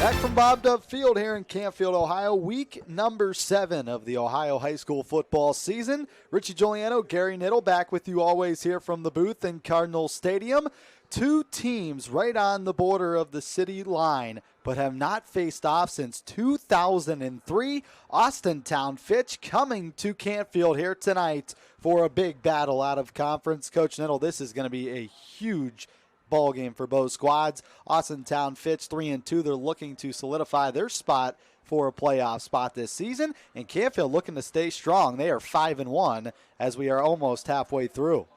Back from Bob Dove Field here in Canfield, Ohio, week number 7 of the Ohio high school football season. Richie Giuliano, Gary Niddle back with you always here from the booth in Cardinal Stadium. Two teams right on the border of the city line, but have not faced off since 2003. Austintown Fitch coming to Canfield here tonight for a big battle out of conference. Coach Niddle, this is going to be a huge ball game for both squads. Austintown Fitch 3-2. They're looking to solidify their spot for a playoff spot this season, and Canfield looking to stay strong. They are 5-1 as we are almost halfway through.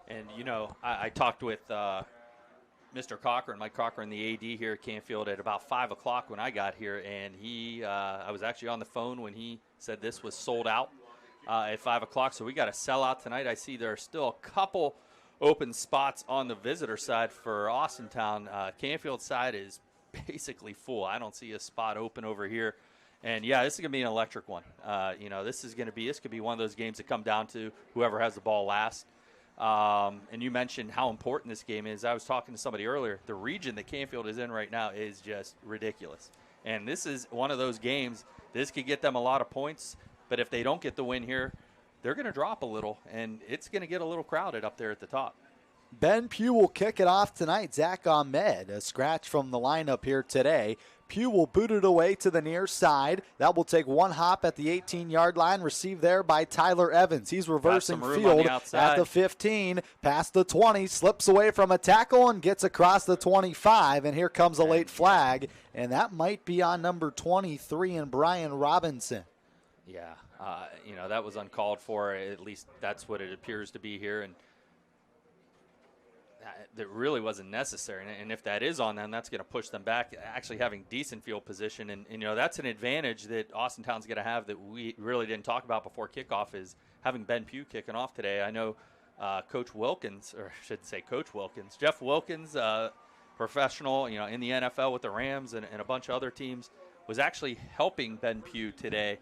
And, you know, I talked with Mr. Cochran, Mike Cochran, the AD here at Canfield, at about 5 o'clock when I got here, and I was actually on the phone when he said this was sold out at 5 o'clock, so we got a sellout tonight. I see there are still a couple open spots on the visitor side for Austintown. Canfield side is basically full. I don't see a spot open over here. And, yeah, this is going to be an electric one. You know, this could be one of those games that come down to whoever has the ball last. And you mentioned how important this game is. I was talking to somebody earlier. The region that Canfield is in right now is just ridiculous. And this is one of those games. This could get them a lot of points. But if they don't get the win here, they're going to drop a little, and it's going to get a little crowded up there at the top. Ben Pugh will kick it off tonight. Zach Ahmed, a scratch from the lineup here today. Pugh will boot it away to the near side. That will take one hop at the 18-yard line, received there by Tyler Evans. He's reversing field at the 15, past the 20, slips away from a tackle and gets across the 25, and here comes a late flag, and that might be on number 23 and Brian Robinson. Yeah, you know, that was uncalled for. At least that's what it appears to be here, and that really wasn't necessary. And if that is on them, that's going to push them back, actually having decent field position. And, you know, that's an advantage that Austintown's going to have that we really didn't talk about before kickoff, is having Ben Pugh kicking off today. I know Coach Wilkins, or I should say Coach Wilkins, Jeff Wilkins, professional, you know, in the NFL with the Rams and a bunch of other teams, was actually helping Ben Pugh today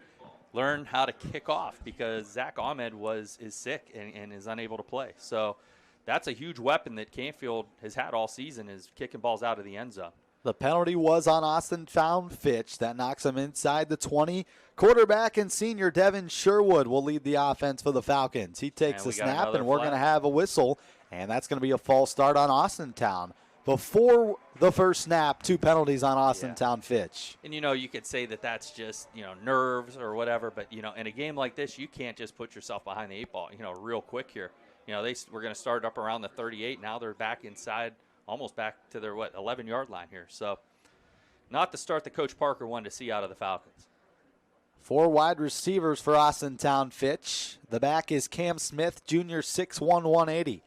learn how to kick off because Zach Ahmed is sick and is unable to play. So that's a huge weapon that Canfield has had all season, is kicking balls out of the end zone. The penalty was on Austintown Fitch. That knocks him inside the 20. Quarterback and senior Devin Sherwood will lead the offense for the Falcons. He takes the snap, and we're going to have a whistle, and that's going to be a false start on Austintown. Before the first snap, 2 penalties on Austintown Fitch. And, you know, you could say that that's just, you know, nerves or whatever, but, you know, in a game like this, you can't just put yourself behind the 8 ball, you know, real quick here. You know, we're going to start up around the 38. Now they're back inside, almost back to their, 11-yard line here. So not the start that Coach Parker wanted to see out of the Falcons. 4 wide receivers for Austintown Fitch. The back is Cam Smith, Jr., 6'1", 180.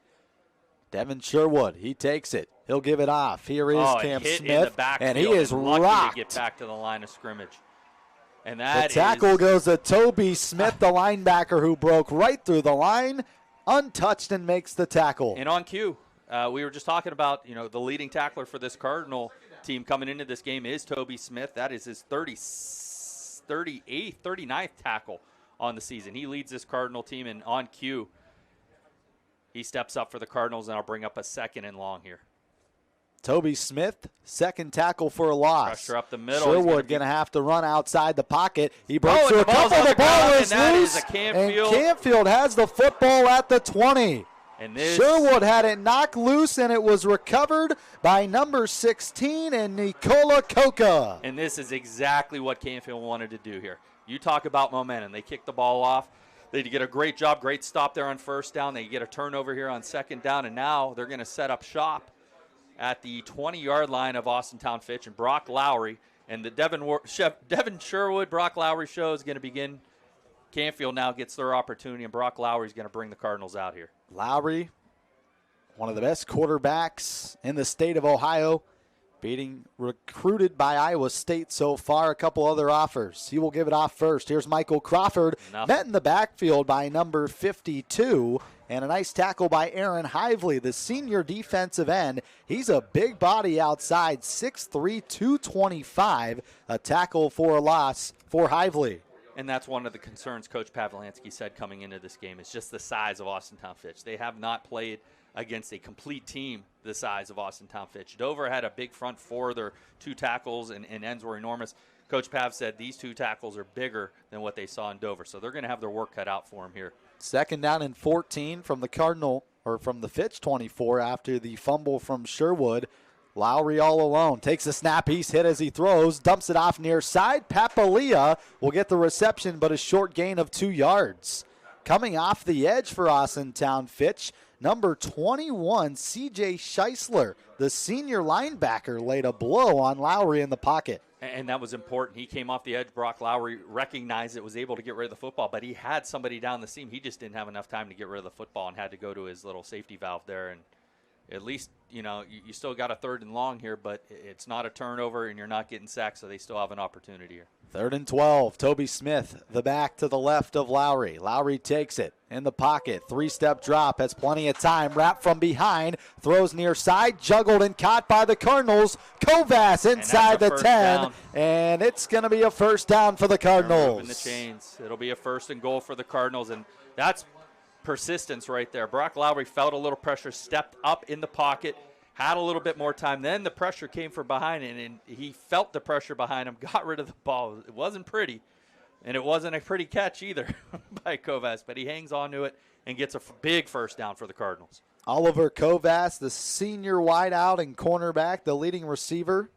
Devin Sherwood, he takes it. He'll give it off. Here is Cam Smith, and he is rocked. To get back to the line of scrimmage. And the tackle goes to Toby Smith, the linebacker who broke right through the line, untouched, and makes the tackle. And on cue, we were just talking about, you know, the leading tackler for this Cardinal team coming into this game is Toby Smith. That is his 39th tackle on the season. He leads this Cardinal team, and on cue, he steps up for the Cardinals, and I'll bring up a 2nd and long here. Toby Smith, 2nd tackle for a loss. Pressure up the middle. Sherwood going to have to run outside the pocket. He breaks through a couple. The ball is loose, and Canfield has the football at the 20. And Sherwood had it knocked loose, and it was recovered by number 16 and Nicola Coca. And this is exactly what Canfield wanted to do here. You talk about momentum. They kick the ball off. They get a great job, great stop there on 1st down. They get a turnover here on 2nd down, and now they're going to set up shop at the 20-yard line of Austintown Fitch, and Brock Lowry and the Devin Sherwood, Brock Lowry show is going to begin. Canfield now gets their opportunity, and Brock Lowry is going to bring the Cardinals out here. Lowry, one of the best quarterbacks in the state of Ohio, recruited by Iowa State so far. A couple other offers. He will give it off first. Here's Michael Crawford, met in the backfield by number 52. And a nice tackle by Aaron Hively, the senior defensive end. He's a big body outside, 6'3", 225. A tackle for a loss for Hively. And that's one of the concerns Coach Pavlansky said coming into this game, is just the size of Austintown Fitch. They have not played against a complete team the size of Austintown Fitch. Dover had a big front four. Their 2 tackles and ends were enormous. Coach Pav said these 2 tackles are bigger than what they saw in Dover, so they're going to have their work cut out for them here. 2nd down and 14 from the Fitch 24 after the fumble from Sherwood. Lowry all alone, takes a snap, he's hit as he throws, dumps it off near side. Papalia will get the reception, but a short gain of 2 yards. Coming off the edge for Austintown Fitch, number 21, C.J. Scheisler, the senior linebacker, laid a blow on Lowry in the pocket. And that was important. He came off the edge. Brock Lowry recognized it, was able to get rid of the football, but he had somebody down the seam. He just didn't have enough time to get rid of the football and had to go to his little safety valve there. And at least, you still got a 3rd and long here, but it's not a turnover and you're not getting sacked, so they still have an opportunity here. 3rd and 12. Toby Smith, the back to the left of Lowry. Lowry takes it in the pocket. 3-step drop, has plenty of time. Wrapped from behind, throws near side, juggled and caught by the Cardinals. Kovas inside the 10, down. And it's going to be a 1st down for the Cardinals. Moving the chains. It'll be a 1st and goal for the Cardinals, and that's persistence right there. Brock Lowry felt a little pressure, stepped up in the pocket, had a little bit more time. Then the pressure came from behind, and he felt the pressure behind him, got rid of the ball. It wasn't pretty, and it wasn't a pretty catch either by Kovas, but he hangs on to it and gets a big 1st down for the Cardinals. Oliver Kovas, the senior wideout and cornerback, the leading receiver.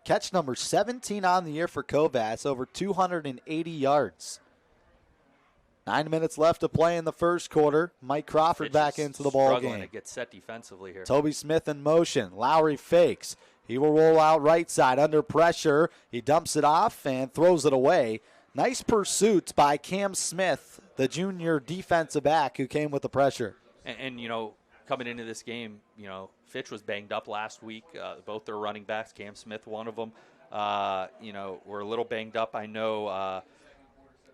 Catch number 17 on the year for Kovas, over 280 yards. 9 minutes left to play in the 1st quarter. Mike Crawford back into the ball game. To get set defensively here. Toby Smith in motion. Lowry fakes. He will roll out right side under pressure. He dumps it off and throws it away. Nice pursuit by Cam Smith, the junior defensive back who came with the pressure. And coming into this game, Fitch was banged up last week. Both their running backs, Cam Smith, one of them, were a little banged up. I know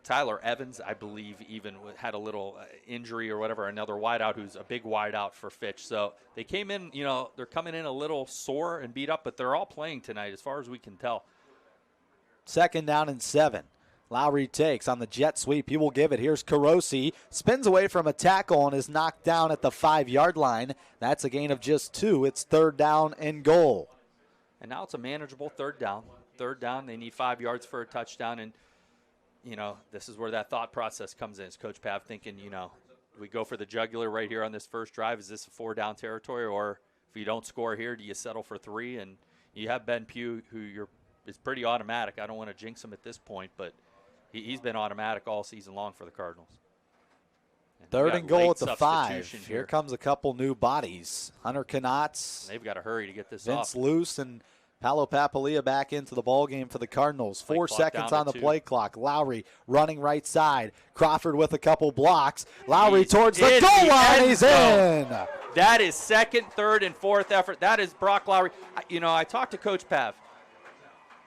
Tyler Evans, I believe, even had a little injury or whatever, another wideout who's a big wideout for Fitch. So they came in, they're coming in a little sore and beat up, but they're all playing tonight as far as we can tell. 2nd down and 7. Lowry takes on the jet sweep. He will give it. Here's Carosi. Spins away from a tackle and is knocked down at the 5-yard line. That's a gain of just 2. It's 3rd down and goal. And now it's a manageable 3rd down. 3rd down, they need 5 yards for a touchdown. And this is where that thought process comes in. Is Coach Pav thinking, do we go for the jugular right here on this first drive? Is this a 4-down territory? Or if you don't score here, do you settle for 3? And you have Ben Pugh, who is pretty automatic. I don't want to jinx him at this point, but he's been automatic all season long for the Cardinals. 3rd and goal at the 5. Here comes a couple new bodies. Hunter Knotts. They've got to hurry to get this Vince off. Luce and Paolo Papalia back into the ball game for the Cardinals. 4 seconds on the play clock. Lowry running right side. Crawford with a couple blocks. Lowry towards the goal line. He's in. That is 2nd, 3rd, and 4th effort. That is Brock Lowry. I talked to Coach Pav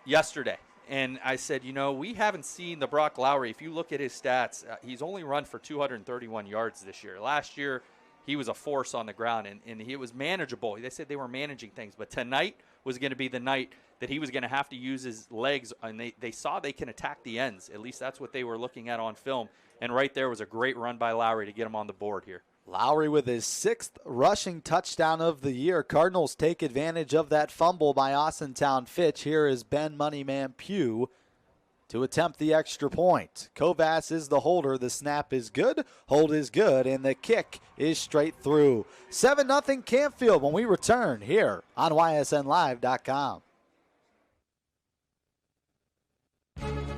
yesterday, and I said, we haven't seen the Brock Lowry. If you look at his stats, he's only run for 231 yards this year. Last year, he was a force on the ground, and he was manageable. They said they were managing things, but tonight was going to be the night that he was going to have to use his legs, and they saw they can attack the ends. At least that's what they were looking at on film, and right there was a great run by Lowry to get him on the board here. Lowry with his 6th rushing touchdown of the year. Cardinals take advantage of that fumble by Austintown Fitch. Here is Ben Moneyman Pugh to attempt the extra point. Kovas is the holder. The snap is good, hold is good, and the kick is straight through. 7-0 Canfield when we return here on ysnlive.com.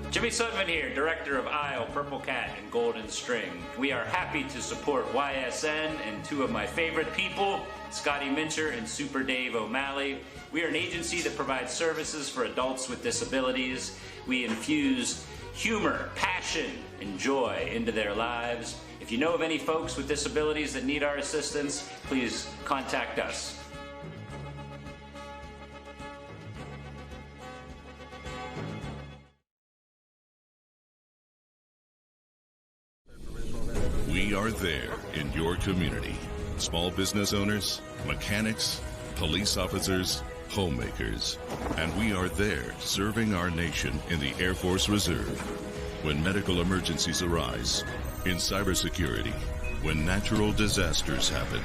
Jimmy Sudman here, director of Isle, Purple Cat, and Golden String. We are happy to support YSN and 2 of my favorite people, Scotty Mincher and Super Dave O'Malley. We are an agency that provides services for adults with disabilities. We infuse humor, passion, and joy into their lives. If you know of any folks with disabilities that need our assistance, please contact us. We are there in your community. Small business owners, mechanics, police officers, homemakers. And we are there serving our nation in the Air Force Reserve. When medical emergencies arise, in cybersecurity, When natural disasters happen,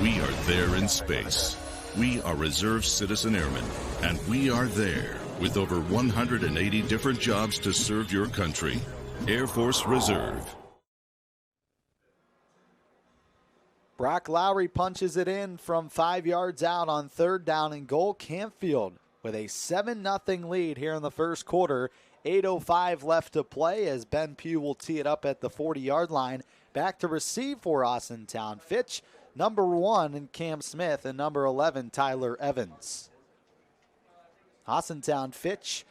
we are there in space. We are Reserve Citizen Airmen, and we are there with over 180 different jobs to serve your country. Air Force Reserve. Brock Lowry punches it in from 5 yards out on 3rd down and goal. Canfield with a 7-0 lead here in the first quarter. 8:05 left to play as Ben Pugh will tee it up at the 40-yard line. Back to receive for Austintown. Fitch, number 1, and Cam Smith, and number 11, Tyler Evans. Austintown Fitch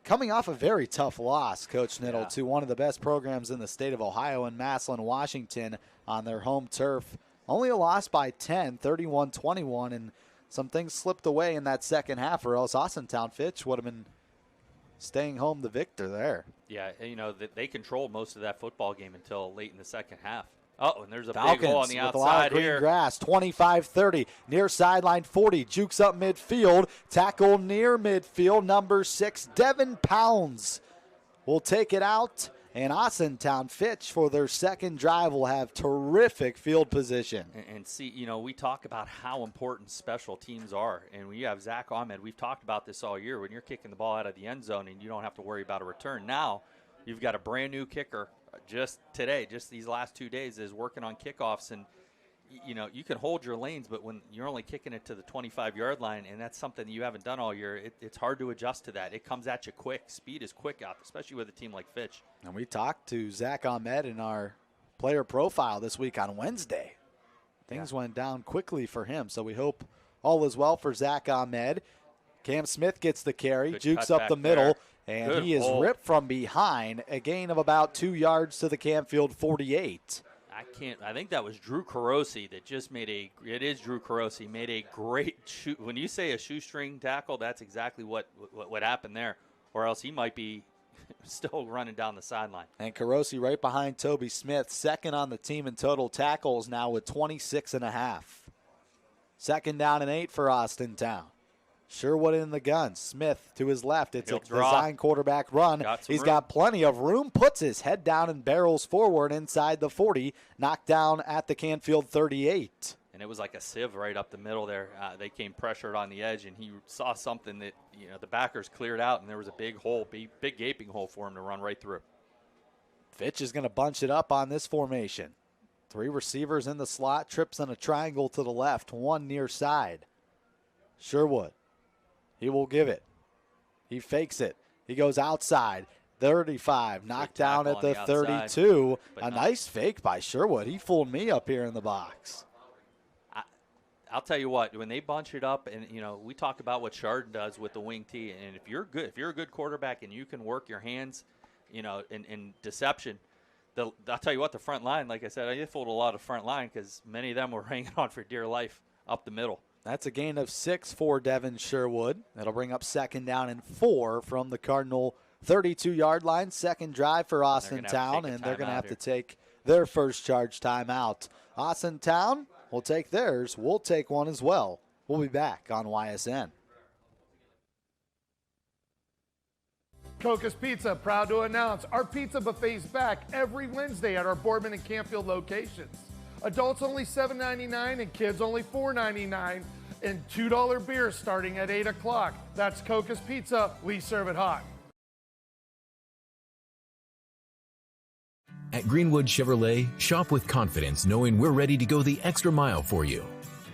coming off a very tough loss, Coach Niddle, to one of the best programs in the state of Ohio in Massillon, Washington, on their home turf. Only a loss by 10, 31-21, and some things slipped away in that second half, or else Austintown Fitch would have been staying home the victor there. Yeah, you know, they controlled most of that football game until late in the second half. Oh, and there's a Falcons big hole on the with a lot of outside green here. grass, 25-30, near sideline 40, jukes up midfield, tackle near midfield, number 6, Devin Pounds will take it out, and Austintown Fitch for their second drive will have terrific field position. And see, you know, we talk about how important special teams are, and when you have Zach Ahmed, we've talked about this all year, when you're kicking the ball out of the end zone and you don't have to worry about a return. Now you've got a brand new kicker just today, just these last 2 days, is working on kickoffs, and you know, you can hold your lanes, but when you're only kicking it to the 25-yard line, and that's something that you haven't done all year, it's hard to adjust to that. It comes at you quick. Speed is quick out, especially with a team like Fitch. And we talked to Zach Ahmed in our player profile this week on Wednesday. Things went down quickly for him, so we hope all is well for Zach Ahmed. Cam Smith gets the carry, Good jukes up the middle, and Good he is hole. ripped from behind. A gain of about 2 yards to the Canfield 48. I think that was Drew Carosi that just made it is Drew Carosi, made a great shoe. When you say a shoestring tackle, that's exactly what happened there, or else he might be still running down the sideline. And Carosi right behind Toby Smith, second on the team in total tackles now with 26.5. 2nd down and 8 for Austintown. Sherwood in the gun. Smith to his left. It's He'll a draw. design quarterback run. He's got plenty of room. Puts his head down and barrels forward inside the 40. Knocked down at the Canfield 38. And it was like a sieve right up the middle there. They came pressured on the edge, and he saw something that, you know, the backers cleared out, and there was a big hole, big gaping hole for him to run right through. Fitch is going to bunch it up on this formation. 3 receivers in the slot. Trips on a triangle to the left. 1 near side. Sherwood. He will give it. He fakes it. He goes outside. 35. Knocked down at the 32. A nice fake by Sherwood. He fooled me up here in the box. I'll tell you what, when they bunch it up, and you know, we talk about what Chardon does with the wing tee, and if you're a good quarterback and you can work your hands, you know, in deception, I'll tell you what, the front line, like I said, I fooled a lot of front line because many of them were hanging on for dear life up the middle. That's a gain of 6 for Devin Sherwood. That'll bring up 2nd down and 4 from the Cardinal 32-yard line. Second drive for Austintown, and they're going to have to take their first charge timeout. Austintown will take theirs. We'll take one as well. We'll be back on YSN. Coca's Pizza, proud to announce our pizza buffet's back every Wednesday at our Boardman and Canfield locations. Adults only $7.99 and kids only $4.99, and $2 beers starting at 8 o'clock. That's Coca's Pizza. We serve it hot. At Greenwood Chevrolet, shop with confidence knowing we're ready to go the extra mile for you.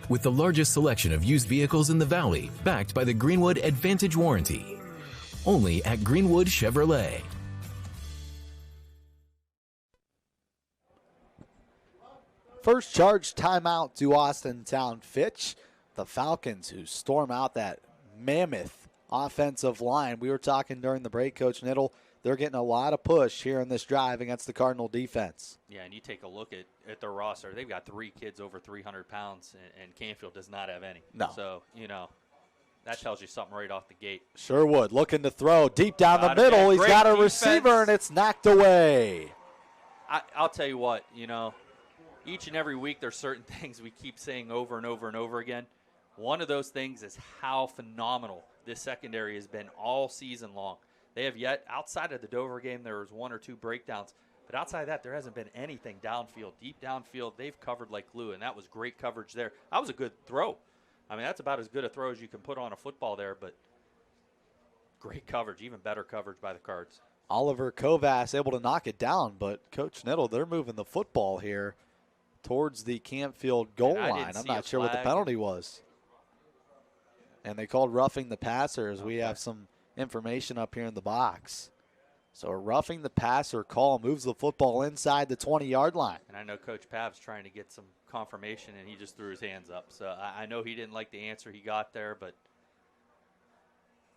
With the largest selection of used vehicles in the Valley, backed by the Greenwood Advantage Warranty. Only at Greenwood Chevrolet. First charge timeout to Austintown Fitch. The Falcons who storm out that mammoth offensive line. We were talking during the break, Coach Niddle. They're getting a lot of push here in this drive against the Cardinal defense. Yeah, and you take a look at their roster. They've got 3 kids over 300 pounds, and Canfield does not have any. No. So, you know, that tells you something right off the gate. Sherwood looking to throw deep down the middle. He's got a receiver, and it's knocked away. I'll tell you what, you know, each and every week there's certain things we keep saying over and over and over again. One of those things is how phenomenal this secondary has been all season long. They have yet, outside of the Dover game, there was 1 or 2 breakdowns, But outside of that, there hasn't been anything downfield. Deep downfield, they've covered like glue, and that was great coverage there. That was a good throw. I mean, that's about as good a throw as you can put on a football there, but great coverage, even better coverage by the Cards. Oliver Kovas able to knock it down, but Coach Nittle, they're moving the football here towards the Canfield goal line. I'm not sure what the penalty was. And they called roughing the passer as we have some information up here in the box. So a roughing the passer call moves the football inside the 20-yard line. And I know Coach Pav's trying to get some confirmation, and he just threw his hands up. So I know he didn't like the answer he got there, but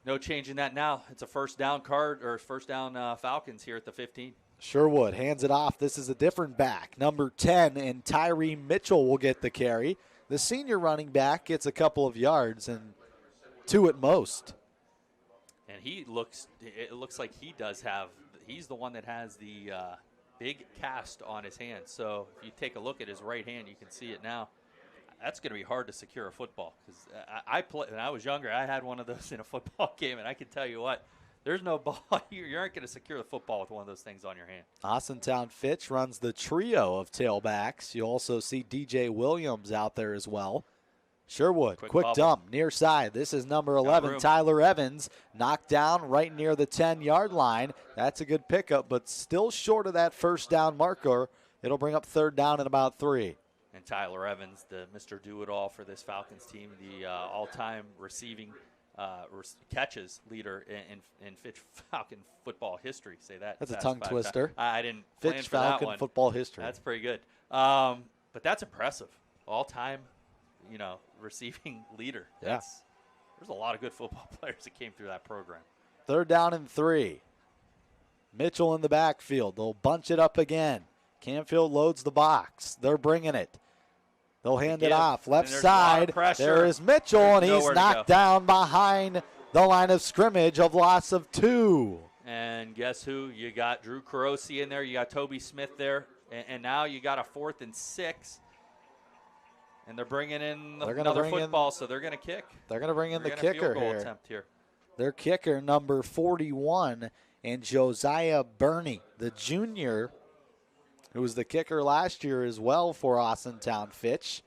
no changing that now. It's a first down Falcons here at the 15. Sherwood hands it off. This is a different back. Number 10, and Tyree Mitchell will get the carry. The senior running back gets a couple of yards and 2 at most. And it looks like he's the one that has the big cast on his hand. So if you take a look at his right hand, you can see it now. That's going to be hard to secure a football, because when I was younger, I had one of those in a football game, and I can tell you what, there's no ball. You aren't going to secure the football with one of those things on your hand. Austintown Fitch runs the trio of tailbacks. You also see DJ Williams out there as well. Sherwood, quick dump, near side. This is number 11, Tyler Evans, knocked down right near the 10-yard line. That's a good pickup, but still short of that first down marker. It'll bring up third down in about 3. And Tyler Evans, the Mr. Do-It-All for this Falcons team, the all-time receiving catches leader in Fitch Falcon football history. Say that. That's a tongue twister. I didn't plan Fitch for that Falcon one. football history. That's pretty good. But that's impressive. All-time, receiving leader. Yeah. There's a lot of good football players that came through that program. Third down and 3. Mitchell in the backfield. They'll bunch it up again. Canfield loads the box. They're bringing it. They'll hand it off. Left side, there is Mitchell, and he's knocked down behind the line of scrimmage of loss of 2. And guess who? You got Drew Carosi in there. You got Toby Smith there. And now you got a 4th and 6. And they're bringing in another football, so they're going to kick. They're going to bring in the kicker here. Their kicker, number 41, and Josiah Burney, the junior, who was the kicker last year as well for Austintown Fitch.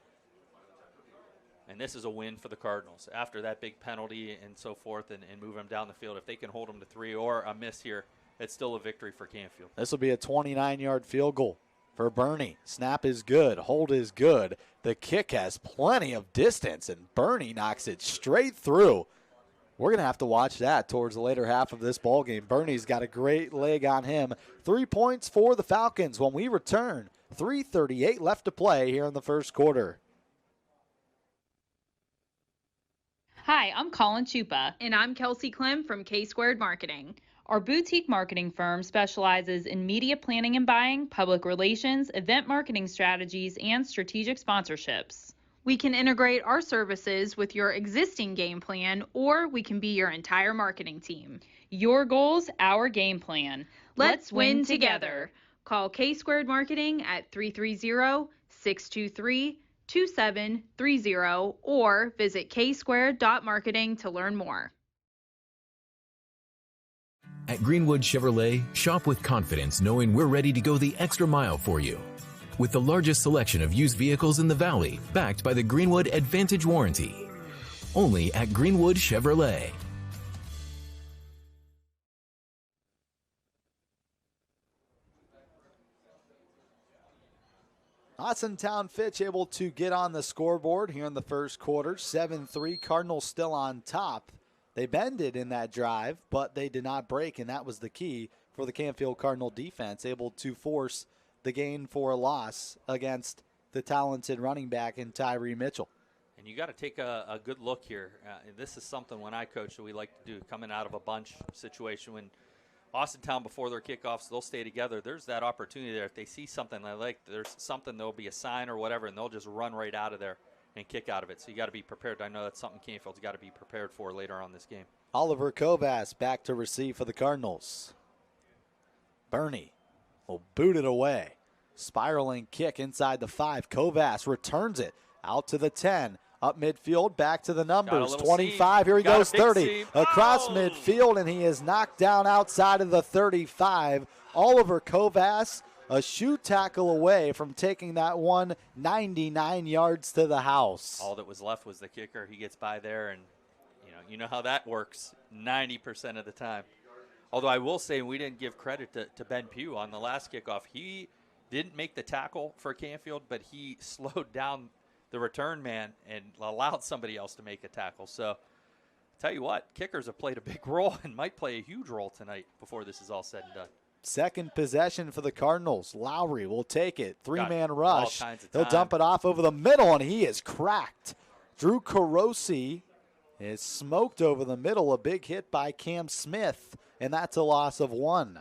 And this is a win for the Cardinals. After that big penalty and so forth and move them down the field, if they can hold them to 3 or a miss here, it's still a victory for Canfield. This will be a 29-yard field goal for Burney. Snap is good. Hold is good. The kick has plenty of distance, and Burney knocks it straight through. We're going to have to watch that towards the later half of this ball game. Burney's got a great leg on him. 3 points for the Falcons when we return. 3:38 left to play here in the first quarter. Hi, I'm Colin Chupa. And I'm Kelsey Clem from K-Squared Marketing. Our boutique marketing firm specializes in media planning and buying, public relations, event marketing strategies, and strategic sponsorships. We can integrate our services with your existing game plan, or we can be your entire marketing team. Your goals, our game plan. Let's win together. Call K-Squared Marketing at 330-623-2730 or visit ksquared.marketing to learn more. At Greenwood Chevrolet, shop with confidence knowing we're ready to go the extra mile for you. With the largest selection of used vehicles in the Valley, backed by the Greenwood Advantage Warranty. Only at Greenwood Chevrolet. Austintown Fitch able to get on the scoreboard here in the first quarter. 7-3, Cardinals still on top. They bended in that drive, but they did not break, and that was the key for the Canfield Cardinal defense, able to force the gain for a loss against the talented running back in Tyree Mitchell. And you got to take a good look here. This is something when I coach that we like to do, coming out of a bunch situation. When Austintown, before their kickoffs, they'll stay together. There's that opportunity there. If they see something they like, there's something, there'll be a sign or whatever, and they'll just run right out of there and kick out of it. So you got to be prepared. I know that's something Canfield's got to be prepared for later on this game. Oliver Kovas back to receive for the Cardinals. Burney will boot it away. Spiraling kick inside the 5. Kovas returns it out to the 10. Up midfield, back to the numbers. 25, here he goes, 30. Across midfield, and he is knocked down outside of the 35. Oliver Kovas a shoe tackle away from taking that one 99 yards to the house. All that was left was the kicker. He gets by there, and you know how that works 90% of the time. Although I will say we didn't give credit to Ben Pugh on the last kickoff. He didn't make the tackle for Canfield, but he slowed down the return man and allowed somebody else to make a tackle. So, tell you what, kickers have played a big role and might play a huge role tonight before this is all said and done. Second possession for the Cardinals. Lowry will take it. Three-man rush. All kinds of He'll time. dump it off over the middle, and he is cracked. Drew Carosi is smoked over the middle. A big hit by Cam Smith, and that's a loss of 1.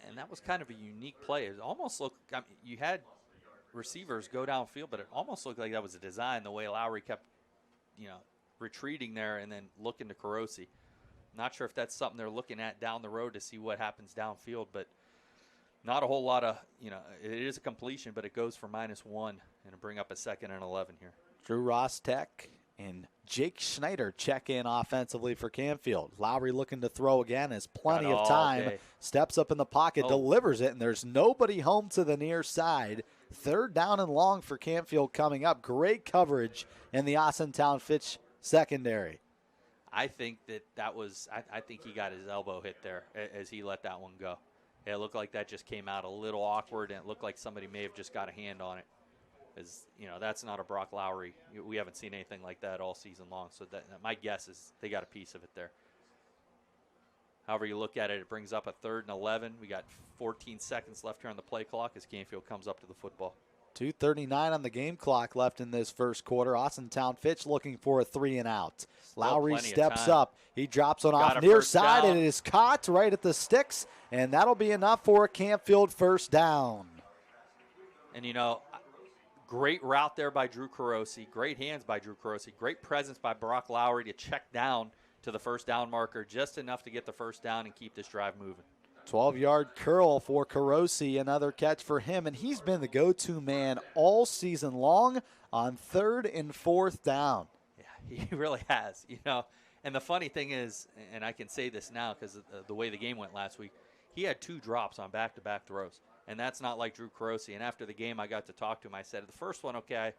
And that was kind of a unique play. It almost looked, I mean, you had receivers go downfield, but it almost looked like that was a design, the way Lowry kept, retreating there and then looking to Carosi. Not sure if that's something they're looking at down the road to see what happens downfield, but not a whole lot of, it is a completion, but it goes for -1 and it'll bring up a 2nd and 11 here. Drew Rostek and Jake Schneider check in offensively for Canfield. Lowry looking to throw again, has plenty of time. Steps up in the pocket, delivers it, and there's nobody home to the near side. 3rd down and long for Canfield coming up. Great coverage in the Austintown Fitch secondary. I think that was, I think he got his elbow hit there as he let that one go. It looked like that just came out a little awkward, and it looked like somebody may have just got a hand on it. That's not a Brock Lowry. We haven't seen anything like that all season long. So my guess is they got a piece of it there. However you look at it, it brings up a 3rd and 11. We got 14 seconds left here on the play clock as Canfield comes up to the football. 2:39 on the game clock left in this first quarter. Austintown Fitch looking for a 3-and-out. Lowry steps up. He drops one off near side, and it is caught right at the sticks, and that'll be enough for a Canfield first down. And, great route there by Drew Carosi. Great hands by Drew Carosi. Great presence by Brock Lowry to check down to the first down marker, just enough to get the first down and keep this drive moving. 12-yard curl for Carosi, another catch for him, and he's been the go-to man all season long on 3rd and 4th down. Yeah, he really has, And the funny thing is, and I can say this now because of the way the game went last week, he had 2 drops on back-to-back throws, and that's not like Drew Carosi. And after the game, I got to talk to him. I said, the first one, okay,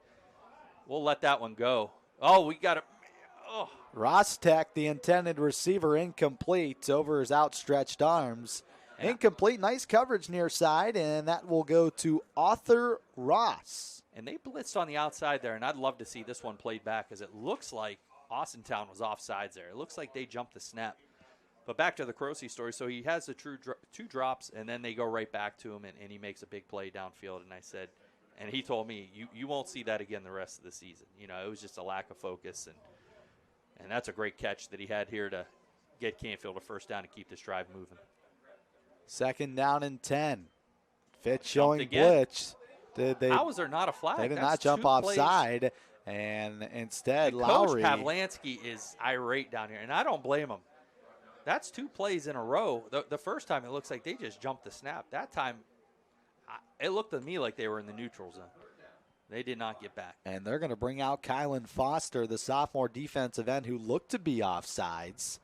we'll let that one go. Oh, we got to – Rostek, the intended receiver, incomplete over his outstretched arms. Yeah. Incomplete, nice coverage near side, and that will go to Arthur Ross. And they blitzed on the outside there, and I'd love to see this one played back because it looks like Austintown was offsides there. It looks like they jumped the snap. But back to the Carosi story. So he has the 2 drops, and then they go right back to him, and he makes a big play downfield. And I said, and he told me, you won't see that again the rest of the season. It was just a lack of focus, and that's a great catch that he had here to get Canfield a first down to keep this drive moving. 2nd down and 10. Fitch showing blitz. How was there not a flag? They did not jump offside, and instead Lowry. Coach Pavlansky is irate down here, and I don't blame him. That's 2 plays in a row. The first time it looks like they just jumped the snap. That time it looked to me like they were in the neutral zone. They did not get back. And they're going to bring out Kylan Foster, the sophomore defensive end who looked to be offsides.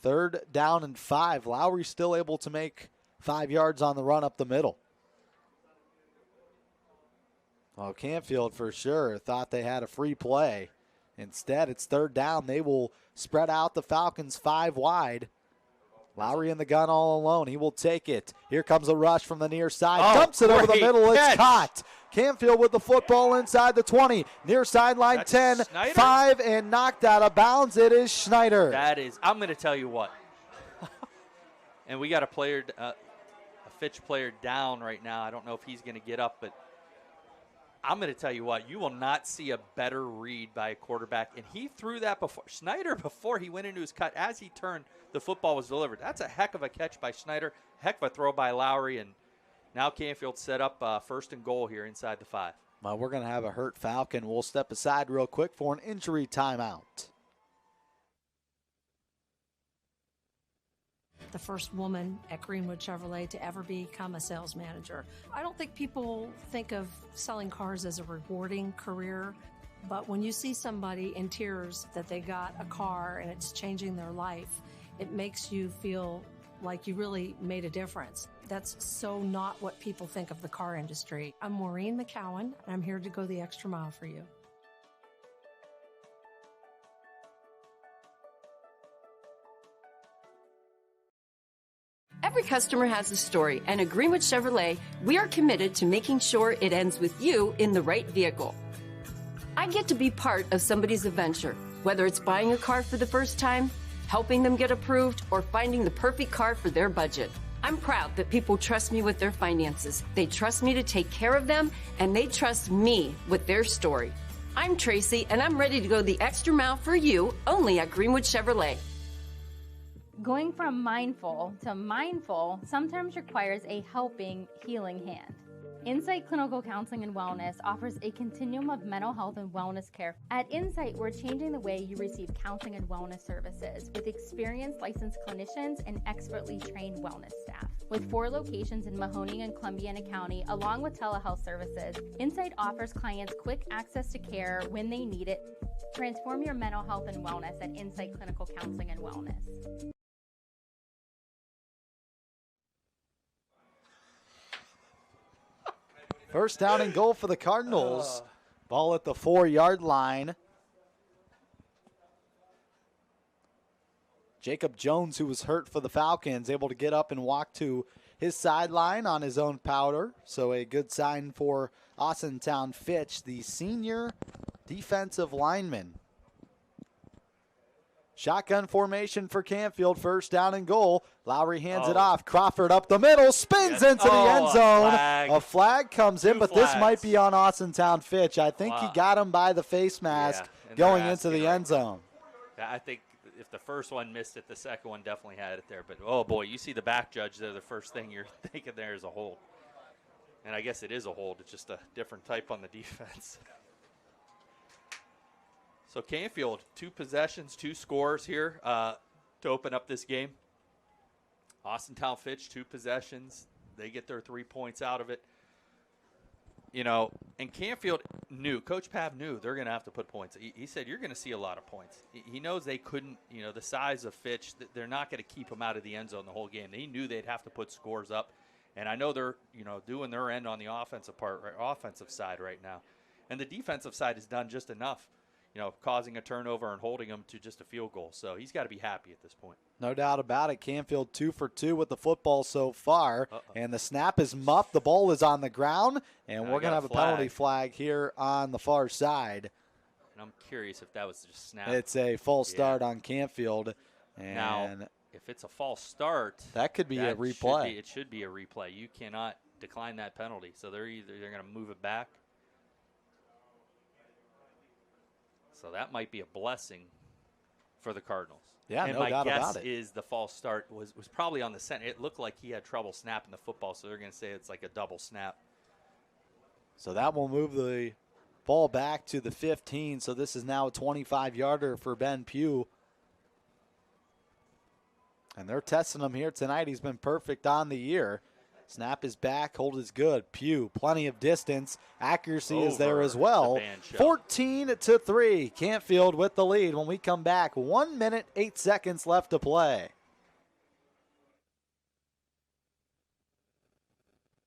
3rd down and 5. Lowry still able to make 5 yards on the run up the middle. Well, Canfield for sure thought they had a free play. Instead, it's 3rd down. They will spread out the Falcons 5 wide. Lowry in the gun all alone. He will take it. Here comes a rush from the near side. Dumps it over the middle. It's caught. Canfield with the football inside the 20. Near sideline 10. Schneider? 5 and knocked out of bounds. It is Schneider. I'm going to tell you what. And we got a Fitch player down right now. I don't know if he's going to get up, but I'm going to tell you what. You will not see a better read by a quarterback. And he threw that before. Schneider, before he went into his cut, as he turned, the football was delivered. That's a heck of a catch by Schneider. Heck of a throw by Lowry. And now Canfield set up 1st and goal here inside the 5. Well, we're going to have a hurt Falcon. We'll step aside real quick for an injury timeout. The first woman at Greenwood Chevrolet to ever become a sales manager. I don't think people think of selling cars as a rewarding career, but when you see somebody in tears that they got a car and it's changing their life, it makes you feel like you really made a difference. That's so not what people think of the car industry. I'm Maureen McCowan, and I'm here to go the extra mile for you. Every customer has a story, and at Greenwood Chevrolet, we are committed to making sure it ends with you in the right vehicle. I get to be part of somebody's adventure, whether it's buying a car for the first time, helping them get approved, or finding the perfect car for their budget. I'm proud that people trust me with their finances. They trust me to take care of them, and they trust me with their story. I'm Tracy, and I'm ready to go the extra mile for you, only at Greenwood Chevrolet. Going from mindful to mindful sometimes requires a helping, healing hand. Insight Clinical Counseling and Wellness offers a continuum of mental health and wellness care. At Insight, we're changing the way you receive counseling and wellness services with experienced licensed clinicians and expertly trained wellness staff. With 4 locations in Mahoning and Columbiana County, along with telehealth services, Insight offers clients quick access to care when they need it. Transform your mental health and wellness at Insight Clinical Counseling and Wellness. First down and goal for the Cardinals. Ball at the 4-yard line. Jacob Jones, who was hurt for the Falcons, able to get up and walk to his sideline on his own powder. So a good sign for Austintown Fitch, the senior defensive lineman. Shotgun formation for Canfield, first down and goal. Lowry hands it off. Crawford up the middle, spins into the end zone. A flag comes in, but this might be on Austintown Fitch. I think he got him by the face mask going into the end zone. I think if the first one missed it, the second one definitely had it there. But, oh, boy, you see the back judge there, the first thing you're thinking there is a hold. And I guess it is a hold. It's just a different type on the defense. So Canfield, 2 possessions, 2 scores here to open up this game. Austintown Fitch, 2 possessions. They get their 3 points out of it. You know, and Canfield knew, Coach Pav knew they're going to have to put points. He said, you're going to see a lot of points. He knows they couldn't, you know, the size of Fitch, they're not going to keep them out of the end zone the whole game. They knew they'd have to put scores up. And I know they're, you know, doing their end on the offensive side right now. And the defensive side has done just enough, you know, causing a turnover and holding them to just a field goal. So he's got to be happy at this point. No doubt about it. Canfield 2 for 2 with the football so far. And the snap is muffed. The ball is on the ground. And we're going to have a penalty flag here on the far side. And I'm curious if that was just snap. It's a false start on Canfield. And now, if it's a false start, that could be a replay. It should be a replay. You cannot decline that penalty. So they're going to move it back. So that might be a blessing for the Cardinals. Yeah, and no doubt about it. my guess is the false start was probably on the center. It looked like he had trouble snapping the football, so they're going to say it's like a double snap. So that will move the ball back to the 15. So this is now a 25-yarder for Ben Pugh. And they're testing him here tonight. He's been perfect on the year. Snap is back, hold is good. Pugh, plenty of distance. Accuracy is there as well. 14-3. Canfield with the lead when we come back. 1 minute, 8 seconds left to play.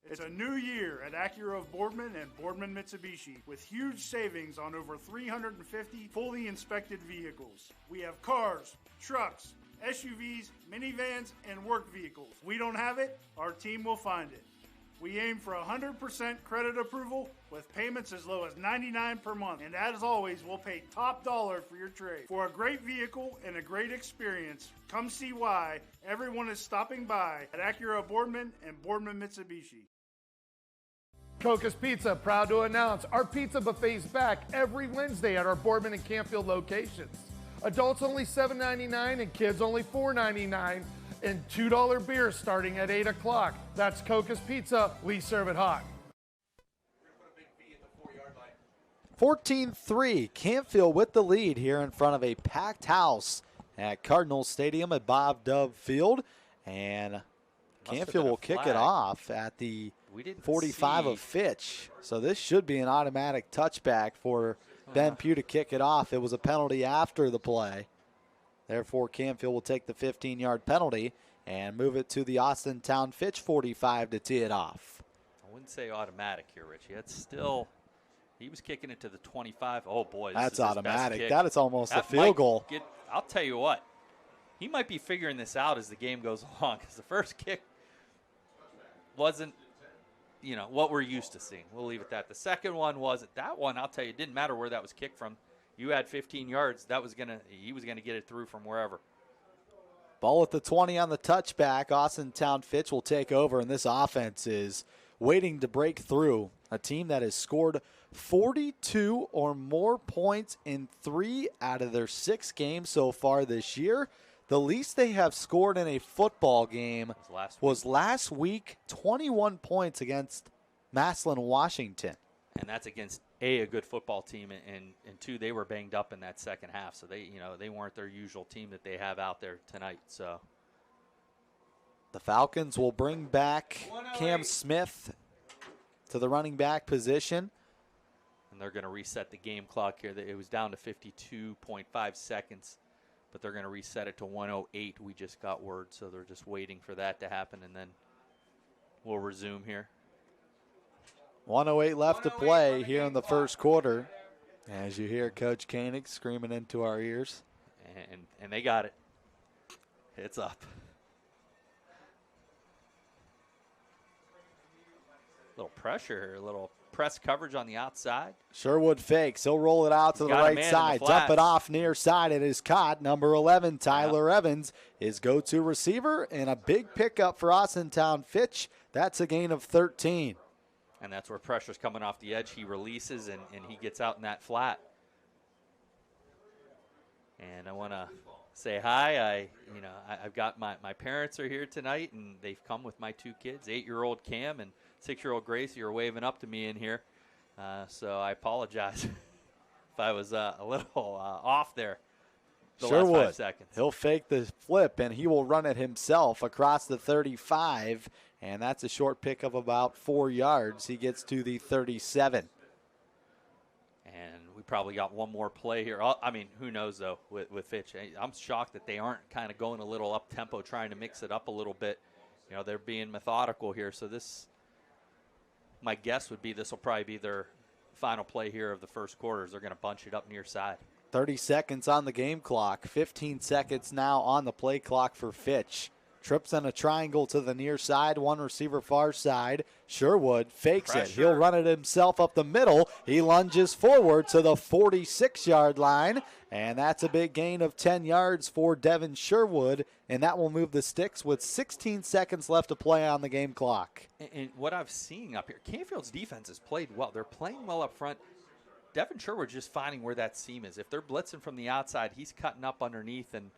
It's a new year at Acura of Boardman and Boardman Mitsubishi with huge savings on over 350 fully inspected vehicles. We have cars, trucks, SUVs, minivans, and work vehicles. We don't have it, our team will find it. We aim for 100% credit approval with payments as low as $99 per month. And as always, we'll pay top dollar for your trade. For a great vehicle and a great experience, come see why everyone is stopping by at Acura Boardman and Boardman Mitsubishi. Coca's Pizza, proud to announce our pizza buffet's back every Wednesday at our Boardman and Canfield locations. Adults only $7.99 and kids only $4.99, and $2 beers starting at 8 o'clock. That's Coca's Pizza. We serve it hot. 14-3, Canfield with the lead here in front of a packed house at Cardinals Stadium at Bob Dove Field. And Canfield will kick it off at the 45 of Fitch. So this should be an automatic touchback for Ben Pugh to kick it off. It was a penalty after the play. Therefore, Canfield will take the 15-yard penalty. and move it to the Austintown Fitch 45 to tee it off. I wouldn't say automatic here, Richie. It's still, he was kicking it to the 25. Oh, boy. This That's is his automatic. best kick. That is almost That a field goal. I'll tell you what. He might be figuring this out as the game goes along, because the first kick wasn't, what we're used to seeing. We'll leave it at that. The second one wasn't. That one, I'll tell you, it didn't matter where that was kicked from. You had 15 yards. He was gonna get it through from wherever. Ball at the 20 on the touchback. Austintown Fitch will take over, and this offense is waiting to break through. A team that has scored 42 or more points in 3 out of their 6 games so far this year. The least they have scored in a football game was last week, 21 points against Massillon, Washington. And that's against a good football team, and 2, they were banged up in that second half, so they weren't their usual team that they have out there tonight. So the Falcons will bring back Cam Smith to the running back position. And they're going to reset the game clock here. It was down to 52.5 seconds, but they're going to reset it to 1:08. We just got word, so they're just waiting for that to happen, and then we'll resume here. 1:08 left to play here in the first quarter. As you hear Coach Koenig screaming into our ears. And they got it. It's up. A little pressure here, a little press coverage on the outside. Sherwood fakes. He'll roll it out to the right side. Dump it off near side. It is caught. Number 11, Tyler Evans, is go-to receiver, and a big pickup for Austintown Fitch. That's a gain of 13. And that's where pressure's coming off the edge. He releases, and he gets out in that flat. And I want to say hi. I've got my parents are here tonight, and they've come with my 2 kids, 8-year-old Cam and 6-year-old Grace. You're waving up to me in here. So I apologize if I was a little off there. Sherwood, last 5 seconds. He'll fake the flip, and he will run it himself across the 35, and that's a short pick of about 4 yards. He gets to the 37. And we probably got one more play here. I mean, who knows, though, with Fitch. I'm shocked that they aren't kind of going a little up-tempo, trying to mix it up a little bit. They're being methodical here. So my guess would be this will probably be their final play here of the first quarter. They're going to bunch it up near side. 30 seconds on the game clock. 15 seconds now on the play clock for Fitch. Trips in a triangle to the near side, one receiver far side. Sherwood fakes it. He'll run it himself up the middle. He lunges forward to the 46-yard line, and that's a big gain of 10 yards for Devin Sherwood, and that will move the sticks with 16 seconds left to play on the game clock. And what I've seen up here, Canfield's defense has played well. They're playing well up front. Devin Sherwood's just finding where that seam is. If they're blitzing from the outside, he's cutting up underneath, and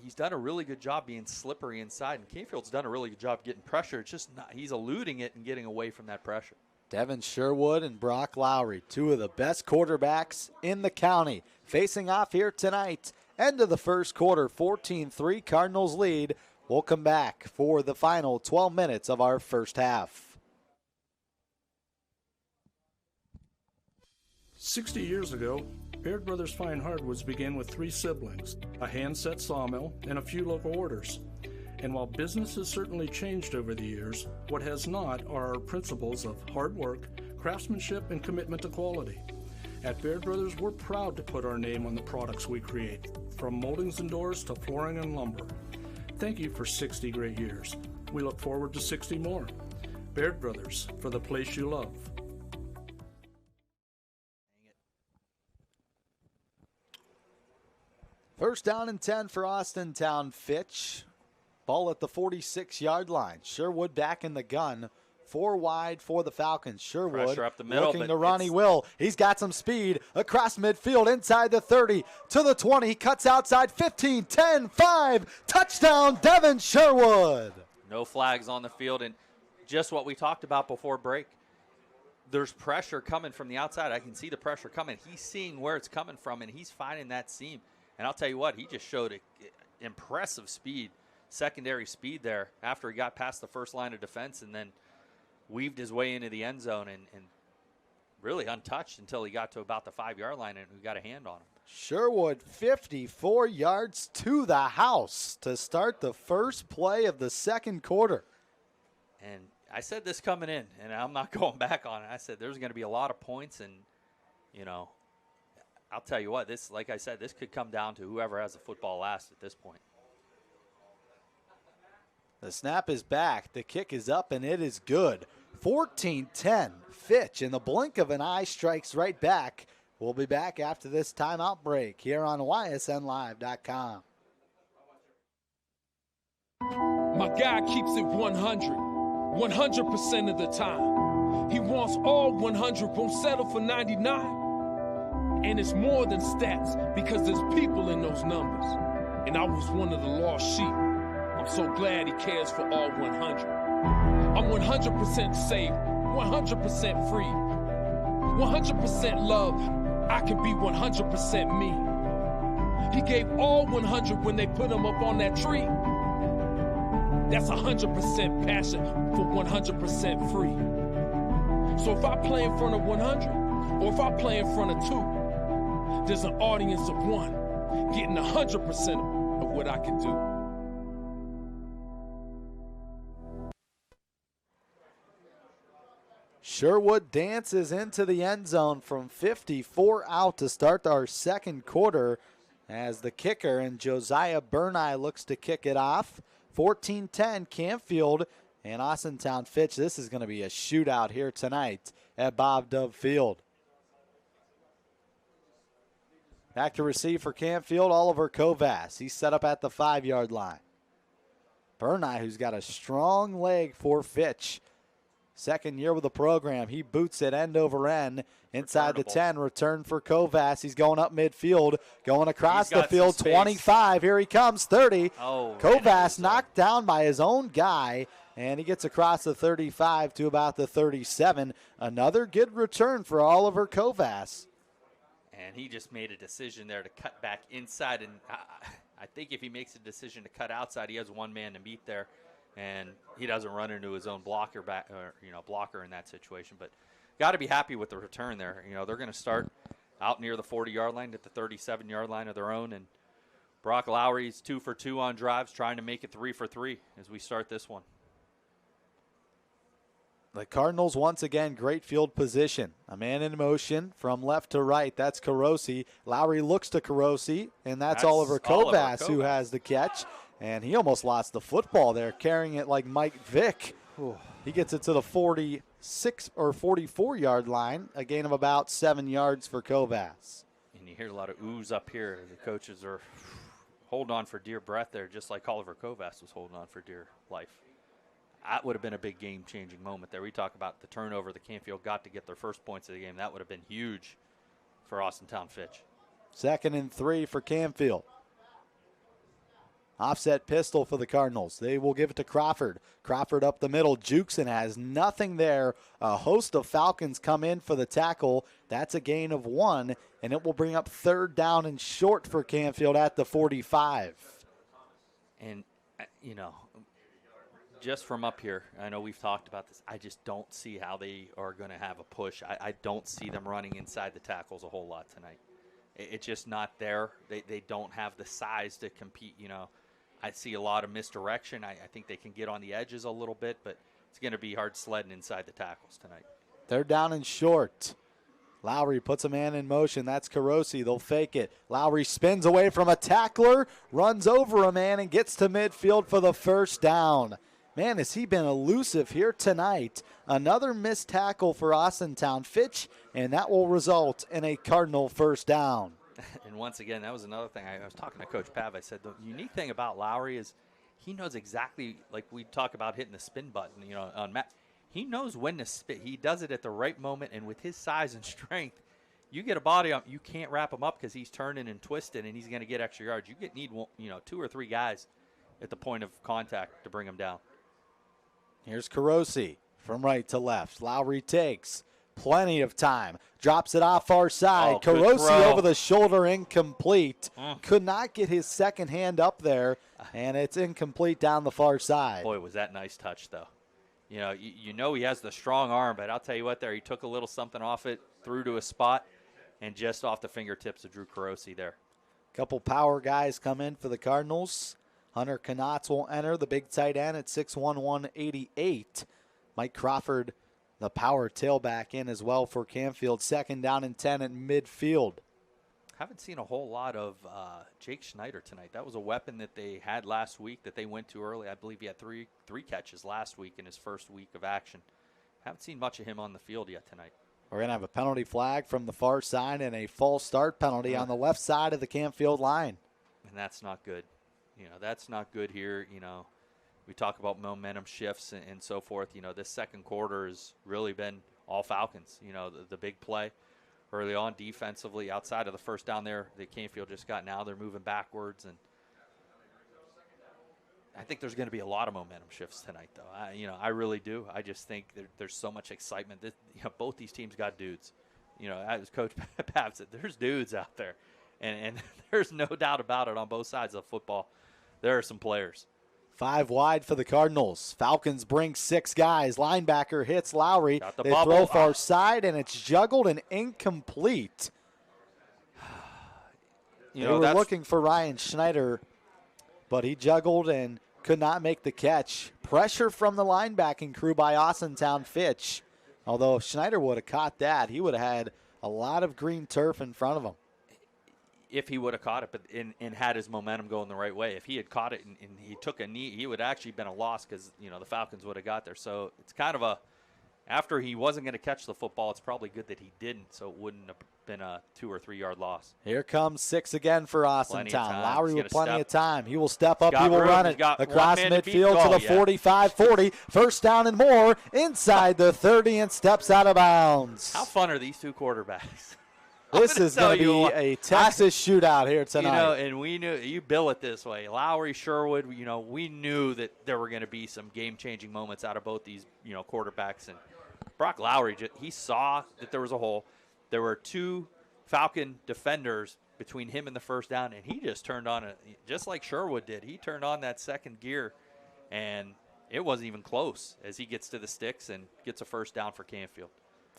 he's done a really good job being slippery inside, and Canfield's done a really good job getting pressure. It's just he's eluding it and getting away from that pressure. Devin Sherwood and Brock Lowry, 2 of the best quarterbacks in the county, facing off here tonight. End of the first quarter, 14-3, Cardinals lead. We'll come back for the final 12 minutes of our first half. 60 years ago, Baird Brothers Fine Hardwoods began with 3 siblings, a hand-set sawmill, and a few local orders. And while business has certainly changed over the years, what has not are our principles of hard work, craftsmanship, and commitment to quality. At Baird Brothers, we're proud to put our name on the products we create, from moldings and doors to flooring and lumber. Thank you for 60 great years. We look forward to 60 more. Baird Brothers, for the place you love. First down and 10 for Austintown Fitch. Ball at the 46-yard line. Sherwood back in the gun. 4 wide for the Falcons. Sherwood pressure up the middle, looking to run. He will. He's got some speed across midfield, inside the 30, to the 20. He cuts outside, 15, 10, 5. Touchdown, Devin Sherwood. No flags on the field, and just what we talked about before break. There's pressure coming from the outside. I can see the pressure coming. He's seeing where it's coming from, and he's finding that seam. And I'll tell you what, he just showed impressive speed, secondary speed there after he got past the first line of defense and then weaved his way into the end zone. And really untouched until he got to about the 5-yard line and we got a hand on him. Sherwood 54 yards to the house to start the first play of the second quarter. And I said this coming in, and I'm not going back on it. I said there's going to be a lot of points, and, you know, I'll tell you what, this, like I said, this could come down to whoever has the football last at this point. The snap is back. The kick is up, and it is good. 14-10. Fitch, in the blink of an eye, strikes right back. We'll be back after this timeout break here on ysnlive.com. My guy keeps it 100% of the time. He wants all 100, won't settle for 99. And it's more than stats because there's people in those numbers. And I was one of the lost sheep. I'm so glad he cares for all 100. I'm 100% safe, 100% free, 100% love. I can be 100% me. He gave all 100 when they put him up on that tree. That's 100% passion for 100% free. So if I play in front of 100, or if I play in front of 2, there's an audience of 1 getting 100% of what I can do. Sherwood dances into the end zone from 54 out to start our second quarter as the kicker and Josiah Burneye looks to kick it off. 14-10 Canfield and Austintown Fitch. This is going to be a shootout here tonight at Bob Dove Field. Back to receive for Canfield, Oliver Kovas. He's set up at the 5-yard line. Burneye, who's got a strong leg for Fitch. Second year with the program. He boots it end over end inside the 10. Return for Kovas. He's going up midfield, going across the field. 25. Here he comes. 30. Oh, Kovas knocked down by his own guy, and he gets across the 35 to about the 37. Another good return for Oliver Kovas. And he just made a decision there to cut back inside. And I think if he makes a decision to cut outside, he has one man to meet there. And he doesn't run into his own blocker blocker in that situation. But got to be happy with the return there. You know, they're going to start out near the 40-yard line at the 37-yard line of their own. And Brock Lowry's 2 for 2 on drives, trying to make it 3 for 3 as we start this one. The Cardinals, once again, great field position. A man in motion from left to right. That's Carosi. Lowry looks to Carosi, and that's Oliver Kovas who has the catch. And he almost lost the football there, carrying it like Mike Vick. He gets it to the 46 or 44-yard line, a gain of about 7 yards for Kovas. And you hear a lot of oohs up here. The coaches are holding on for dear breath there, just like Oliver Kovas was holding on for dear life. That would have been a big game-changing moment there. We talk about the turnover the Canfield got to get their first points of the game. That would have been huge for Austintown Fitch. 2nd and 3 for Canfield. Offset pistol for the Cardinals. They will give it to Crawford. Crawford up the middle. Jukesen has nothing there. A host of Falcons come in for the tackle. That's a gain of 1, and it will bring up 3rd down and short for Canfield at the 45. And, you know, just from up here, I know we've talked about this, I just don't see how they are going to have a push. I don't see them running inside the tackles a whole lot tonight. It's just not there. They don't have the size to compete, you know. I see a lot of misdirection. I think they can get on the edges a little bit, but it's going to be hard sledding inside the tackles tonight. 3rd down and short. Lowry puts a man in motion. That's Carosi. They'll fake it. Lowry spins away from a tackler, runs over a man, and gets to midfield for the 1st down. Man, has he been elusive here tonight. Another missed tackle for Austintown Fitch, and that will result in a Cardinal 1st down. And once again, that was another thing. I was talking to Coach Pav. I said the unique thing about Lowry is he knows exactly, like we talk about hitting the spin button, you know, on Matt. He knows when to spin. He does it at the right moment, and with his size and strength, you get a body on, you can't wrap him up because he's turning and twisting, and he's going to get extra yards. You need 2 or 3 guys at the point of contact to bring him down. Here's Carosi from right to left. Lowry takes plenty of time. Drops it off far side. Carosi over the shoulder, incomplete. Could not get his second hand up there, and it's incomplete down the far side. Boy, was that nice touch, though. You know he has the strong arm, but I'll tell you what, there he took a little something off it, threw to a spot, and just off the fingertips of Drew Carosi there. Couple power guys come in for the Cardinals. Hunter Knotts will enter, the big tight end at 6'1", 188. Mike Crawford, the power tailback, in as well for Canfield. 2nd down and 10 at midfield. Haven't seen a whole lot of Jake Schneider tonight. That was a weapon that they had last week that they went to early. I believe he had three catches last week in his first week of action. Haven't seen much of him on the field yet tonight. We're going to have a penalty flag from the far side and a false start penalty on the left side of the Canfield line. And that's not good. That's not good here. We talk about momentum shifts and so forth. This second quarter has really been all Falcons. The big play early on defensively outside of the first down there that Canfield just got. Now they're moving backwards, and I think there's going to be a lot of momentum shifts tonight, though. I really do. I just think there's so much excitement. Both these teams got dudes. As Coach Papp said, there's dudes out there, and there's no doubt about it on both sides of football. There are some players. 5 wide for the Cardinals. Falcons bring 6 guys. Linebacker hits Lowry. The they bubble. throw far side, and it's juggled and incomplete. They were looking for Ryan Schneider, but he juggled and could not make the catch. Pressure from the linebacking crew by Austintown Fitch. Although if Schneider would have caught that, he would have had a lot of green turf in front of him. If he would have caught it and had his momentum going the right way. If he had caught it and he took a knee, he would have actually been a loss because, the Falcons would have got there. So it's kind of after he wasn't going to catch the football, it's probably good that he didn't, so it wouldn't have been a 2 or 3 yard loss. Here comes 6 again for Austintown. Lowry with plenty of time. He will step up. He will run it across midfield to the 45-40. First down and more inside the 30 and steps out of bounds. How fun are these two quarterbacks? This is going to be a Texas shootout here tonight. And we knew, you bill it this way. Lowry, Sherwood, we knew that there were going to be some game-changing moments out of both these, quarterbacks. And Brock Lowry, he saw that there was a hole. There were 2 Falcon defenders between him and the first down, and he just turned on just like Sherwood did. He turned on that second gear, and it wasn't even close as he gets to the sticks and gets a first down for Canfield.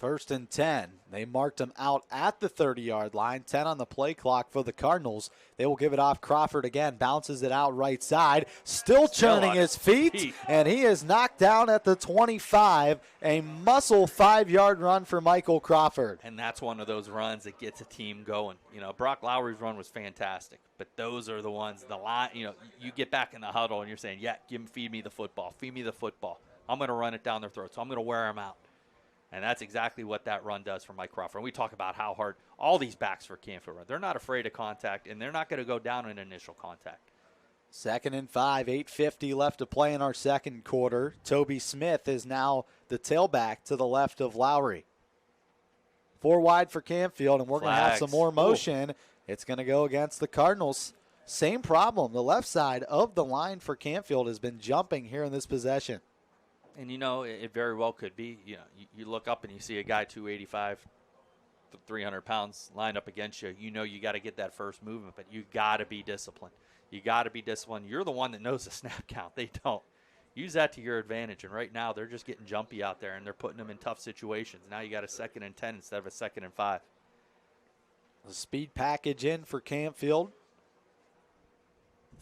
1st and 10. They marked him out at the 30-yard line. 10 on the play clock for the Cardinals. They will give it off. Crawford again bounces it out right side. Still churning his feet, and he is knocked down at the 25. A muscle 5-yard run for Michael Crawford. And that's one of those runs that gets a team going. Brock Lowry's run was fantastic, but those are the ones, the line, you get back in the huddle and you're saying, yeah, feed me the football. Feed me the football. I'm going to run it down their throats. I'm going to wear them out. And that's exactly what that run does for Mike Crawford. And we talk about how hard all these backs for Canfield run. They're not afraid of contact, and they're not going to go down in initial contact. 2nd and 5, 8:50 left to play in our second quarter. Toby Smith is now the tailback to the left of Lowry. 4 wide for Canfield, and we're going to have some more motion. Ooh. It's going to go against the Cardinals. Same problem. The left side of the line for Canfield has been jumping here in this possession. And, it very well could be. You look up and you see a guy 285, 300 pounds lined up against you. You got to get that first movement, but you got to be disciplined. You got to be disciplined. You're the one that knows the snap count. They don't. Use that to your advantage. And right now they're just getting jumpy out there, and they're putting them in tough situations. Now you got a 2nd and 10 instead of a 2nd and 5. The speed package in for Canfield.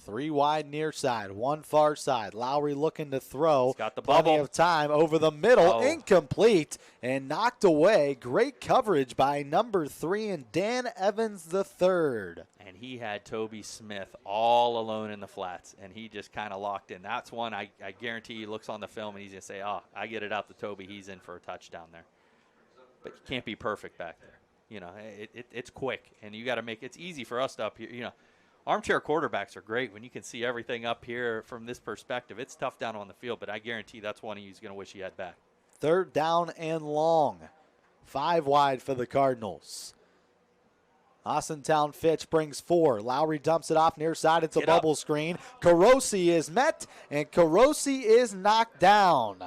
3 wide near side, 1 far side. Lowry looking to throw. He's got the Plenty bubble. of time over the middle. Incomplete and knocked away. Great coverage by number 3 and Dan Evans III. And he had Toby Smith all alone in the flats, and he just kind of locked in. That's one I guarantee he looks on the film and he's going to say, I get it out to Toby. He's in for a touchdown there. But you can't be perfect back there. It's quick, and you got to make it's easy for us to up here. Armchair quarterbacks are great when you can see everything up here from this perspective. It's tough down on the field, but I guarantee that's one he's going to wish he had back. 3rd down and long. 5 wide for the Cardinals. Austintown Fitch brings 4. Lowry dumps it off near side. It's a bubble screen. Carosi is met, and Carosi is knocked down.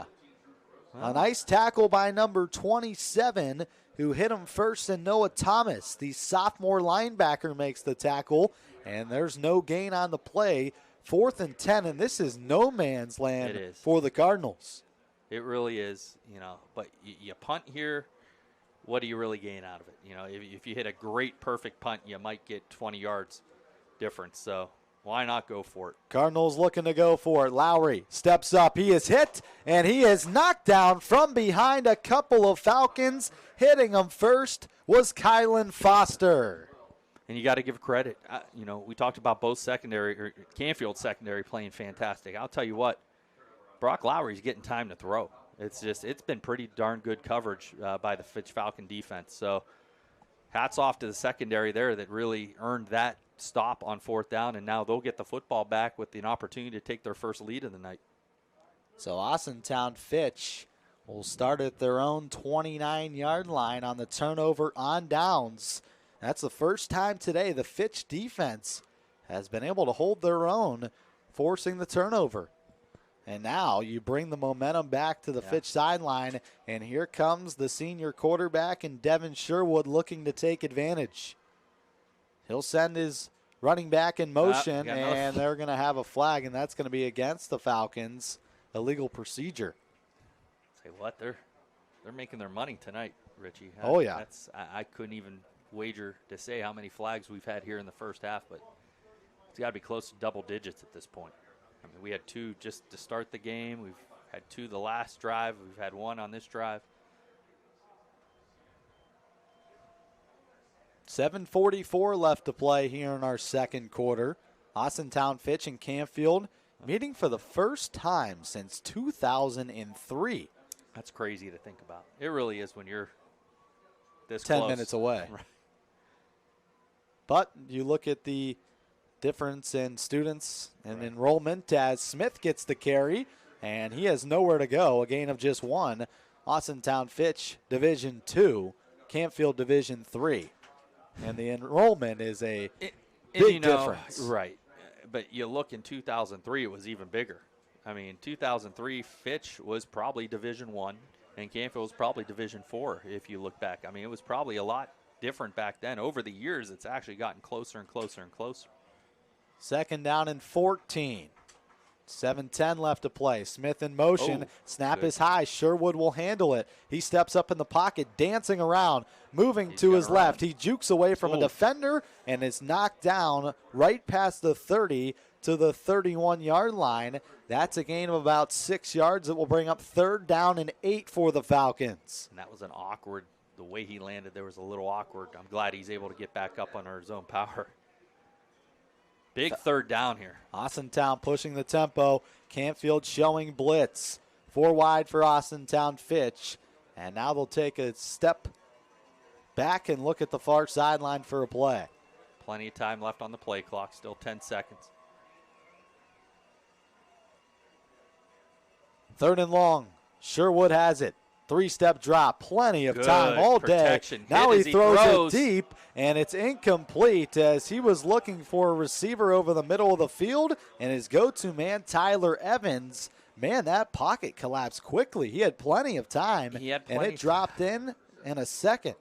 A nice tackle by number 27, who hit him first, and Noah Thomas, the sophomore linebacker, makes the tackle. And there's no gain on the play. 4th and 10, and this is no man's land for the Cardinals. It really is, but you punt here, what do you really gain out of it? If you hit a great, perfect punt, you might get 20 yards difference. So why not go for it? Cardinals looking to go for it. Lowry steps up. He is hit, and he is knocked down from behind a couple of Falcons. Hitting him first was Kylan Foster. And you got to give credit. We talked about both Canfield secondary playing fantastic. I'll tell you what, Brock Lowry's getting time to throw. It's been pretty darn good coverage by the Fitch Falcon defense. So hats off to the secondary there that really earned that stop on 4th down, and now they'll get the football back with an opportunity to take their first lead of the night. So Austintown Fitch will start at their own 29-yard line on the turnover on downs. That's the first time today the Fitch defense has been able to hold their own, forcing the turnover. And now you bring the momentum back to the Fitch sideline, and here comes the senior quarterback and Devin Sherwood looking to take advantage. He'll send his running back in motion, and they're going to have a flag, and that's going to be against the Falcons, illegal procedure. Say what? They're making their money tonight, Richie. Oh, yeah. I couldn't even wager to say how many flags we've had here in the first half, but it's got to be close to double digits at this point. I mean, we had 2 just to start the game. We've had 2 the last drive. We've had 1 on this drive. 7:44 left to play here in our second quarter. Austintown Fitch and Canfield meeting for the first time since 2003. That's crazy to think about. It really is when you're this 10 close. minutes away. Right. But you look at the difference in students and enrollment as Smith gets the carry, and he has nowhere to go, a gain of just 1. Austintown Fitch, Division II, Canfield, Division III. And the enrollment is a big difference. Right. But you look in 2003, it was even bigger. I mean, 2003, Fitch was probably Division I, and Canfield was probably Division IV if you look back. I mean, it was probably a lot different back then. Over the years, it's actually gotten closer and closer and closer. 2nd down and 14. 7:10 left to play. Smith in motion. Snap is high. Sherwood will handle it. He steps up in the pocket, dancing around, moving to his left. He jukes away from a defender and is knocked down right past the 30 to the 31-yard line. That's a gain of about 6 yards that will bring up 3rd down and 8 for the Falcons. And that was the way he landed there was a little awkward. I'm glad he's able to get back up on our zone power. Big 3rd down here. Austintown pushing the tempo. Canfield showing blitz. 4 wide for Austintown Fitch. And now they'll take a step back and look at the far sideline for a play. Plenty of time left on the play clock. Still 10 seconds. 3rd and long. Sherwood has it. 3-step drop. Plenty of time all day. Now he throws it deep, and it's incomplete as he was looking for a receiver over the middle of the field, and his go-to man, Tyler Evans. Man, that pocket collapsed quickly. He had plenty of time, and it dropped in a second.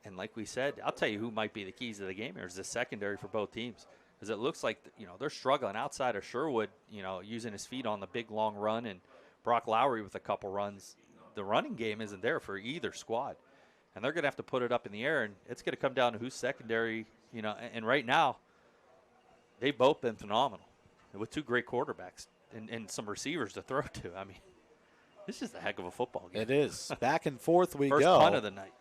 And like we said, I'll tell you who might be the keys to the game here is the secondary for both teams. Because it looks like, they're struggling outside of Sherwood, using his feet on the big long run, and Brock Lowry with a couple runs. The running game isn't there for either squad. And they're going to have to put it up in the air, and it's going to come down to who's secondary, and right now, they've both been phenomenal with 2 great quarterbacks and some receivers to throw to. I mean, this is a heck of a football game. It is. Back and forth we First go. First punt of the night.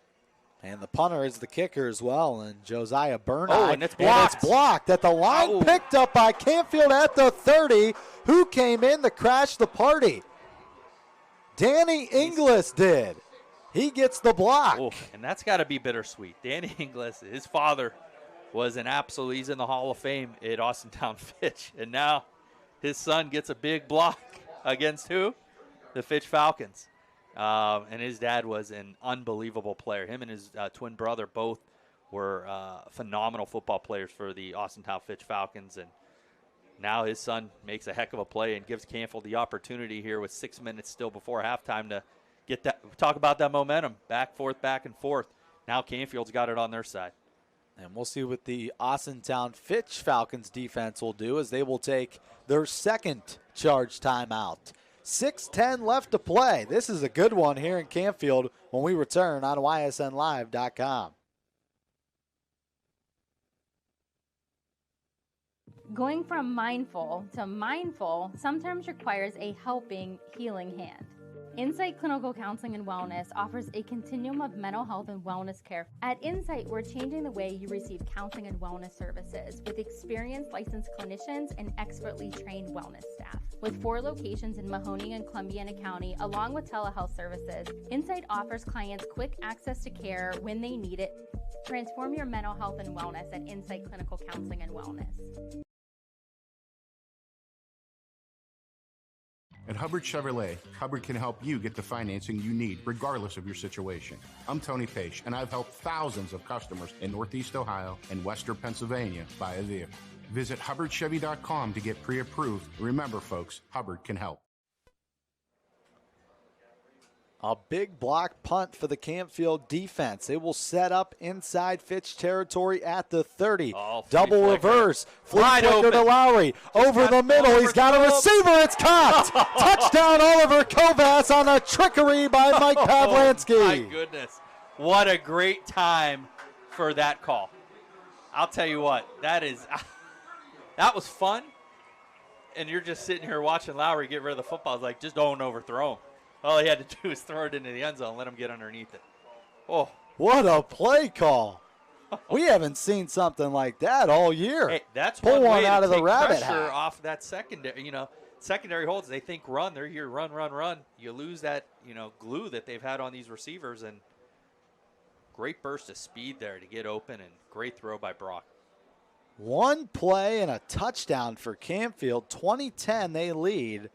And the punter is the kicker as well, and Josiah Burnett. Oh, and it's blocked. And it's blocked at the line, picked up by Canfield at the 30. Who came in to crash the party? Danny Inglis did. He gets the block. Oh, and that's got to be bittersweet. Danny Inglis, his father was an absolute, he's in the Hall of Fame at Austintown Fitch. And now his son gets a big block against who? The Fitch Falcons. And his dad was an unbelievable player. Him and his twin brother both were phenomenal football players for the Austintown Fitch Falcons. And now his son makes a heck of a play and gives Canfield the opportunity here with 6 minutes still before halftime to get that. Talk about that momentum. Back and forth. Now Canfield's got it on their side. And we'll see what the Austintown Fitch Falcons defense will do as they will take their second charge timeout. 6:10 left to play. This is a good one here in Canfield when we return on ysnlive.com. Going from mindful to mindful sometimes requires a helping, healing hand. Insight Clinical Counseling and Wellness offers a continuum of mental health and wellness care. At Insight, we're changing the way you receive counseling and wellness services with experienced licensed clinicians and expertly trained wellness staff. With 4 locations in Mahoning and Columbiana County, along with telehealth services, Insight offers clients quick access to care when they need it. Transform your mental health and wellness at Insight Clinical Counseling and Wellness. At Hubbard Chevrolet, Hubbard can help you get the financing you need, regardless of your situation. I'm Tony Page, and I've helped thousands of customers in Northeast Ohio and Western Pennsylvania buy a vehicle. Visit HubbardChevy.com to get pre-approved. Remember, folks, Hubbard can help. A big block punt for the Canfield defense. They will set up inside Fitch territory at the 30. Double reverse. Flea flicker to Lowry. Over the middle. He's got a receiver. It's caught. Touchdown Oliver Kovas on a trickery by Mike Pavlansky. Oh, my goodness. What a great time for that call. I'll tell you what. That was fun. And you're just sitting here watching Lowry get rid of the football. It's like, just don't overthrow him. All he had to do was throw it into the end zone and let him get underneath it. Oh, what a play call. We haven't seen something like that all year. Hey, that's Pull one one way out to of the take rabbit pressure hat. off that secondary. Secondary holds, they think run. They're here, run, run, run. You lose that, glue that they've had on these receivers. And great burst of speed there to get open, and great throw by Brock. One play and a touchdown for Canfield. 20-10, they lead.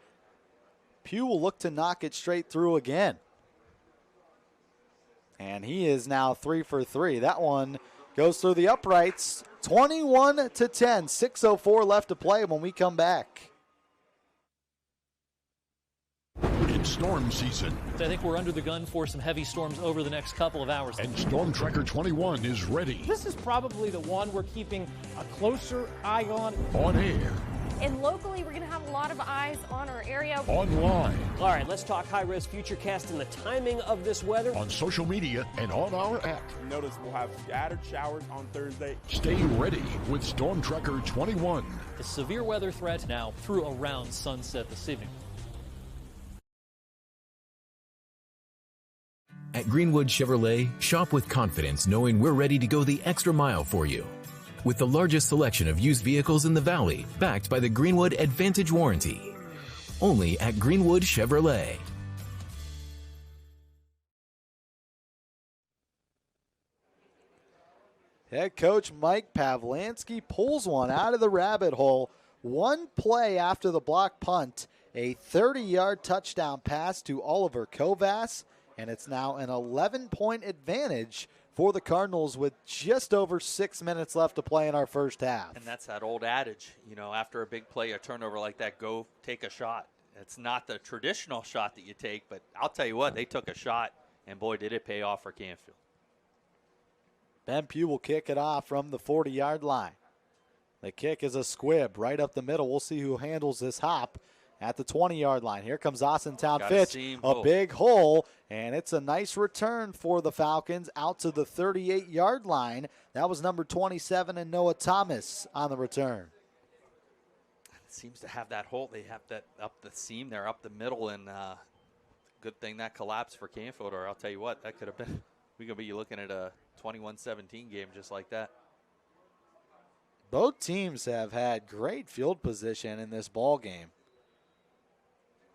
Pugh will look to knock it straight through again. And he is now 3 for 3. That one goes through the uprights. 21-10, 6:04 left to play when we come back. It's storm season. I think we're under the gun for some heavy storms over the next couple of hours. And Storm Tracker 21 is ready. This is probably the one we're keeping a closer eye on. On air. And locally, we're going to have a lot of eyes on our area. Online. All right, let's talk high-risk futurecast and the timing of this weather. On social media and on our app. Notice we'll have scattered showers on Thursday. Stay ready with Storm Tracker 21. The severe weather threat now through around sunset this evening. At Greenwood Chevrolet, shop with confidence knowing we're ready to go the extra mile for you. With the largest selection of used vehicles in the Valley, backed by the Greenwood Advantage Warranty. Only at Greenwood Chevrolet. Head coach Mike Pavlansky pulls one out of the rabbit hole. One play after the block punt, a 30-yard touchdown pass to Oliver Kovas, and it's now an 11-point advantage for the Cardinals with just over 6 minutes left to play in our first half. And that's that old adage, after a big play, a turnover like that, go take a shot. It's not the traditional shot that you take, but I'll tell you what, they took a shot, and boy, did it pay off for Canfield. Ben Pugh will kick it off from the 40-yard line. The kick is a squib right up the middle. We'll see who handles this hop at the 20-yard line. Here comes Austintown Fitch, a big hole, and it's a nice return for the Falcons out to the 38-yard line. That was number 27 and Noah Thomas on the return. It seems to have that hole. They have that up the seam there, up the middle, and good thing that collapsed for Canfield, or I'll tell you what, that could have been, we could be looking at a 21-17 game just like that. Both teams have had great field position in this ball game.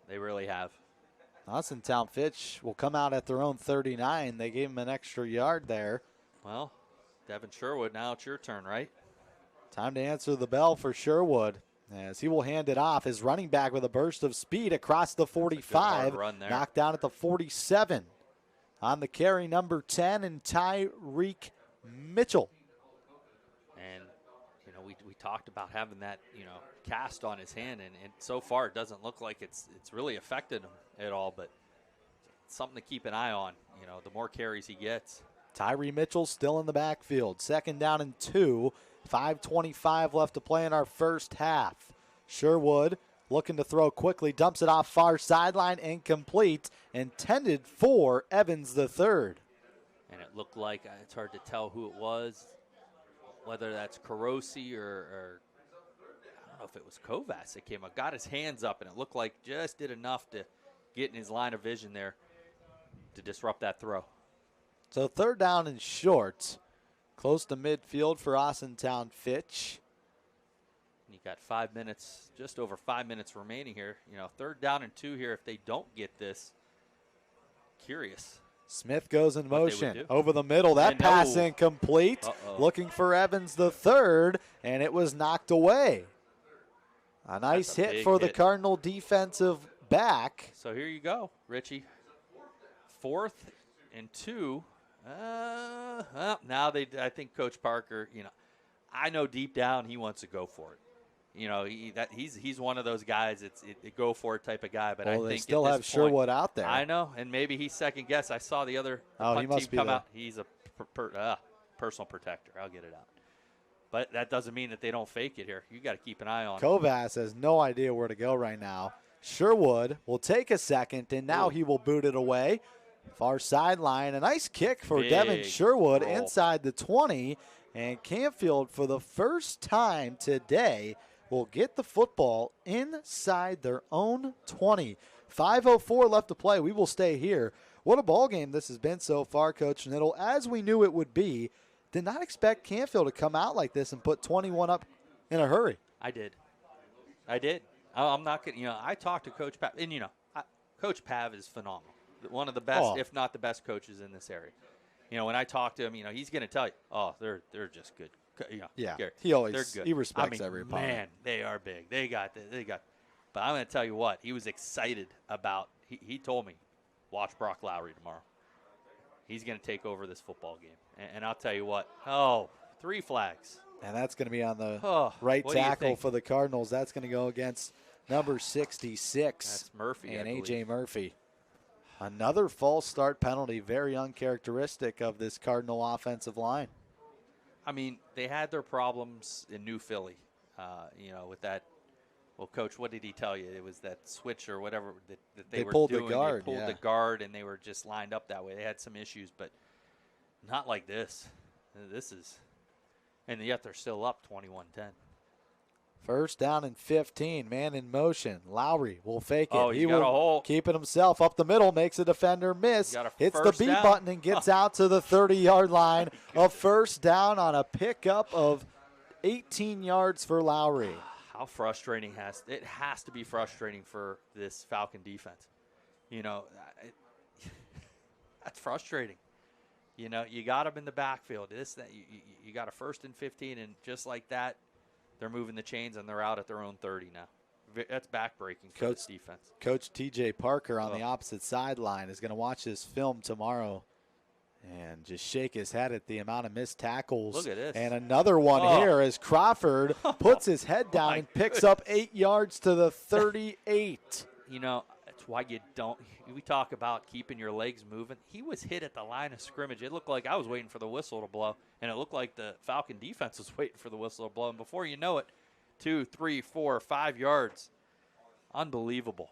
They really have. Austintown Fitch will come out at their own 39. They gave him an extra yard there. Well, Devin Sherwood, now it's your turn, right? Time to answer the bell for Sherwood as he will hand it off. His running back with a burst of speed across the 45. Knocked down at the 47. On the carry, number 10, and Tyreek Mitchell. And, we talked about having that, cast on his hand, and so far it doesn't look like it's really affected him at all, but something to keep an eye on, the more carries he gets. Tyree Mitchell still in the backfield. 2nd down and 2. 5:25 left to play in our first half. Sherwood looking to throw quickly, dumps it off far sideline, incomplete, intended for Evans III. And it looked like, it's hard to tell who it was, whether that's Carosi or I don't know if it was Kovacs that came up, got his hands up, and it looked like just did enough to get in his line of vision there to disrupt that throw. So 3rd down and short, close to midfield for Austintown Fitch. You got 5 minutes, just over 5 minutes remaining here. 3rd down and 2 here if they don't get this. Curious. Smith goes in motion over the middle. That And pass incomplete. Looking for Evans III, and it was knocked away. A nice hit for the Cardinal defensive back. So here you go, Richie. 4th and 2. Now I think Coach Parker, I know deep down he wants to go for it. He's one of those guys. It's go for it type of guy. But I think they still have Sherwood out there. I know, and maybe he's second guess. I saw the other he must team come out. He's a personal protector. I'll get it out. But that doesn't mean that they don't fake it here. You got to keep an eye on it. Kovacs has no idea where to go right now. Sherwood will take a second, and now he will boot it away. Far sideline. A nice kick for Devin Sherwood inside the 20. And Canfield, for the first time today, will get the football inside their own 20. 5:04 left to play. We will stay here. What a ball game this has been so far, Coach Niddle. As we knew it would be, did not expect Canfield to come out like this and put 21 up in a hurry. I did. I'm not going to, I talked to Coach Pav, and, Coach Pav is phenomenal. One of the best, if not the best coaches in this area. When I talk to him, he's going to tell you, they're just good. Yeah, Gary, they're good. He respects every opponent. Man, they are big. They got. But I'm going to tell you what, he was excited about. He told me, watch Brock Lowry tomorrow. He's going to take over this football game. And I'll tell you what, 3 flags. And that's going to be on the right tackle for the Cardinals. That's going to go against number 66. That's Murphy, and A.J. Murphy. Another false start penalty, very uncharacteristic of this Cardinal offensive line. I mean, they had their problems in New Philly, with that. Well, Coach, what did he tell you? It was that switch or whatever that they were pulled doing. The guard, they pulled the guard, and they were just lined up that way. They had some issues, but not like this. And yet they're still up 21-10. 1st down and 15, man in motion. Lowry will fake it. He will keep it himself up the middle, makes a defender miss, hits the B button and gets out to the 30-yard line. A 1st down on a pickup of 18 yards for Lowry. How frustrating it has to be frustrating for this Falcon defense. That's frustrating. You got them in the backfield. You got a 1st and 15, and just like that, they're moving the chains, and they're out at their own 30 now. That's backbreaking for this defense. Coach T.J. Parker on the opposite sideline is going to watch this film tomorrow and just shake his head at the amount of missed tackles. Look at this. And another one here as Crawford puts his head down and picks up 8 yards to the 38. That's why you don't – we talk about keeping your legs moving. He was hit at the line of scrimmage. It looked like I was waiting for the whistle to blow, and it looked like the Falcon defense was waiting for the whistle to blow. And before you know it, 2, 3, 4, 5 yards. Unbelievable.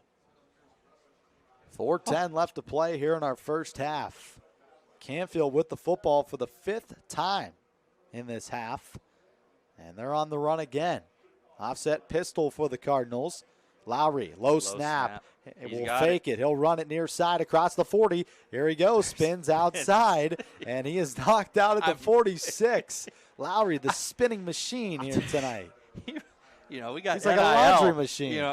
4:10 left to play here in our first half. Canfield with the football for the 5th time in this half. And they're on the run again. Offset pistol for the Cardinals. Lowry, low snap. Will fake it. He'll run it near side across the 40. Here he goes. Spins outside. And he is knocked out at the 46. Lowry, the spinning machine here tonight. We got He's like a laundry machine.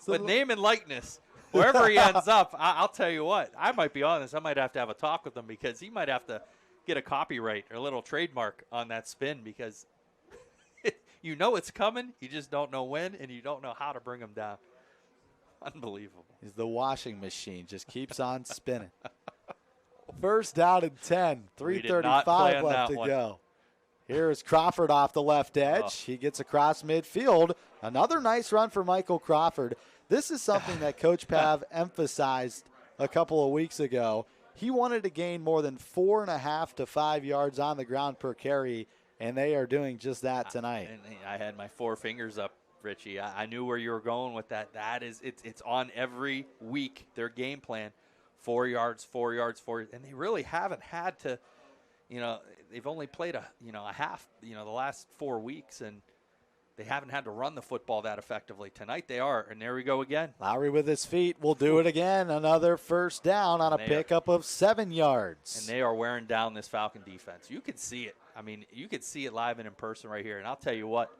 With name and likeness. Wherever he ends up, I'll tell you what. I might be honest. I might have to have a talk with him because he might have to get a copyright or a little trademark on that spin because it's coming. You just don't know when, and you don't know how to bring him down. Unbelievable. He's the washing machine. Just keeps on spinning. 1st down and 10. 3:35 left to go. Here is Crawford off the left edge. He gets across midfield. Another nice run for Michael Crawford. This is something that Coach Pav emphasized a couple of weeks ago. He wanted to gain more than 4.5 to 5 yards on the ground per carry, and they are doing just that tonight. And I had my 4 fingers up Richie. I knew where you were going with that. It's on every week, their game plan. 4 yards, 4 yards, 4 yards. And they really haven't had to, they've only played a half, the last 4 weeks, and they haven't had to run the football that effectively. Tonight they are, and there we go again. Lowry with his feet will do it again. Another first down on a pickup of 7 yards. And they are wearing down this Falcon defense. You could see it. I mean, you could see it live and in person right here. And I'll tell you what,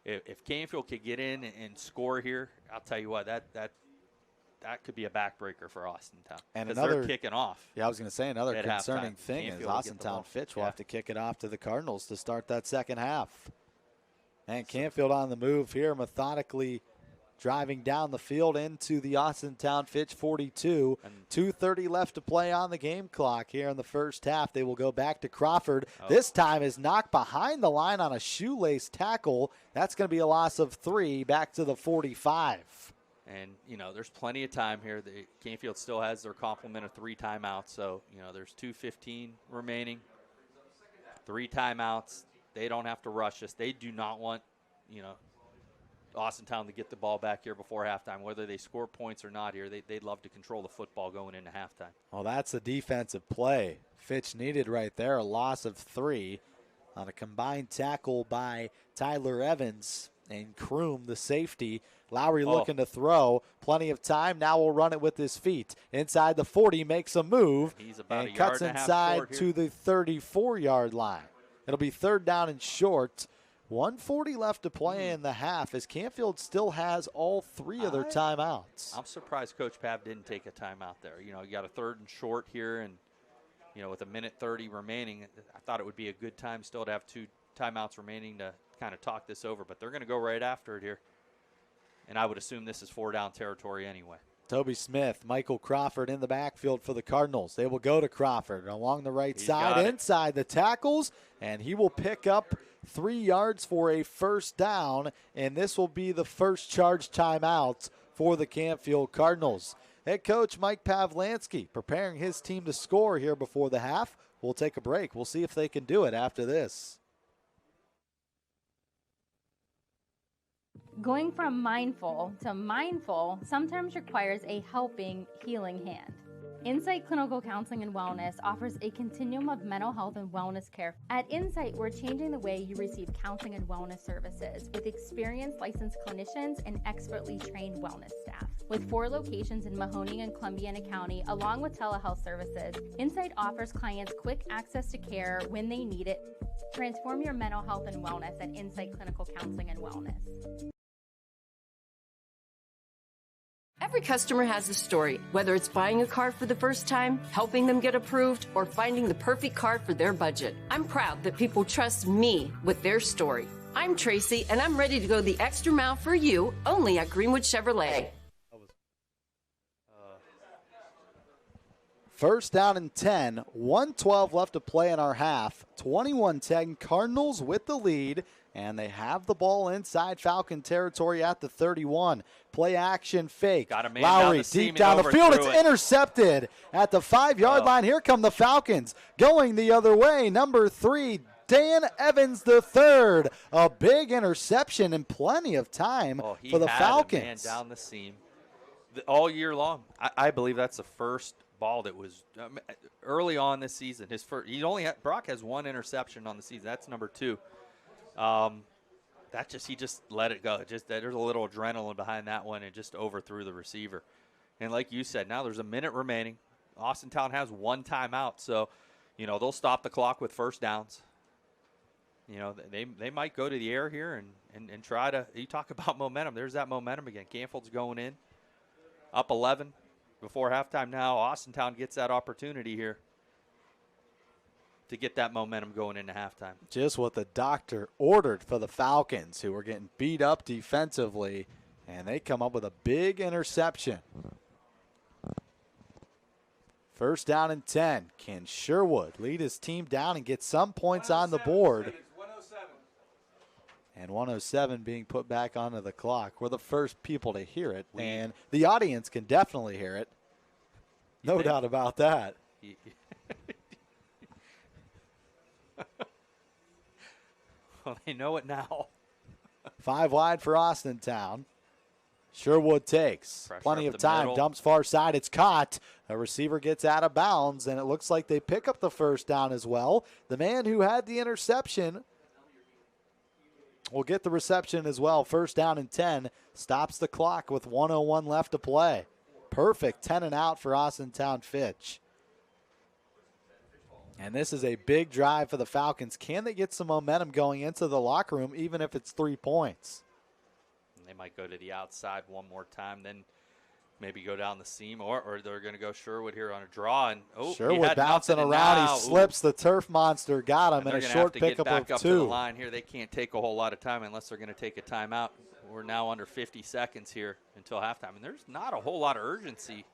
if Canfield could get in and score here, I'll tell you what, that could be a backbreaker for Austintown. And because they're kicking off. Yeah, I was going to say another concerning thing is Austintown Fitch will have to kick it off to the Cardinals to start that second half. And Canfield on the move here, methodically driving down the field into the Austintown Fitch 42. 2:30 left to play on the game clock here in the first half. They will go back to Crawford. This time is knocked behind the line on a shoelace tackle. That's going to be a loss of 3, back to the 45. And, there's plenty of time here. Canfield still has their complement of 3 timeouts. So, there's 2:15 remaining, 3 timeouts. They don't have to rush us. They do not want, Austintown to get the ball back here before halftime. Whether they score points or not here, they'd love to control the football going into halftime. Well, that's a defensive play Fitch needed right there, a loss of 3 on a combined tackle by Tyler Evans and Kroom, the safety. Lowry looking to throw. Plenty of time. Now we'll run it with his feet. Inside the 40, makes a move. He's about and cuts inside to the 34-yard line. It'll be 3rd down and short. 1:40 left to play in the half as Canfield still has all 3 of their timeouts. I'm surprised Coach Pav didn't take a timeout there. You got a 3rd and short here, and, with 1:30 remaining, I thought it would be a good time still to have 2 timeouts remaining to kind of talk this over. But they're going to go right after it here. And I would assume this is 4-down territory anyway. Toby Smith, Michael Crawford in the backfield for the Cardinals. They will go to Crawford along the right side, inside the tackles, and he will pick up 3 yards for a first down, and this will be the first charge timeout for the Canfield Cardinals. Head coach Mike Pavlansky preparing his team to score here before the half. We'll take a break. We'll see if they can do it after this. Going from mindful to mindful sometimes requires a helping, healing hand. Insight Clinical Counseling and Wellness offers a continuum of mental health and wellness care. At Insight, we're changing the way you receive counseling and wellness services with experienced licensed clinicians and expertly trained wellness staff. With 4 locations in Mahoning and Columbiana County, along with telehealth services, Insight offers clients quick access to care when they need it. Transform your mental health and wellness at Insight Clinical Counseling and Wellness. Every customer has a story, whether it's buying a car for the first time, helping them get approved, or finding the perfect car for their budget. I'm proud that people trust me with their story. I'm Tracy, and I'm ready to go the extra mile for you, only at Greenwood Chevrolet. First down and 10, 1:12 left to play in our half. 21-10, Cardinals with the lead, and they have the ball inside Falcon territory at the 31. Play action fake. Got a man Lowry deep down the field. It's intercepted at the 5-yard line. Here come the Falcons going the other way. Number 3, Dan Evans III. A big interception and plenty of time for the Falcons. A man down the seam all year long. I believe that's the first ball that was early on this season. His first. Brock has 1 interception on the season. That's number 2. He just let it go. There's a little adrenaline behind that one and just overthrew the receiver. And like you said, now there's a minute remaining. Austintown has 1 timeout, so they'll stop the clock with first downs. They might go to the air here and try to. You talk about momentum. There's that momentum again. Canfield's going in, up 11 before halftime. Now Austintown gets that opportunity here to get that momentum going into halftime. Just what the doctor ordered for the Falcons, who were getting beat up defensively, and they come up with a big interception. First down and 10. Can Sherwood lead his team down and get some points on the board? 107. And 107 being put back onto the clock. We're the first people to hear it, and the audience can definitely hear it. No doubt about that. Well, they know it now. 5 wide for Austintown. Sherwood takes. Pressure Plenty up of the time. middle. Dumps far side. It's caught. A receiver gets out of bounds, and it looks like they pick up the first down as well. The man who had the interception will get the reception as well. First down and 10. Stops the clock with 1:01 left to play. Perfect 10 and out for Austintown Fitch. And this is a big drive for the Falcons. Can they get some momentum going into the locker room, even if it's 3 points? They might go to the outside one more time, then maybe go down the seam, or they're going to go Sherwood here on a draw. And Sherwood bouncing around. He slips. The turf monster got him, and a short pickup of 2. Back up to the line here. They can't take a whole lot of time unless they're going to take a timeout. We're now under 50 seconds here until halftime, and there's not a whole lot of urgency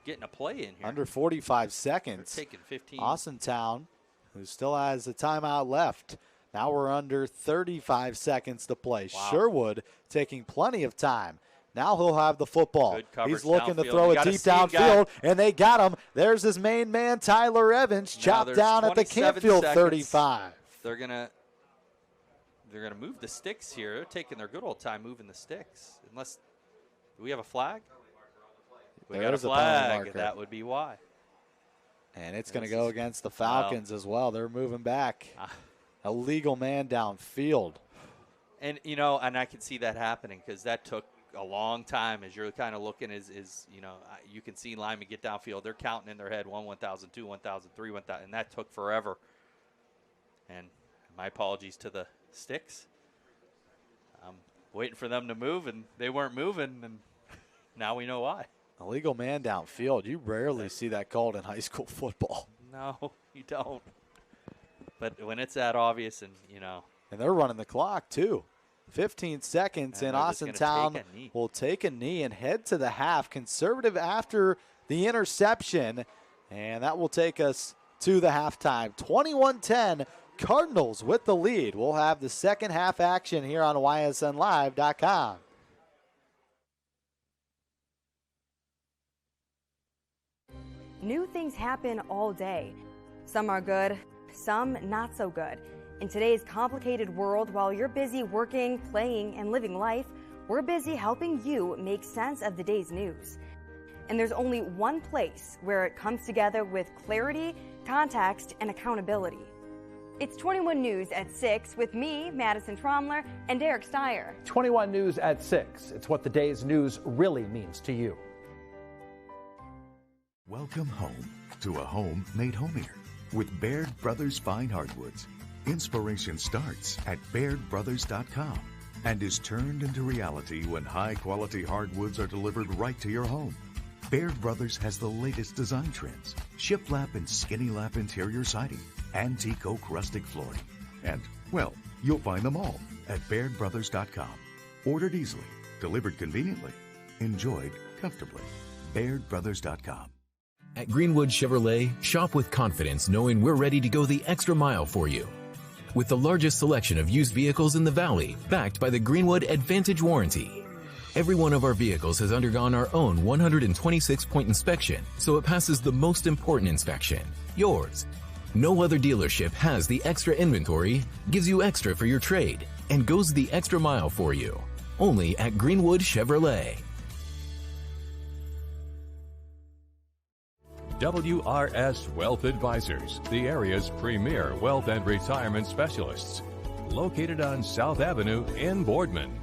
getting a play in here. Under 45 seconds. They're taking 15. Austintown, who still has a timeout left. Now we're under 35 seconds to play. Wow. Sherwood taking plenty of time. Now he'll have the football. Good coverage He's looking downfield. to throw You it gotta deep see him, downfield, and they got him. There's his main man, Tyler Evans, chopped down at the 27 Canfield seconds. 35. They're gonna move the sticks here. They're taking their good old time moving the sticks. Unless, do we have a flag? We got a There's a penalty flag. marker. That would be why. And it's going to go against the Falcons as well. They're moving back. A legal man downfield. And, and I can see that happening because that took a long time as you're kind of looking you can see linemen get downfield. They're counting in their head 1,000, 2, 1,000, 3, 1,000, and that took forever. And my apologies to the sticks. I'm waiting for them to move, and they weren't moving, and now we know why. A legal man downfield. You rarely see that called in high school football. No, you don't. But when it's that obvious and, And they're running the clock, too. 15 seconds, and they're just gonna Austintown take a knee. will take a knee and head to the half. Conservative after the interception, and that will take us to the halftime. 21-10, Cardinals with the lead. We'll have the second half action here on ysnlive.com. New things happen all day. Some are good, some not so good. In today's complicated world, while you're busy working, playing, and living life, we're busy helping you make sense of the day's news. And there's only one place where it comes together with clarity, context, and accountability. It's 21 News at 6 with me, Madison Tromler, and Derek Steyer. 21 News at 6. It's what the day's news really means to you. Welcome home to a home made homier with Baird Brothers Fine Hardwoods. Inspiration starts at BairdBrothers.com and is turned into reality when high-quality hardwoods are delivered right to your home. Baird Brothers has the latest design trends, shiplap and skinny lap interior siding, antique oak rustic flooring, and, well, you'll find them all at BairdBrothers.com. Ordered easily, delivered conveniently, enjoyed comfortably. BairdBrothers.com. At Greenwood Chevrolet, shop with confidence knowing we're ready to go the extra mile for you. With the largest selection of used vehicles in the Valley, backed by the Greenwood Advantage Warranty. Every one of our vehicles has undergone our own 126-point inspection, so it passes the most important inspection, yours. No other dealership has the extra inventory, gives you extra for your trade, and goes the extra mile for you. Only at Greenwood Chevrolet. WRS Wealth Advisors, the area's premier wealth and retirement specialists. Located on South Avenue in Boardman.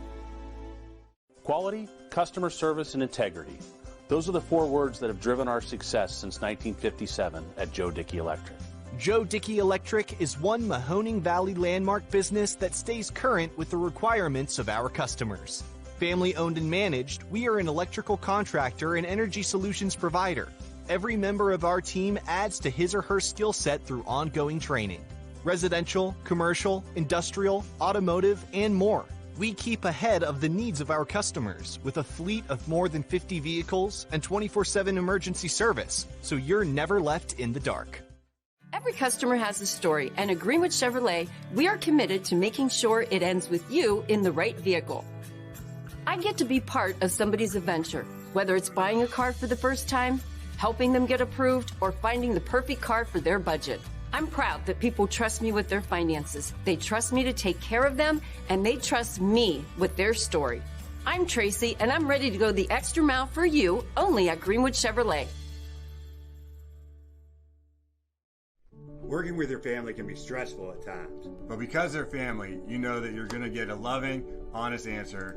Quality, customer service, and integrity. Those are the 4 words that have driven our success since 1957 at Joe Dickey Electric. Joe Dickey Electric is one Mahoning Valley landmark business that stays current with the requirements of our customers. Family owned and managed, we are an electrical contractor and energy solutions provider. Every member of our team adds to his or her skill set through ongoing training. Residential, commercial, industrial, automotive, and more. We keep ahead of the needs of our customers with a fleet of more than 50 vehicles and 24/7 emergency service, so you're never left in the dark. Every customer has a story, and at Greenwood Chevrolet, we are committed to making sure it ends with you in the right vehicle. I get to be part of somebody's adventure, whether it's buying a car for the first time, helping them get approved, or finding the perfect car for their budget. I'm proud that people trust me with their finances. They trust me to take care of them, and they trust me with their story. I'm Tracy, and I'm ready to go the extra mile for you, only at Greenwood Chevrolet. Working with your family can be stressful at times, but because they're family, you know that you're going to get a loving, honest answer,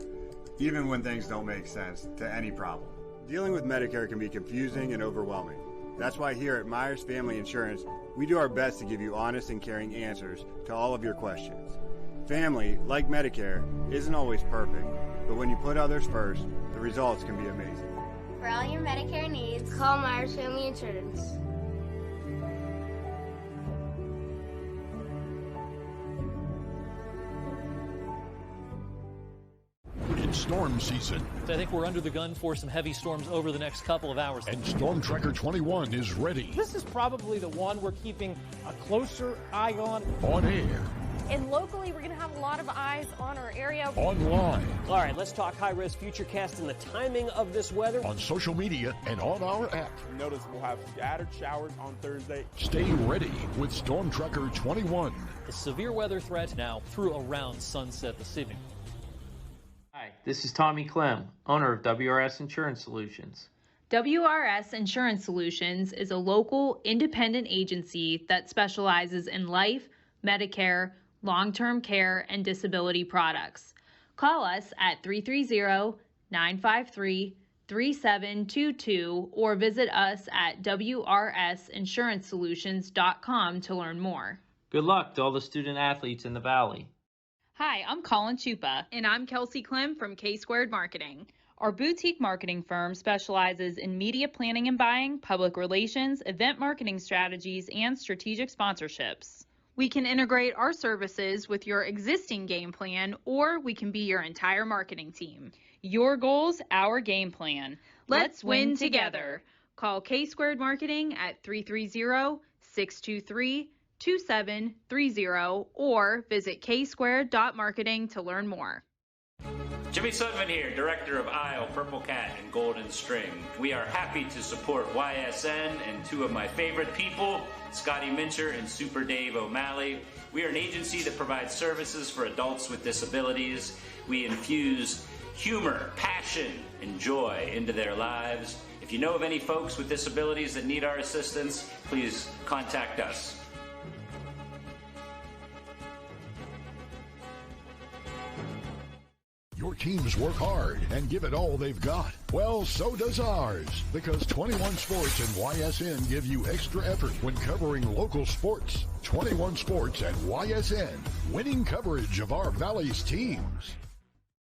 even when things don't make sense, to any problem. Dealing with Medicare can be confusing and overwhelming. That's why here at Myers Family Insurance, we do our best to give you honest and caring answers to all of your questions. Family, like Medicare, isn't always perfect, but when you put others first, the results can be amazing. For all your Medicare needs, call Myers Family Insurance. It's storm season. I think we're under the gun for some heavy storms over the next couple of hours. And Storm Tracker 21 is ready. This is probably the one we're keeping a closer eye on. On air. And locally, we're going to have a lot of eyes on our area. Online. All right, let's talk high-risk futurecast and the timing of this weather. On social media and on our app. Notice we'll have scattered showers on Thursday. Stay ready with Storm Tracker 21. The severe weather threat now through around sunset this evening. Hi, this is Tommy Clem, owner of WRS Insurance Solutions. WRS Insurance Solutions is a local, independent agency that specializes in life, Medicare, long-term care, and disability products. Call us at 330-953-3722 or visit us at wrsinsuranceSolutions.com to learn more. Good luck to all the student athletes in the Valley. Hi, I'm Colin Chupa. And I'm Kelsey Clem from K-Squared Marketing. Our boutique marketing firm specializes in media planning and buying, public relations, event marketing strategies, and strategic sponsorships. We can integrate our services with your existing game plan, or we can be your entire marketing team. Your goals, our game plan. Let's win together. Call K-Squared Marketing at 330-623-2730 or visit ksquared.marketing to learn more. Jimmy Sudman here, Director of Isle, Purple Cat, and Golden String. We are happy to support YSN and two of my favorite people, Scotty Mincher and Super Dave O'Malley. We are an agency that provides services for adults with disabilities. We infuse humor, passion, and joy into their lives. If you know of any folks with disabilities that need our assistance, please contact us. Your teams work hard and give it all they've got. Well, so does ours, because 21 Sports and YSN give you extra effort when covering local sports. 21 Sports and YSN, winning coverage of our Valley's teams.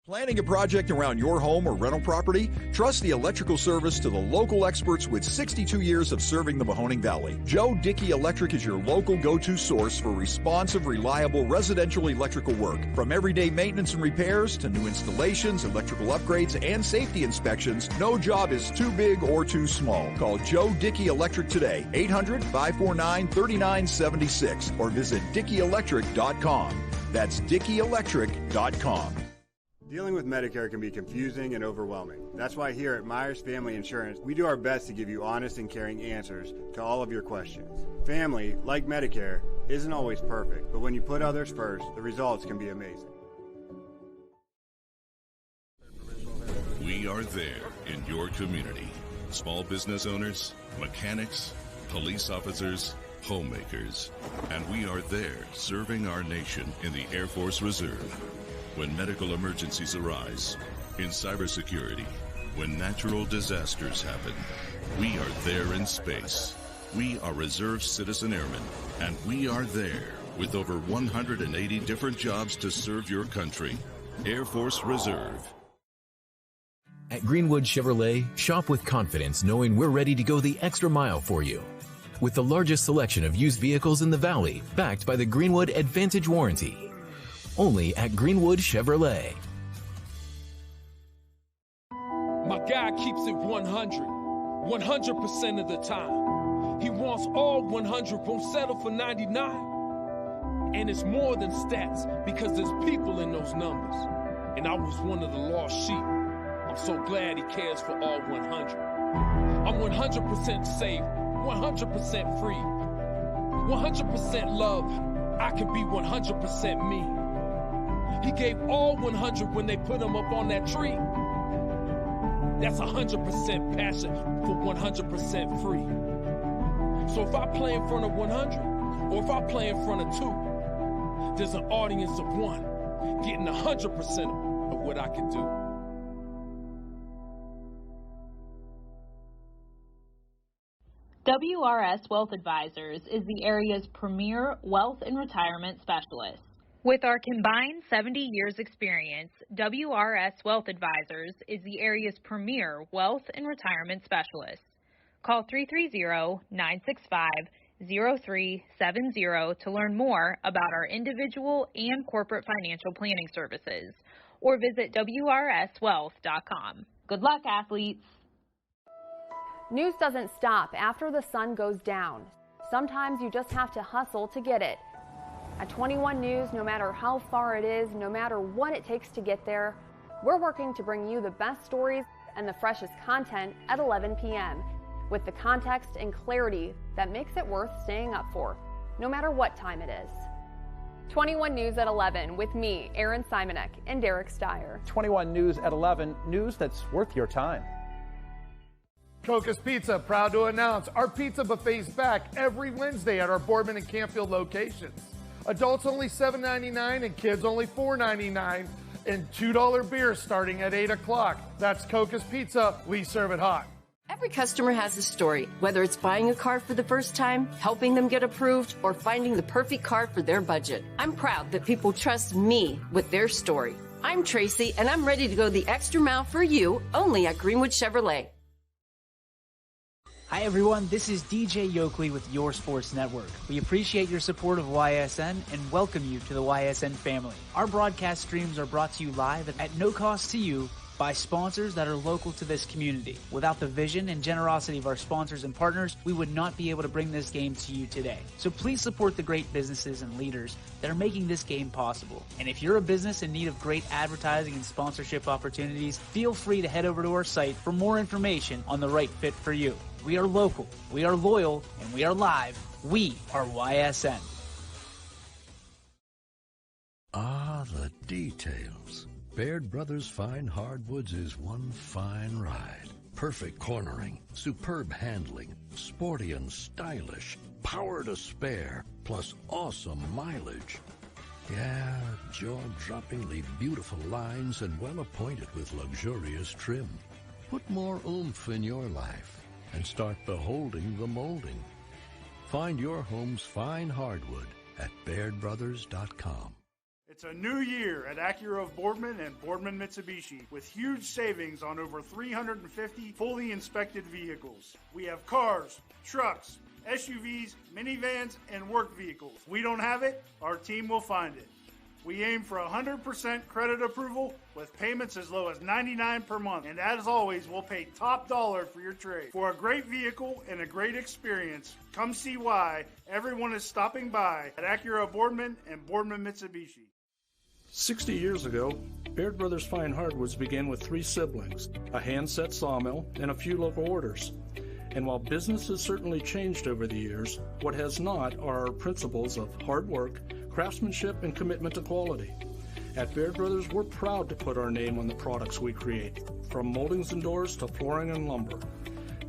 Planning a project around your home or rental property? Trust the electrical service to the local experts with 62 years of serving the Mahoning Valley. Joe Dickey Electric is your local go-to source for responsive, reliable residential electrical work. From everyday maintenance and repairs to new installations, electrical upgrades, and safety inspections, no job is too big or too small. Call Joe Dickey Electric today, 800-549-3976, or visit DickeyElectric.com. That's DickeyElectric.com. Dealing with Medicare can be confusing and overwhelming. That's why here at Myers Family Insurance, we do our best to give you honest and caring answers to all of your questions. Family, like Medicare, isn't always perfect, but when you put others first, the results can be amazing. We are there in your community. Small business owners, mechanics, police officers, homemakers. And we are there serving our nation in the Air Force Reserve. When medical emergencies arise, in cybersecurity, when natural disasters happen, we are there in space. We are Reserve Citizen Airmen, and we are there with over 180 different jobs to serve your country. Air Force Reserve. At Greenwood Chevrolet, shop with confidence knowing we're ready to go the extra mile for you. With the largest selection of used vehicles in the Valley, backed by the Greenwood Advantage Warranty. Only at Greenwood Chevrolet. My guy keeps it 100% of the time. He wants all 100, won't settle for 99. And it's more than stats, because there's people in those numbers. And I was one of the lost sheep. I'm so glad he cares for all 100. I'm 100% safe, 100% free. 100% love, I can be 100% me. He gave all 100 when they put him up on that tree. That's 100% passion for 100% free. So if I play in front of 100, or if I play in front of 2, there's an audience of 1 getting 100% of what I can do. WRS Wealth Advisors is the area's premier wealth and retirement specialist. With our combined 70 years experience, WRS Wealth Advisors is the area's premier wealth and retirement specialist. Call 330-965-0370 to learn more about our individual and corporate financial planning services, or visit WRSwealth.com. Good luck, athletes. News doesn't stop after the sun goes down. Sometimes you just have to hustle to get it. At 21 News, no matter how far it is, no matter what it takes to get there, we're working to bring you the best stories and the freshest content at 11 p.m. with the context and clarity that makes it worth staying up for, no matter what time it is. 21 News at 11 with me, Erin Simonek, and Derek Steyer. 21 News at 11, news that's worth your time. Coca's Pizza, proud to announce our pizza buffet's back every Wednesday at our Boardman and Canfield locations. Adults only $7.99 and kids only $4.99, and $2 beer starting at 8 o'clock. That's Coca's Pizza. We serve it hot. Every customer has a story, whether it's buying a car for the first time, helping them get approved, or finding the perfect car for their budget. I'm proud that people trust me with their story. I'm Tracy, and I'm ready to go the extra mile for you, only at Greenwood Chevrolet. Hi everyone, this is DJ Yoakley with Your Sports Network. We appreciate your support of YSN and welcome you to the YSN family. Our broadcast streams are brought to you live at no cost to you by sponsors that are local to this community. Without the vision and generosity of our sponsors and partners, we would not be able to bring this game to you today. So please support the great businesses and leaders that are making this game possible. And if you're a business in need of great advertising and sponsorship opportunities, feel free to head over to our site for more information on the right fit for you. We are local, we are loyal, and we are live. We are YSN. Ah, the details. Baird Brothers Fine Hardwoods is one fine ride. Perfect cornering, superb handling, sporty and stylish, power to spare, plus awesome mileage. Yeah, jaw-droppingly beautiful lines and well appointed with luxurious trim. Put more oomph in your life and start beholding the molding. Find your home's fine hardwood at BairdBrothers.com. It's a new year at Acura of Boardman and Boardman Mitsubishi with huge savings on over 350 fully inspected vehicles. We have cars, trucks, SUVs, minivans, and work vehicles. If we don't have it, our team will find it. We aim for 100% credit approval with payments as low as $99 per month. And as always, we'll pay top dollar for your trade. For a great vehicle and a great experience, come see why everyone is stopping by at Acura Boardman and Boardman Mitsubishi. 60 years ago, Baird Brothers Fine Hardwoods began with 3 siblings, a hand-set sawmill, and a few local orders. And while business has certainly changed over the years, what has not are our principles of hard work, craftsmanship, and commitment to quality. At Baird Brothers, we're proud to put our name on the products we create, from moldings and doors to flooring and lumber.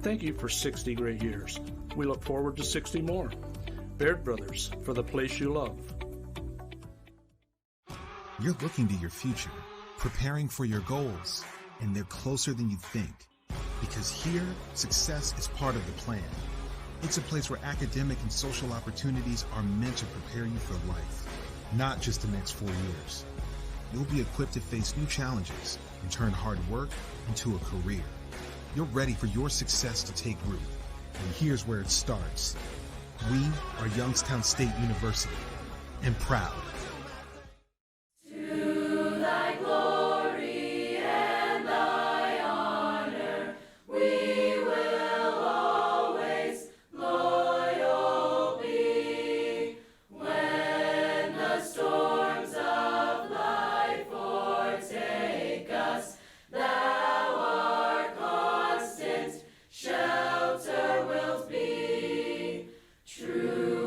Thank you for 60 great years. We look forward to 60 more. Baird Brothers, for the place you love. You're looking to your future, preparing for your goals, and they're closer than you think. Because here, success is part of the plan. It's a place where academic and social opportunities are meant to prepare you for life, not just the next 4 years. You'll be equipped to face new challenges and turn hard work into a career. You're ready for your success to take root. And here's where it starts. We are Youngstown State University, and proud. True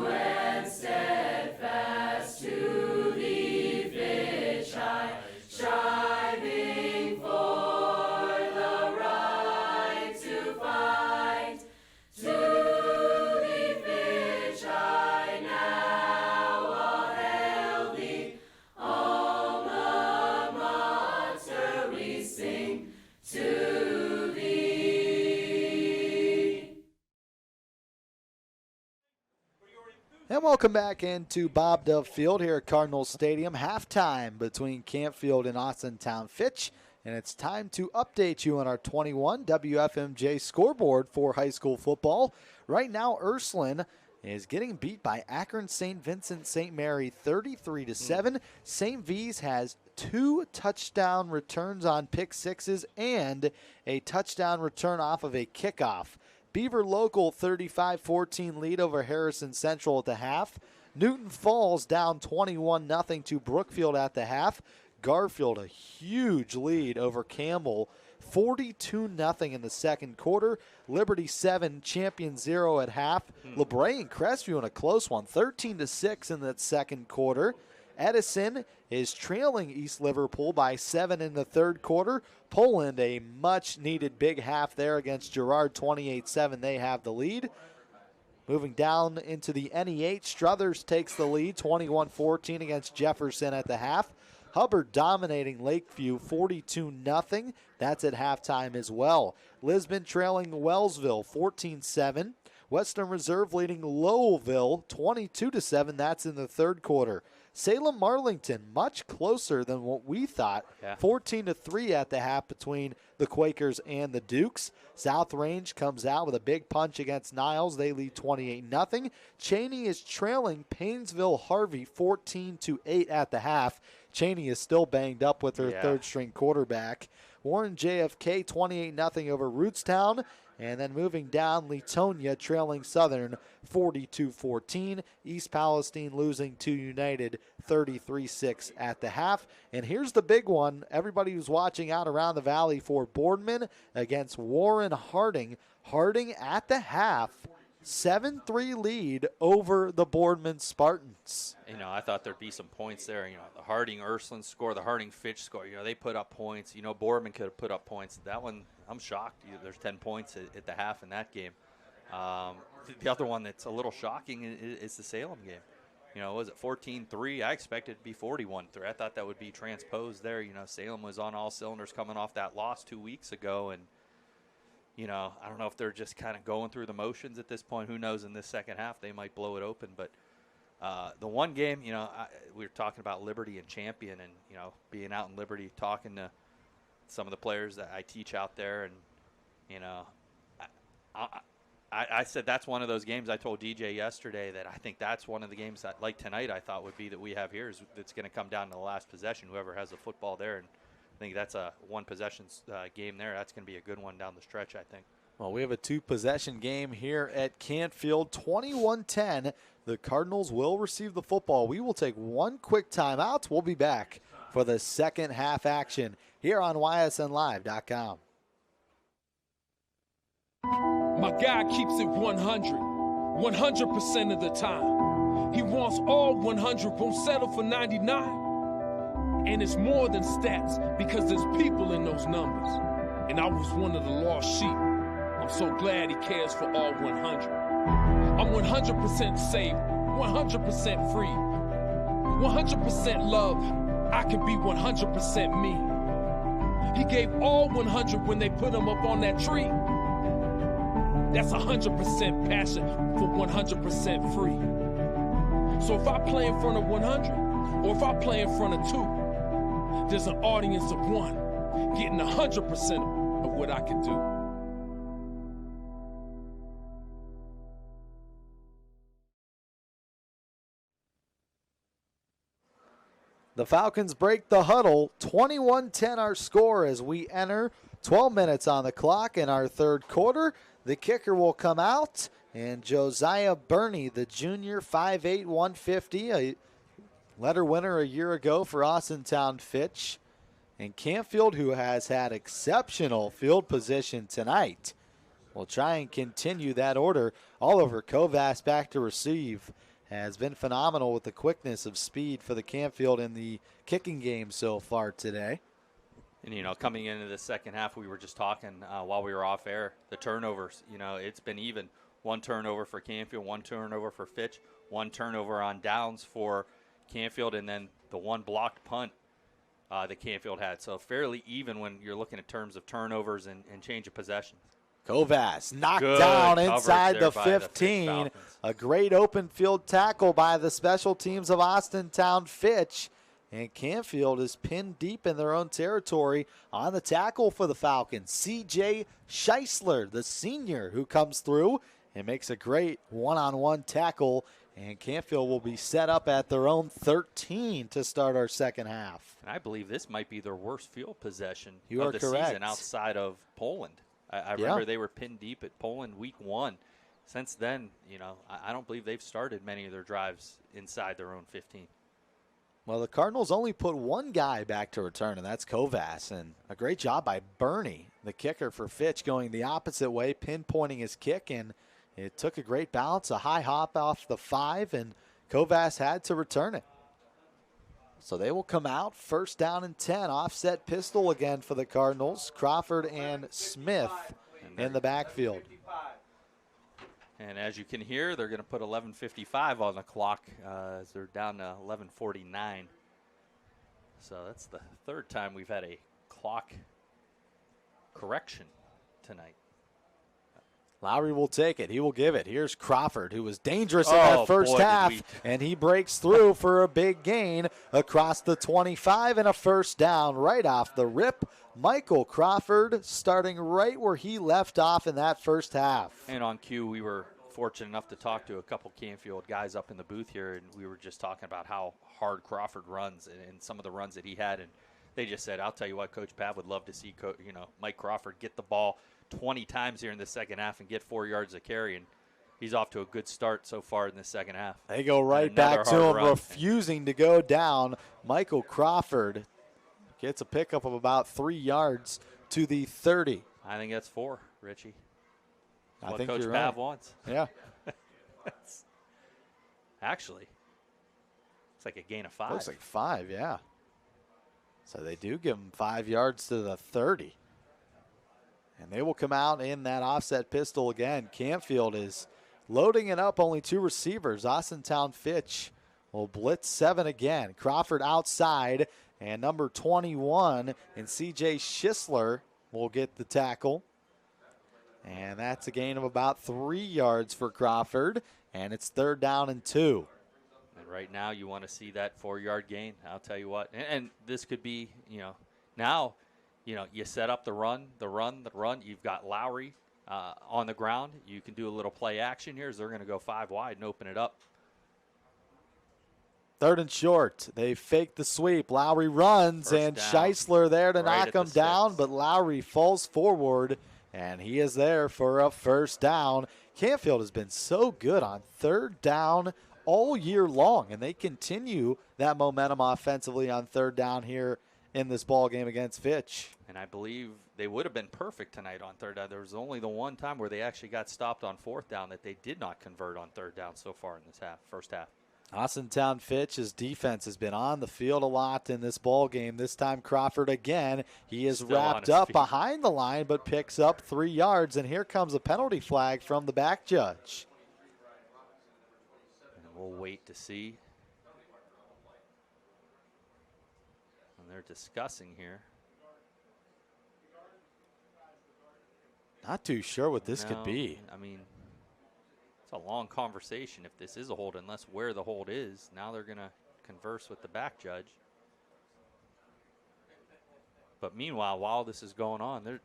And welcome back into Bob Dove Field here at Cardinals Stadium. Halftime between Canfield and Austintown Fitch. And it's time to update you on our 21 WFMJ scoreboard for high school football. Right now, Ursuline is getting beat by Akron St. Vincent St. Mary 33-7. St. V's has 2 touchdown returns on pick sixes and a touchdown return off of a kickoff. Beaver Local 35-14 lead over Harrison Central at the half. Newton Falls down 21-0 to Brookfield at the half. Garfield a huge lead over Campbell, 42-0 in the second quarter. Liberty 7, Champion 0 at half. LeBray and Crestview in a close one, 13-6 in that second quarter. Edison is trailing East Liverpool by 7 in the third quarter. Poland a much-needed big half there against Girard, 28-7. They have the lead. Moving down into the NEH, Struthers takes the lead, 21-14 against Jefferson at the half. Hubbard dominating Lakeview 42-0. That's at halftime as well. Lisbon trailing Wellsville 14-7. Western Reserve leading Lowellville 22-7. That's in the third quarter. Salem Marlington much closer than what we thought. 14-3 at the half between the Quakers and the Dukes. South Range comes out with a big punch against Niles. They lead 28-0. Cheney is trailing Painesville Harvey 14-8 at the half. Cheney is still banged up with her third-string quarterback. Warren JFK 28-0 over Rootstown. And then moving down, Leetonia trailing Southern 42-14. East Palestine losing to United 33-6 at the half. And here's the big one. Everybody who's watching out around the valley for Boardman against Warren Harding. Harding at the half, 7-3 lead over the Boardman Spartans. I thought there'd be some points there. The Harding Ursuline score, the Harding Fitch score. They put up points. Boardman could have put up points. That one, I'm shocked. There's 10 points at the half in that game. The other one that's a little shocking is the Salem game. Was it 14-3? I expected it to be 41-3. I thought that would be transposed there. Salem was on all cylinders coming off that loss 2 weeks ago, and I don't know if they're just kind of going through the motions at this point. Who knows? In this second half, they might blow it open. But the one game, we were talking about Liberty and Champion, and being out in Liberty, talking to some of the players that I teach out there, and I said that's one of those games. I told DJ yesterday that I think that's one of the games that, like tonight, I thought would be that we have here is it's going to come down to the last possession. Whoever has the football there, and I think that's a one-possession game there. That's going to be a good one down the stretch, I think. Well, we have a 2-possession game here at Canfield, 21-10. The Cardinals will receive the football. We will take one quick timeout. We'll be back for the second half action here on ysnlive.com. My guy keeps it 100% of the time. He wants all 100, won't settle for 99. And it's more than stats because there's people in those numbers. And I was one of the lost sheep. I'm so glad he cares for all 100. I'm 100% safe, 100% free, 100% love. I can be 100% me. He gave all 100 when they put him up on that tree. That's 100% passion for 100% free. So if I play in front of 100, or if I play in front of 2, there's an audience of 1 getting 100% of what I can do. The Falcons break the huddle, 21-10 our score as we enter 12 minutes on the clock in our third quarter. The kicker will come out, and Josiah Burney, the junior, 5'8", 150, a letter winner a year ago for Austintown Fitch. And Canfield, who has had exceptional field position tonight, will try and continue that order. Oliver Kovas back to receive. Has been phenomenal with the quickness of speed for the Canfield in the kicking game so far today. And, coming into the second half, we were just talking while we were off air, the turnovers, it's been even. 1 turnover for Canfield, 1 turnover for Fitch, 1 turnover on downs for Canfield, and then the 1 blocked punt that Canfield had. So fairly even when you're looking at terms of turnovers and change of possession. Kovas knocked Good down coverage inside there the by the Fitch 15. Falcons. A great open field tackle by the special teams of Austintown Fitch. And Canfield is pinned deep in their own territory on the tackle for the Falcons. C.J. Scheisler, the senior, who comes through and makes a great one-on-one tackle. And Canfield will be set up at their own 13 to start our second half. And I believe this might be their worst field possession You of are the correct. season outside of Poland. I remember they were pinned deep at Poland week 1. Since then, I don't believe they've started many of their drives inside their own 15. Well, the Cardinals only put one guy back to return, and that's Kovas. And a great job by Bernie, the kicker for Fitch, going the opposite way, pinpointing his kick, and it took a great bounce, a high hop off the 5, and Kovas had to return it. So they will come out, first down and 10, offset pistol again for the Cardinals. Crawford and Smith in the backfield. And as you can hear, they're going to put 11:55 on the clock as they're down to 11:49. So that's the third time we've had a clock correction tonight. Lowry will take it. He will give it. Here's Crawford, who was dangerous in that first half, and he breaks through for a big gain across the 25 and a first down right off the rip. Michael Crawford starting right where he left off in that first half. And on cue, we were fortunate enough to talk to a couple Canfield guys up in the booth here, and we were just talking about how hard Crawford runs and some of the runs that he had. And they just said, I'll tell you what, Coach Pav would love to see Mike Crawford get the ball 20 times here in the second half and get 4 yards of carry, and he's off to a good start so far in the second half. They go right back to him, refusing to go down. Michael Crawford gets a pickup of about 3 yards to the 30. I think that's 4, Richie. That's I think Coach you're Pav right. wants. Yeah. Actually, it's like a gain of 5. Looks like 5, yeah. So they do give him 5 yards to the 30. And they will come out in that offset pistol again. Canfield is loading it up, only 2 receivers. Austintown Fitch will blitz 7 again. Crawford outside, and number 21 and C.J. Schisler will get the tackle. And that's a gain of about 3 yards for Crawford, and it's third down and 2. And right now you want to see that 4-yard gain. I'll tell you what. And this could be, now – you set up the run. You've got Lowry on the ground. You can do a little play action here as they're going to go 5 wide and open it up. Third and short. They fake the sweep. Lowry runs, and Scheisler there to knock him down, but Lowry falls forward, and he is there for a first down. Canfield has been so good on third down all year long, and they continue that momentum offensively on third down here in this ball game against Fitch. And I believe they would have been perfect tonight on third down. There was only the one time where they actually got stopped on fourth down that they did not convert on third down so far in this first half. Austintown Fitch's defense has been on the field a lot in this ball game. This time Crawford again. He is Still wrapped up behind the line but picks up 3 yards. And here comes a penalty flag from the back judge. And we'll wait to see. And they're discussing here. Not too sure what this could be. I mean, it's a long conversation if this is a hold, unless where the hold is. Now they're going to converse with the back judge. But meanwhile, while this is going on,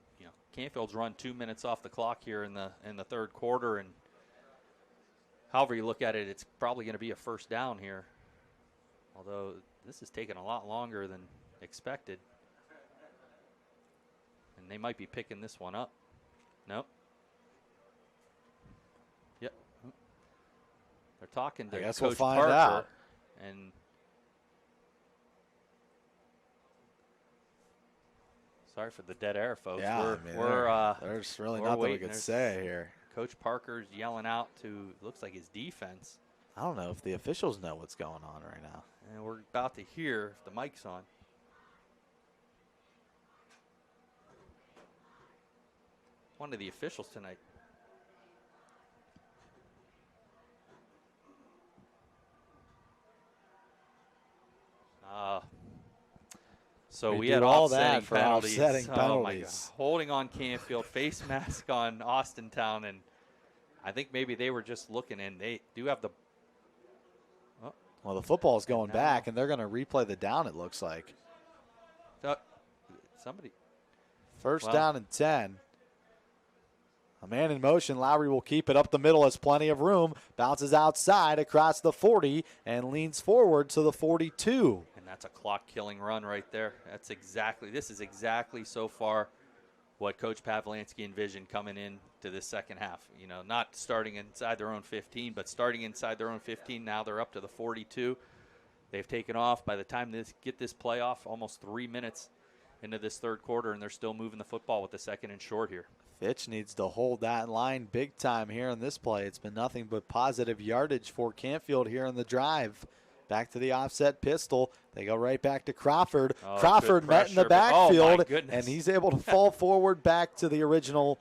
Canfield's run 2 minutes off the clock here in the third quarter, and however you look at it, it's probably going to be a first down here. Although this is taking a lot longer than expected, and they might be picking this one up. Nope. Yep. They're talking to I guess Coach we'll find Parker, out. and sorry for the dead air, folks. Yeah, there's really nothing we could say here. Coach Parker's yelling out to, looks like his defense. I don't know if the officials know what's going on right now. And we're about to hear if the mic's on. One of the officials tonight. So we do had all offsetting that for penalties. offsetting Oh, my God. penalties. Holding on Canfield, face mask on Austintown, and I think maybe they were just looking, and they do have the. Oh, Well, the football's going back, and they're going to replay the down, it looks like. Somebody. First down and 10. A man in motion. Lowry will keep it up the middle, has plenty of room. Bounces outside across the 40 and leans forward to the 42. And that's a clock-killing run right there. This is exactly so far what Coach Pavlansky envisioned coming into this second half. You know, not starting inside their own 15, but starting inside their own 15. Now they're up to the 42. They've taken off. By the time they get this playoff, almost 3 minutes into this third quarter, and they're still moving the football with the second and short here. Fitch needs to hold that line big time here in this play. It's been nothing but positive yardage for Canfield here in the drive. Back to the offset pistol. They go right back to Crawford. Oh, Crawford met in the backfield, and he's able to fall forward back to the original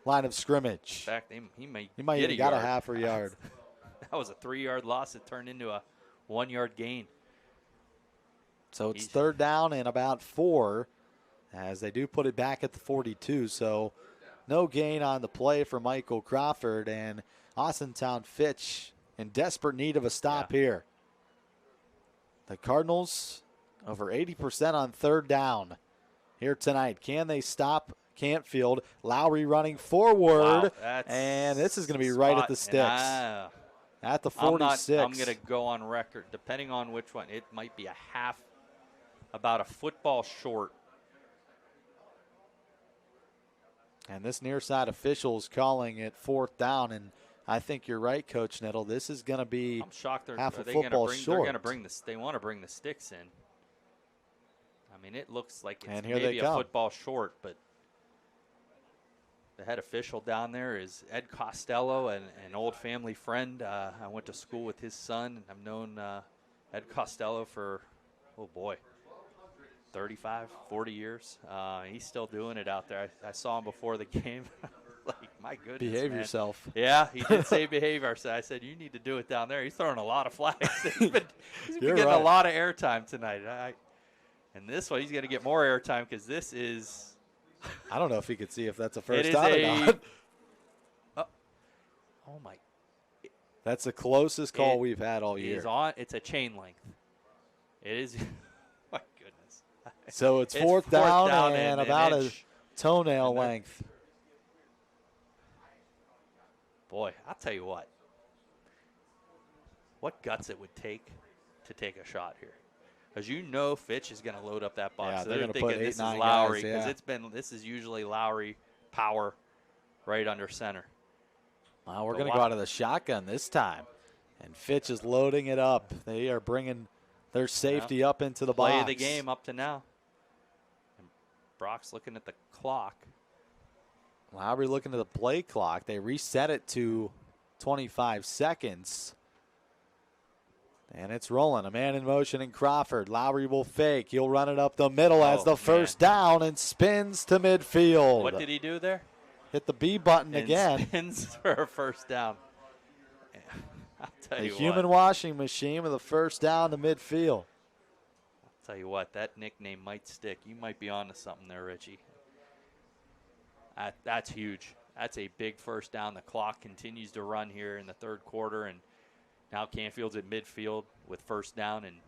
line of scrimmage. In fact, he might even got a half a yard. That was a 3-yard loss. It turned into a 1-yard gain. So it's third down and about 4 as they do put it back at the 42. So no gain on the play for Michael Crawford, and Austintown Fitch in desperate need of a stop here. The Cardinals over 80% on third down here tonight. Can they stop Canfield? Lowry running forward, and this is going to be right at the sticks. At the 46. I'm going to go on record, depending on which one. It might be about a football short. And this near side official is calling it fourth down, and I think you're right, Coach Nettle. This is going to be half a football short. They're going to bring they want to bring the sticks in. I mean, it looks like it's maybe a football short, but the head official down there is Ed Costello, an old family friend. I went to school with his son, and I've known Ed Costello for, 35, 40 years. He's still doing it out there. I saw him before the game. Like, my goodness, behave man. yourself. Yeah, he did say behave ourselves. I said, you need to do it down there. He's throwing a lot of flags. he's been getting a lot of airtime tonight. And this one, he's going to get more airtime because this is. I don't know if he could see if that's a first down or not. Oh, my. That's the closest call we've had all year. It's a chain length. It is. My goodness. So it's fourth down and about a toenail length. Boy, I'll tell you what guts it would take to take a shot here. Because Fitch is going to load up that box. Yeah, so they're thinking put this is 8-9 Lowry, guys, because this is usually Lowry power right under center. Well, we're going to go out of the shotgun this time. And Fitch is loading it up. They are bringing their safety up into the box. Play of the game up to now. And Brock's looking at the clock. Lowry looking at the play clock. They reset it to 25 seconds. And it's rolling. A man in motion in Crawford. Lowry will fake. He'll run it up the middle as the first down and spins to midfield. What did he do there? Hit the B button again. Spins for a first down. I'll tell you what. A human washing machine with a first down to midfield. I'll tell you what, that nickname might stick. You might be onto something there, Richie. That's huge. That's a big first down. The clock continues to run here in the third quarter, and now Canfield's at midfield with first down. And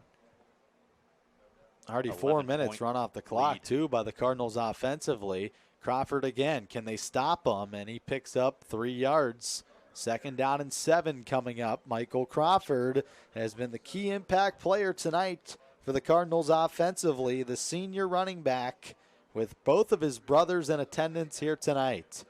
already 4 minutes run off the clock, too, by the Cardinals offensively. Crawford again. Can they stop him? And he picks up 3 yards. Second down and 7 coming up. Michael Crawford has been the key impact player tonight for the Cardinals offensively. The senior running back with both of his brothers in attendance here tonight.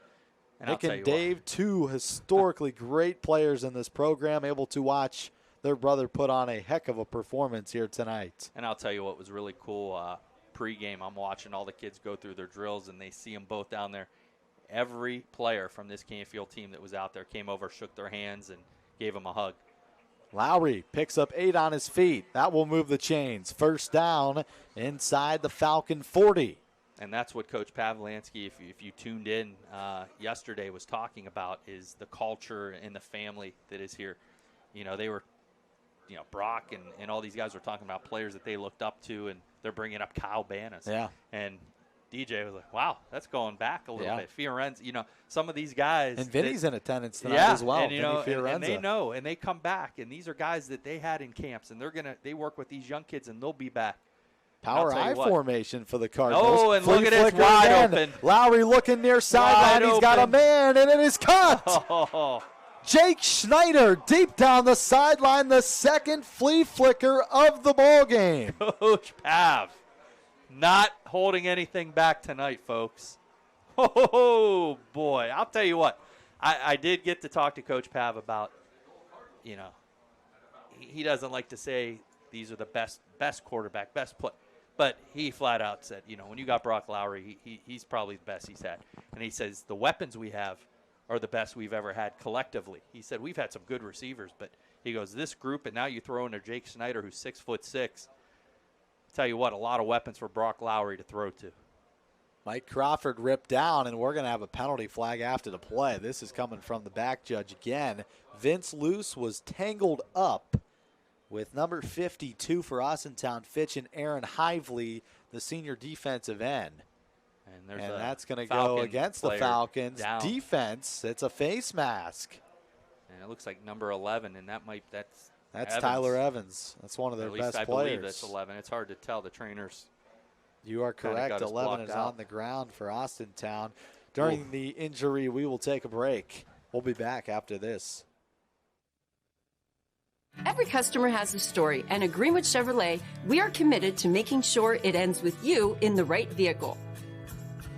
Nick and Dave, two historically great players in this program, able to watch their brother put on a heck of a performance here tonight. And I'll tell you what was really cool pregame. I'm watching all the kids go through their drills, and they see them both down there. Every player from this Canfield team that was out there came over, shook their hands, and gave them a hug. Lowry picks up 8 on his feet. That will move the chains. First down inside the Falcon 40. And that's what Coach Pavlansky, if you tuned in yesterday, was talking about, is the culture and the family that is here. You know, they were Brock and all these guys were talking about players that they looked up to, and they're bringing up Kyle Banas. Yeah. And DJ was like, wow, that's going back a little bit. Fiorenza, some of these guys. And Vinny's in attendance tonight as well. And, and they know, and they come back, and these are guys that they had in camps, and they work with these young kids, and they'll be back. Power I formation for the Cardinals. Oh, and look at this, wide open. Lowry looking near sideline. He's got a man, and it is cut. Oh. Jake Schneider deep down the sideline, the second flea flicker of the ball game. Coach Pav not holding anything back tonight, folks. Oh, boy. I'll tell you what. I did get to talk to Coach Pav about, he doesn't like to say these are the best quarterback, best play. But he flat out said, when you got Brock Lowry, he's probably the best he's had. And he says the weapons we have are the best we've ever had collectively. He said we've had some good receivers, but he goes, this group, and now you throw in a Jake Snyder who's 6'6". Tell you what, a lot of weapons for Brock Lowry to throw to. Mike Crawford ripped down, and we're going to have a penalty flag after the play. This is coming from the back judge again. Vince Luce was tangled up with number 52 for Austintown Fitch and Aaron Hively, the senior defensive end. And that's going to go against the Falcons. Down. Defense, it's a face mask. And it looks like number 11, and that's Evans. Tyler Evans. That's one of their best I players. Believe that's 11. It's hard to tell. The trainers. You are correct. 11 is on the ground for Austintown. During the injury, we will take a break. We'll be back after this. Every customer has a story, and at Greenwood Chevrolet, we are committed to making sure it ends with you in the right vehicle.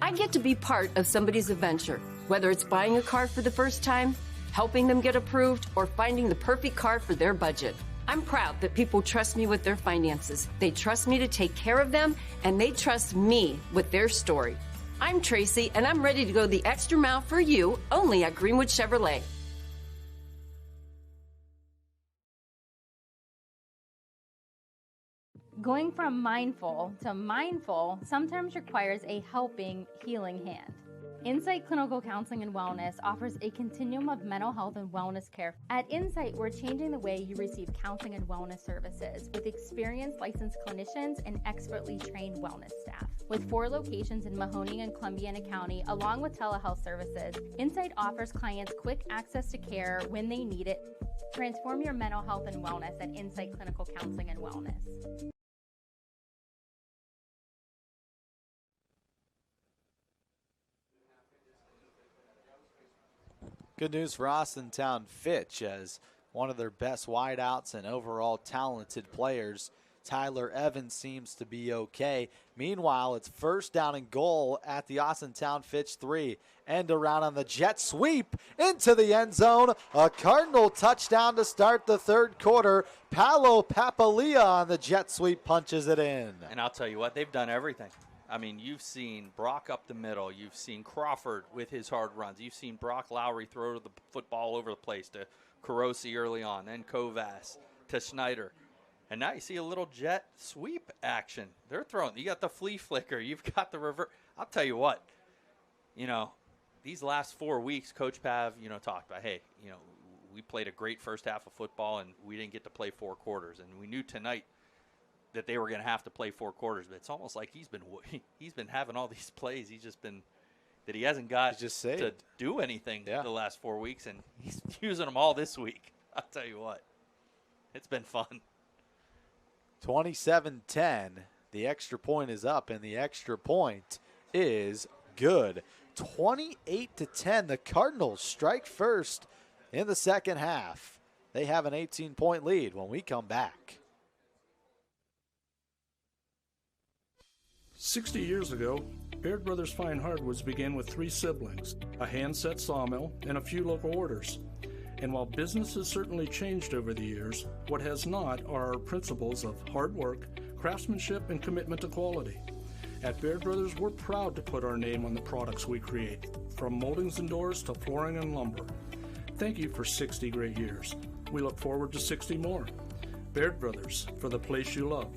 I get to be part of somebody's adventure, whether it's buying a car for the first time, helping them get approved, or finding the perfect car for their budget. I'm proud that people trust me with their finances. They trust me to take care of them, and they trust me with their story. I'm Tracy, and I'm ready to go the extra mile for you, only at Greenwood Chevrolet. Going from mindful to mindful sometimes requires a helping, healing hand. Insight Clinical Counseling and Wellness offers a continuum of mental health and wellness care. At Insight, we're changing the way you receive counseling and wellness services with experienced licensed clinicians and expertly trained wellness staff. With 4 locations in Mahoning and Columbiana County, along with telehealth services, Insight offers clients quick access to care when they need it. Transform your mental health and wellness at Insight Clinical Counseling and Wellness. Good news for Austintown Fitch, as one of their best wideouts and overall talented players, Tyler Evans, seems to be okay. Meanwhile, it's first down and goal at the Austintown Fitch 3. End around on the jet sweep into the end zone. A Cardinal touchdown to start the third quarter. Paolo Papalia on the jet sweep punches it in. And I'll tell you what, they've done everything. I mean, you've seen Brock up the middle. You've seen Crawford with his hard runs. You've seen Brock Lowry throw the football over the place to Carosi early on, then Kovas to Schneider. And now you see a little jet sweep action. They're throwing. You got the flea flicker. You've got the reverse. I'll tell you what, these last 4 weeks, Coach Pav, talked about, hey, we played a great first half of football, and we didn't get to play 4 quarters. And we knew tonight that they were going to have to play 4 quarters, but it's almost like he's been having all these plays. He's just been that he hasn't got to do anything the last 4 weeks, and he's using them all this week. I'll tell you what, it's been fun. 27-10. The extra point is up, and the extra point is good. 28-10. The Cardinals strike first in the second half. They have an 18-point lead when we come back. 60 years ago, Baird Brothers Fine Hardwoods began with 3 siblings, a hand-set sawmill, and a few local orders. And while business has certainly changed over the years, what has not are our principles of hard work, craftsmanship, and commitment to quality. At Baird Brothers, we're proud to put our name on the products we create, from moldings and doors to flooring and lumber. Thank you for 60 great years. We look forward to 60 more. Baird Brothers, for the place you love.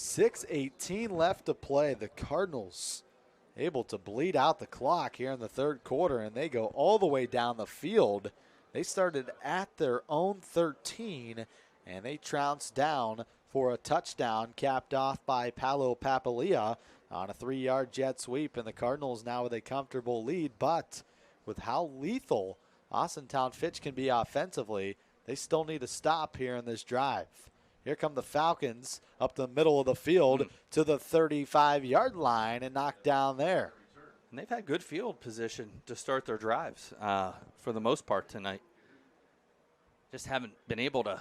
6:18 left to play. The Cardinals able to bleed out the clock here in the third quarter, and they go all the way down the field. They started at their own 13, and they trounced down for a touchdown, capped off by Paolo Papalia on a 3-yard jet sweep, and the Cardinals now with a comfortable lead. But with how lethal Austintown Fitch can be offensively, they still need to stop here in this drive. Here come the Falcons up the middle of the field to the 35-yard line and knocked down there. And they've had good field position to start their drives for the most part tonight. Just haven't been able to,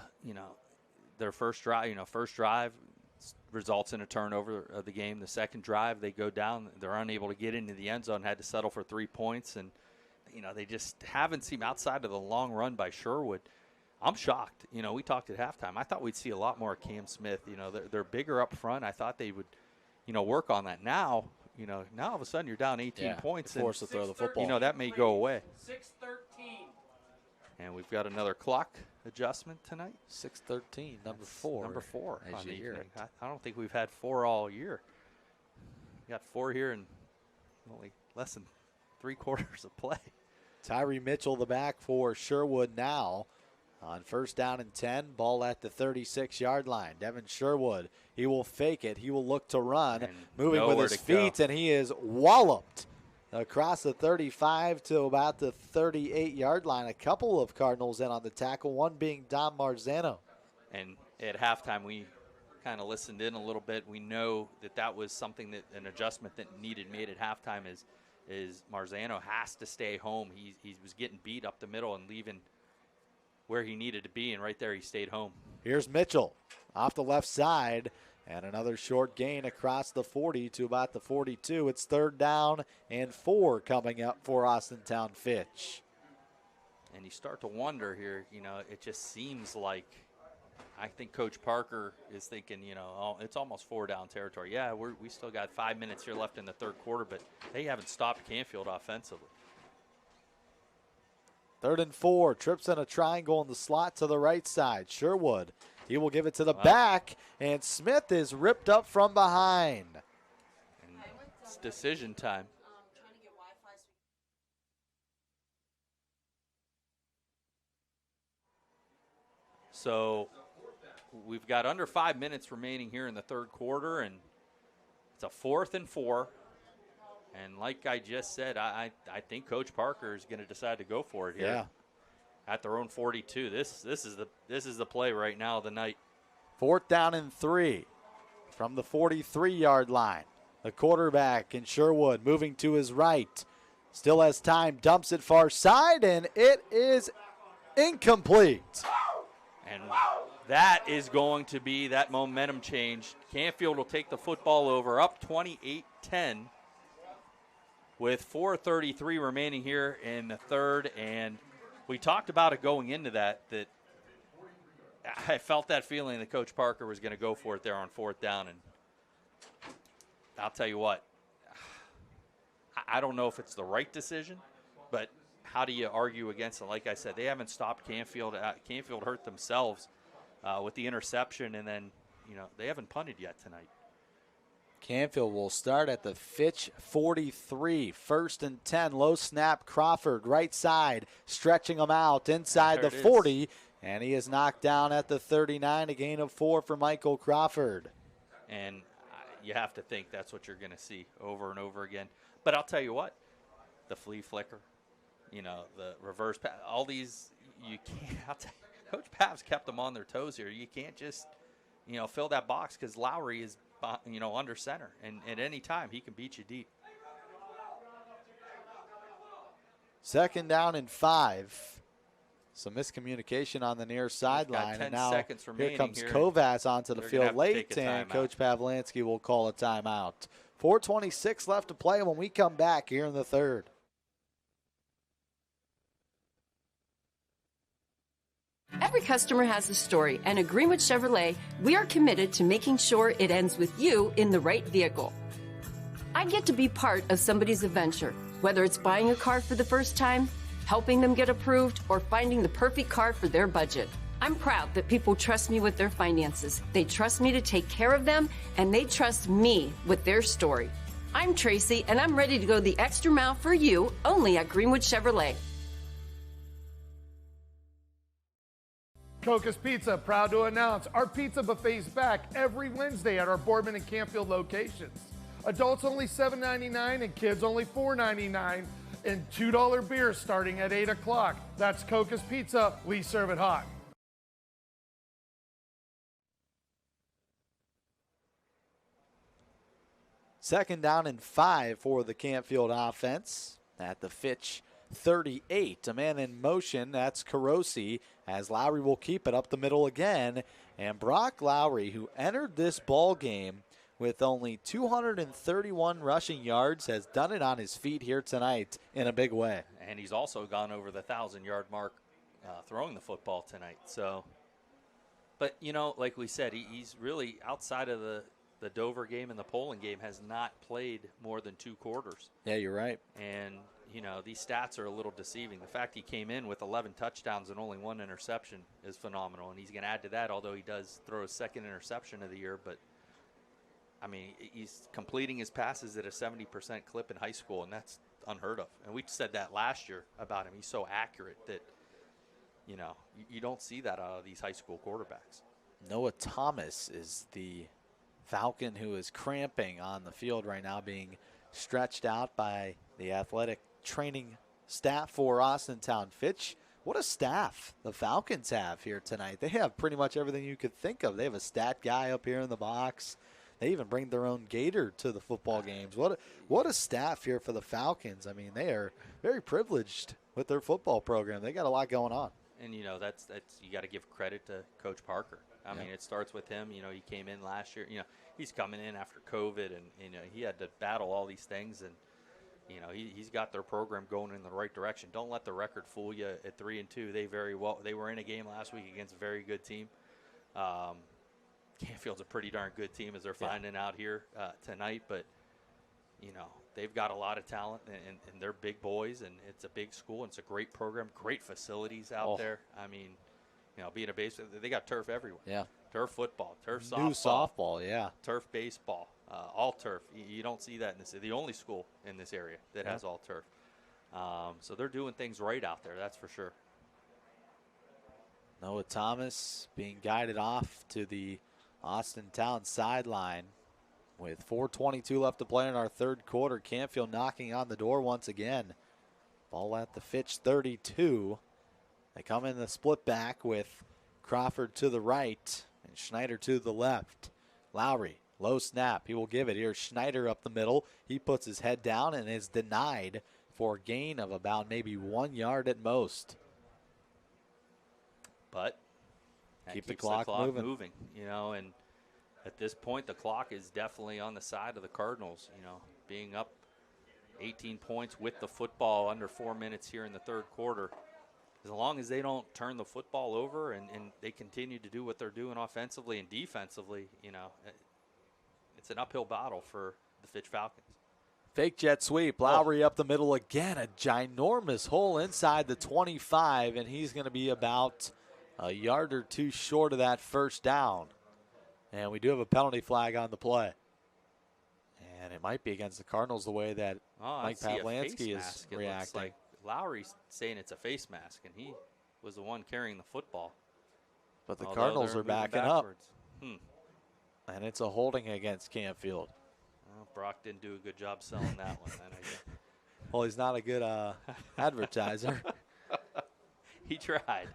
their first drive results in a turnover of the game. The second drive, they go down. They're unable to get into the end zone, had to settle for 3 points. And, they just haven't seemed outside of the long run by Sherwood. I'm shocked. We talked at halftime. I thought we'd see a lot more of Cam Smith. They're bigger up front. I thought they would, work on that. Now, now all of a sudden you're down 18 points. Forced to throw the football. That may go away. 6:13. And we've got another clock adjustment tonight. 6:13, number 4. Number 4 as on the you hear evening. it. I don't think we've had 4 all year. We got 4 here in only less than 3 quarters of play. Tyree Mitchell, the back for Sherwood now. On first down and 10, ball at the 36-yard line. Devin Sherwood, he will fake it. He will look to run, moving with his feet, and he is walloped across the 35 to about the 38-yard line. A couple of Cardinals in on the tackle, one being Dom Marzano. And at halftime, we kind of listened in a little bit. We know that was something an adjustment that needed made at halftime is Marzano has to stay home. He was getting beat up the middle and leaving where he needed to be, and right there he stayed home. Here's Mitchell off the left side, and another short gain across the 40 to about the 42. It's 3rd down and 4 coming up for Austintown Fitch. And you start to wonder here, it just seems like I think Coach Parker is thinking, it's almost 4-down territory. Yeah, we still got 5 minutes here left in the third quarter, but they haven't stopped Canfield offensively. 3rd and 4, trips in a triangle in the slot to the right side. Sherwood, he will give it to the back, and Smith is ripped up from behind. And it's decision time. So we've got under 5 minutes remaining here in the third quarter, and it's a 4th and 4. And like I just said, I think Coach Parker is going to decide to go for it here. Yeah. At their own 42. This is the play right now of the night. 4th down and 3 from the 43-yard line. The quarterback in Sherwood moving to his right. Still has time, dumps it far side, and it is incomplete. And that is going to be that momentum change. Canfield will take the football over, up 28-10 with 4:33 remaining here in the third. And we talked about it going into that I felt that feeling that Coach Parker was going to go for it there on 4th down. And I'll tell you what, I don't know if it's the right decision, but how do you argue against it? Like I said, they haven't stopped Canfield. Canfield hurt themselves with the interception, and then, they haven't punted yet tonight. Canfield will start at the Fitch 43. 1st and 10, low snap, Crawford, right side, stretching him out inside the 40, and he is knocked down at the 39, a gain of 4 for Michael Crawford. And you have to think that's what you're going to see over and over again. But I'll tell you what, the flea flicker, the reverse pass, all these, you can't. I'll tell you, Coach Pav's kept them on their toes here. You can't just, fill that box because Lowry is, under center, and at any time he can beat you deep. 2nd down and 5. Some miscommunication on the near sideline, and now here comes Kovacs onto the field late, and Coach Pavlansky will call a timeout. 4:26 left to play when we come back here in the third. Every customer has a story, and at Greenwood Chevrolet, we are committed to making sure it ends with you in the right vehicle. I get to be part of somebody's adventure, whether it's buying a car for the first time, helping them get approved, or finding the perfect car for their budget. I'm proud that people trust me with their finances. They trust me to take care of them, and they trust me with their story. I'm Tracy, and I'm ready to go the extra mile for you, only at Greenwood Chevrolet. Coca's Pizza, proud to announce our pizza buffet's back every Wednesday at our Boardman and Canfield locations. Adults only $7.99 and kids only $4.99, and $2 beers starting at 8 o'clock. That's Coca's Pizza. We serve it hot. Second down and 5 for the Canfield offense at the Fitch 38. A man in motion, that's Carosi, as Lowry will keep it up the middle again. And Brock Lowry, who entered this ball game with only 231 rushing yards, has done it on his feet here tonight in a big way. And he's also gone over the 1,000-yard mark throwing the football tonight. So, but, you know, like we said, he's really outside of the Dover game and the Poland game has not played more than 2 quarters. Yeah, you're right. And, you know, these stats are a little deceiving. The fact he came in with 11 touchdowns and only 1 interception is phenomenal. And he's going to add to that, although he does throw his 2nd interception of the year. But, I mean, he's completing his passes at a 70% clip in high school, and that's unheard of. And we said that last year about him. He's so accurate that, you know, you don't see that out of these high school quarterbacks. Noah Thomas is the Falcon who is cramping on the field right now, being stretched out by the athletic training staff for Austintown Fitch. What a staff the Falcons have here tonight. They have pretty much everything you could think of. They have a stat guy up here in the box. They even bring their own gator to the football games. What a staff here for the Falcons. I mean, they are very privileged with their football program. They got a lot going on. And, you know, that's you got to give credit to Coach Parker. I mean, it starts with him. You know, he came in last year. You know, he's coming in after COVID, and, you know, he had to battle all these things. And, you know, he's got their program going in the right direction. Don't let the record fool you at 3-2. They were in a game last week against a very good team. Canfield's a pretty darn good team, as they're finding out here tonight. But, you know, they've got a lot of talent, and they're big boys, and it's a big school, and it's a great program, great facilities out there. I mean, you know, being a base, they got turf everywhere. Yeah. Turf football, turf softball. New softball, yeah. Turf baseball, all turf. You don't see that in this. The only school in this area that has all turf. So they're doing things right out there, that's for sure. Noah Thomas being guided off to the Austintown sideline with 4:22 left to play in our third quarter. Canfield knocking on the door once again. Ball at the Fitch 32. They come in the split back with Crawford to the right and Schneider to the left. Lowry, low snap. He will give it. Here's Schneider up the middle. He puts his head down and is denied for a gain of about maybe 1 yard at most. But keep the clock moving. You know, and at this point, the clock is definitely on the side of the Cardinals, you know, being up 18 points with the football under 4 minutes here in the third quarter. As long as they don't turn the football over and they continue to do what they're doing offensively and defensively, you know, it's an uphill battle for the Fitch Falcons. Fake jet sweep. Lowry up the middle again. A ginormous hole inside the 25, and he's going to be about a yard or two short of that first down. And we do have a penalty flag on the play. And it might be against the Cardinals the way that Mike Pavlansky is reacting. Like Lowry's saying it's a face mask, and he was the one carrying the football. But the Cardinals are backing up. And it's a holding against Canfield. Well, Brock didn't do a good job selling that one, then, I guess. Well, he's not a good advertiser. He tried.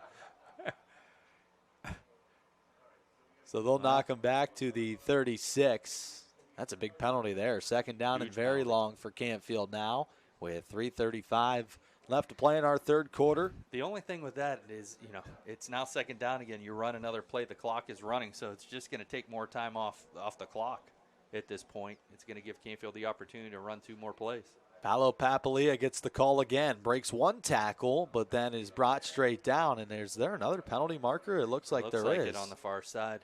So they'll knock him back to the 36. That's a big penalty there. Second down and very long for Canfield now with 3:35 left to play in our third quarter. The only thing with that is, you know, it's now second down again. You run another play. The clock is running, so it's just going to take more time off the clock at this point. It's going to give Canfield the opportunity to run 2 more plays. Paolo Papalia gets the call again. Breaks one tackle, but then is brought straight down. And is there another penalty marker? It looks like there is. It on the far side.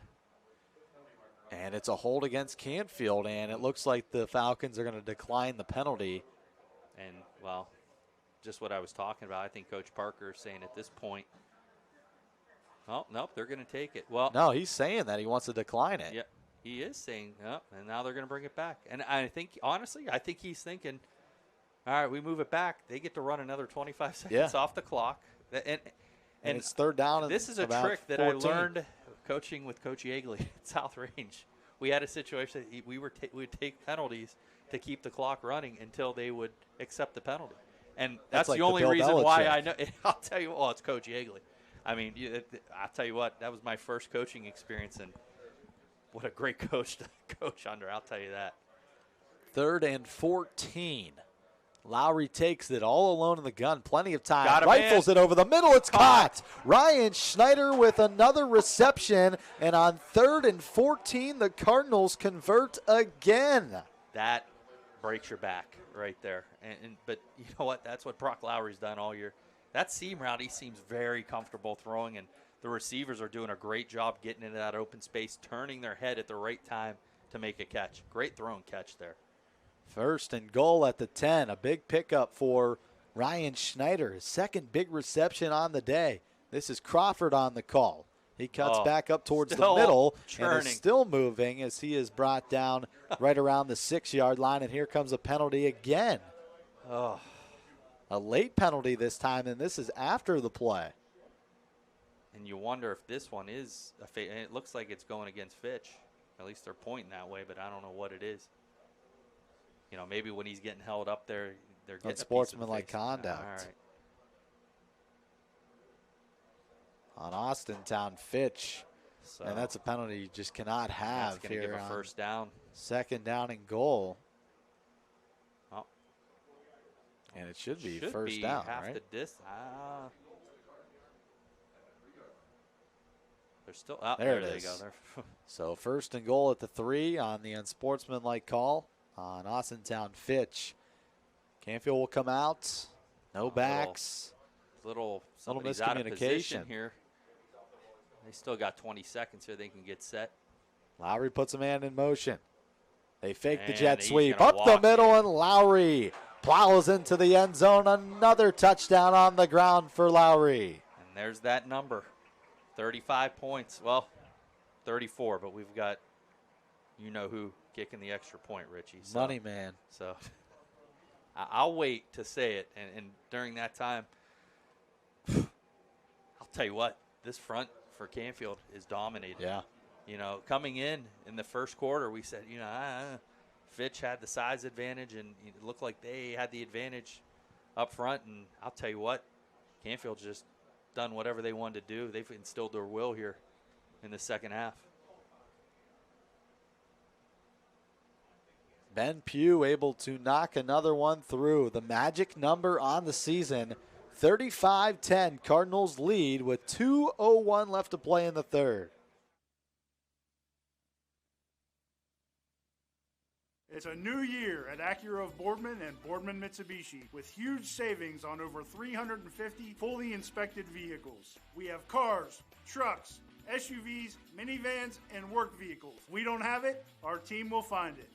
And it's a hold against Canfield, and it looks like the Falcons are going to decline the penalty. And, well, just what I was talking about, I think Coach Parker is saying at this point, Oh, nope, they're going to take it. Well, no, he's saying that he wants to decline it. Yeah, he is saying, and now they're going to bring it back. And I think, honestly, he's thinking, all right, we move it back. They get to run another 25 seconds off the clock. And it's third down. This is a trick that 14. I learned coaching with Coach Yeagley at South Range. We had a situation that we would take penalties to keep the clock running until they would accept the penalty. And that's like the only reason Belichick. why I know. I'll tell you, it's Coach Yeagley. I mean, I'll tell you what, that was my first coaching experience, and what a great coach to coach under, I'll tell you that. 3rd and 14. Lowry takes it all alone in the gun. Plenty of time. Got him, Rifles it over the middle. It's caught. Ryan Schneider with another reception. And on 3rd and 14, the Cardinals convert again. That breaks your back right there. But you know what? That's what Brock Lowry's done all year. That seam route, he seems very comfortable throwing, and the receivers are doing a great job getting into that open space, turning their head at the right time to make a catch. Great throw and catch there. 1st and goal at the 10. A big pickup for Ryan Schneider. His 2nd big reception on the day. This is Crawford on the call. He cuts back up towards the middle and is still moving as he is brought down right around the 6-yard line. And here comes a penalty again. Oh. A late penalty this time, and this is after the play. And you wonder if this one is and it looks like it's going against Fitch. At least they're pointing that way, but I don't know what it is. You know, maybe when he's getting held up there, they're getting unsportsmanlike conduct. All right. On Austintown, Fitch. So, and that's a penalty you just cannot have that's here. Give a first down. 2nd down and goal. Oh. And it should be first down, right? They're still there they go. So 1st and goal at the 3 on the unsportsmanlike call on Austintown Fitch. Canfield will come out. No backs. Little miscommunication here. They still got 20 seconds here. They can get set. Lowry puts a man in motion. They fake the jet sweep up the middle, and Lowry plows into the end zone. Another touchdown on the ground for Lowry. And there's that number. 35 points. Well, 34, but we've got who kicking the extra point, Richie. So, Money man. So I'll wait to say it. And during that time, I'll tell you what, this front for Canfield is dominated. Yeah. Coming in the first quarter, we said, Fitch had the size advantage, and it looked like they had the advantage up front. And I'll tell you what, Canfield's just done whatever they wanted to do. They've instilled their will here in the second half. Ben Pugh able to knock another one through. The magic number on the season, 35-10. Cardinals lead with 2:01 left to play in the 3rd. It's a new year at Acura of Boardman and Boardman Mitsubishi with huge savings on over 350 fully inspected vehicles. We have cars, trucks, SUVs, minivans, and work vehicles. If we don't have it, our team will find it.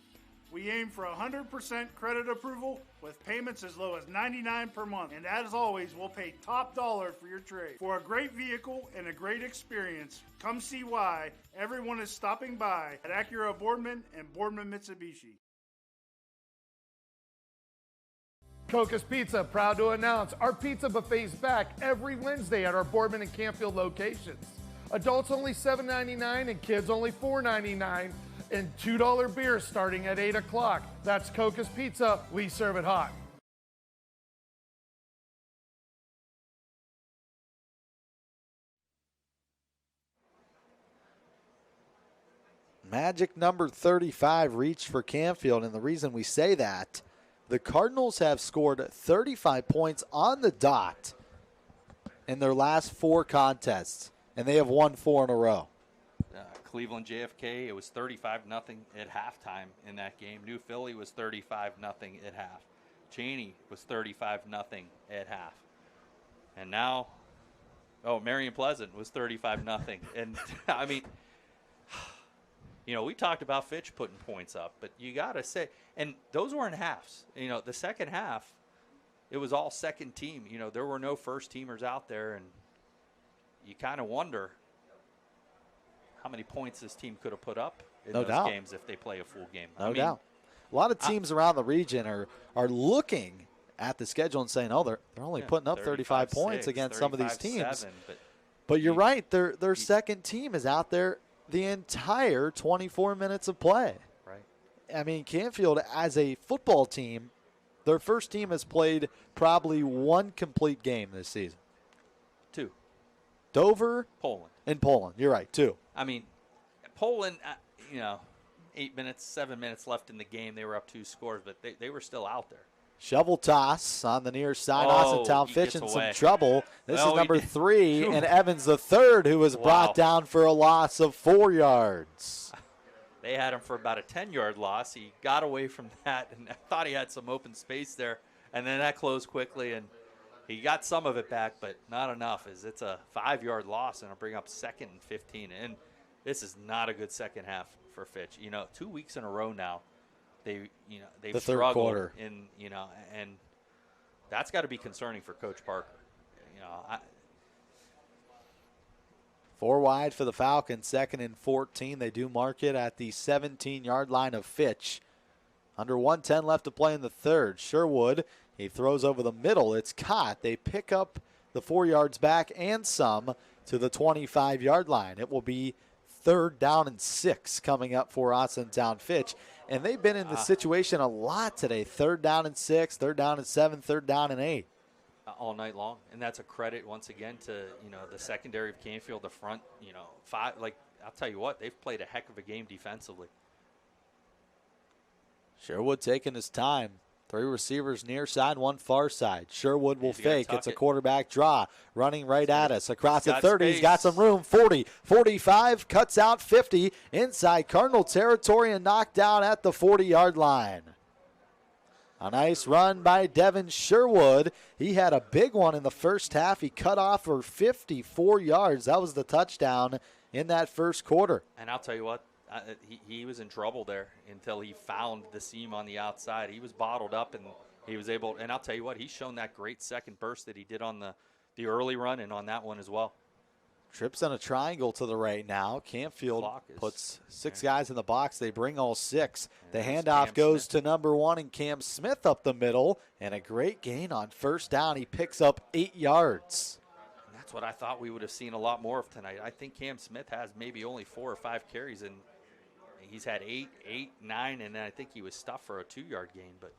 We aim for 100% credit approval with payments as low as $99 per month. And as always, we'll pay top dollar for your trade. For a great vehicle and a great experience, come see why everyone is stopping by at Acura Boardman and Boardman Mitsubishi. Coca's Pizza, proud to announce our pizza buffet's back every Wednesday at our Boardman and Canfield locations. Adults only $7.99 and kids only $4.99. And $2 beer starting at 8 o'clock. That's Coca's Pizza. We serve it hot. Magic number 35 reached for Canfield, and the reason we say that, the Cardinals have scored 35 points on the dot in their last 4 contests, and they have won 4 in a row. Cleveland JFK, it was 35-0 at halftime in that game. New Philly was 35-0 at half. Cheney was 35-0 at half. And now, Marion Pleasant was 35-0. And, I mean, we talked about Fitch putting points up, but you got to say, and those weren't halves. The second half, it was all second team. There were no first teamers out there, and you kind of wonder how many points this team could have put up in No those doubt. games if they play a full game. No doubt. A lot of teams around the region are looking at the schedule and saying, oh, they're only putting up 35 points against some of these teams. But you're right. Their second team is out there the entire 24 minutes of play. Right. I mean, Canfield, as a football team, their first team has played probably one complete game this season. 2. Dover. Poland. And Poland. You're right, 2. I mean, Poland, 8 minutes, 7 minutes left in the game. They were up 2 scores, but they were still out there. Shovel toss on the near side. Oh, Austintown he Fitch gets in some away. trouble. This Oh, is number he- 3, Phew. and Evans the third, who was brought down for a loss of 4 yards. They had him for about a 10-yard loss. He got away from that, and I thought he had some open space there. And then that closed quickly, and he got some of it back, but not enough. As it's a 5-yard loss, and it'll bring up 2nd and 15. And this is not a good second half for Fitch. 2 weeks in a row now, they've The third struggled quarter. and that's got to be concerning for Coach Parker. 4 wide for the Falcons, 2nd and 14. They do mark it at the 17-yard line of Fitch. Under 1:10 left to play in the third. Sherwood, he throws over the middle. It's caught. They pick up the 4 yards back and some to the 25-yard line. It will be 3rd down and 6 coming up for Austintown Fitch. And they've been in this situation a lot today. 3rd down and 6, 3rd down and 7, 3rd down and 8. All night long, and that's a credit once again to the secondary of Canfield, the front. 5. I'll tell you what, they've played a heck of a game defensively. Sherwood taking his time. 3 receivers near side, 1 far side. Sherwood will He's gonna fake. tuck It's a it. quarterback draw. Running right at us. Across the got 30. He's got space. some room. 40, 45. Cuts out 50. Inside Cardinal territory and knocked down at the 40-yard line. A nice run by Devin Sherwood. He had a big one in the first half. He cut off for 54 yards. That was the touchdown in that first quarter. And I'll tell you what, he was in trouble there until he found the seam on the outside. He was bottled up, and he was able. And I'll tell you what, he's shown that great second burst that he did on the early run and on that one as well. Trips on a triangle to the right now. Canfield puts 6 guys in the box. They bring all 6. The handoff goes to number 1 and Cam Smith up the middle. And a great gain on first down. He picks up 8 yards. And that's what I thought we would have seen a lot more of tonight. I think Cam Smith has maybe only 4 or 5 carries, and he's had 8, 9, and then I think he was stuffed for a 2-yard gain. But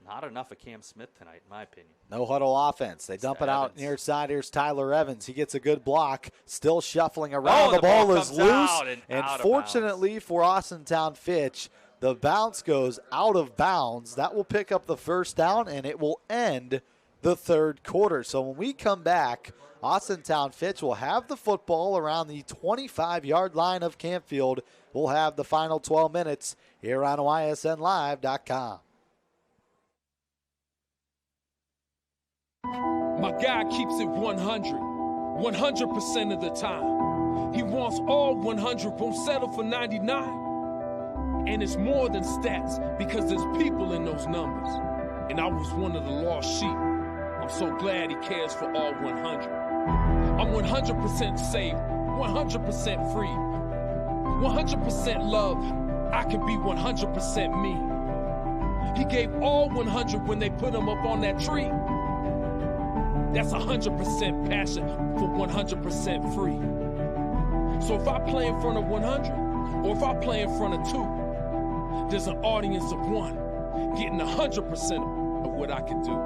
not enough of Cam Smith tonight, in my opinion. No huddle offense. They dump it out near side. Here's Tyler Evans. He gets a good block. Still shuffling around. The ball is comes loose. out and out of Fortunately for Austintown Fitch, the bounce goes out of bounds. That will pick up the first down, and it will end the third quarter. So when we come back, Austintown Fitch will have the football around the 25-yard line of Canfield. We'll have the final 12 minutes here on YSNLive.com. My guy keeps it 100% of the time. He wants all 100, won't settle for 99. And it's more than stats because there's people in those numbers. And I was one of the lost sheep. I'm so glad he cares for all 100. I'm 100% safe, 100% free, 100% love. I can be 100% me. He gave all 100 when they put him up on that tree. That's 100% passion for 100% free. So if I play in front of 100, or if I play in front of 2, there's an audience of 1 getting 100% of what I can do.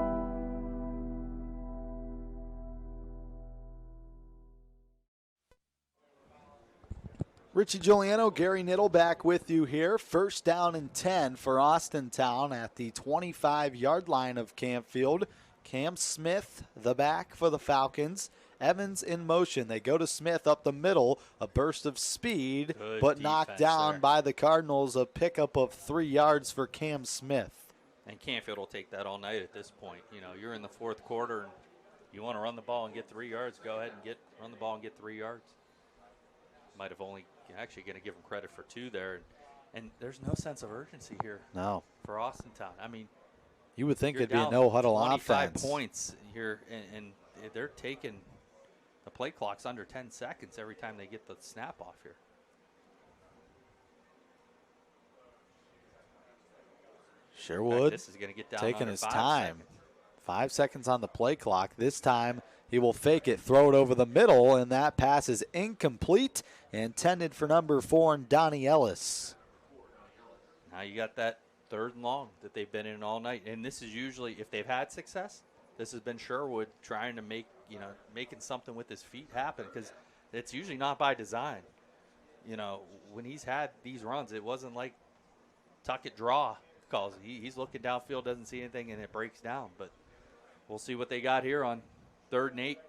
Richie Giuliano, Gary Niddle back with you here. First down and 10 for Austintown at the 25-yard line of Canfield. Cam Smith, the back for the Falcons. Evans in motion. They go to Smith up the middle. A burst of speed, Good but knocked defense down there. by the Cardinals. A pickup of 3 yards for Cam Smith. And Canfield will take that all night at this point. You're in the fourth quarter, and you want to run the ball and get 3 yards, go ahead and run the ball and get 3 yards. Might have only actually going to give them credit for 2 there. And there's no sense of urgency here. No. For Austintown. I mean, You would think you're it'd be a down no-huddle 25 offense. points here, and they're taking The play clock's under 10 seconds every time they get the snap off here. Sherwood this is going to get down taking under his 5 time. seconds. 5 seconds on the play clock. This time he will fake it, throw it over the middle, and that pass is incomplete, intended for number 4, Donnie Ellis. Now you got that 3rd and long that they've been in all night. And this is usually, if they've had success, this has been Sherwood trying to making something with his feet happen, because it's usually not by design. When he's had these runs, it wasn't like tuck it, draw calls. He's looking downfield, doesn't see anything, and it breaks down. But we'll see what they got here on 3rd and 8.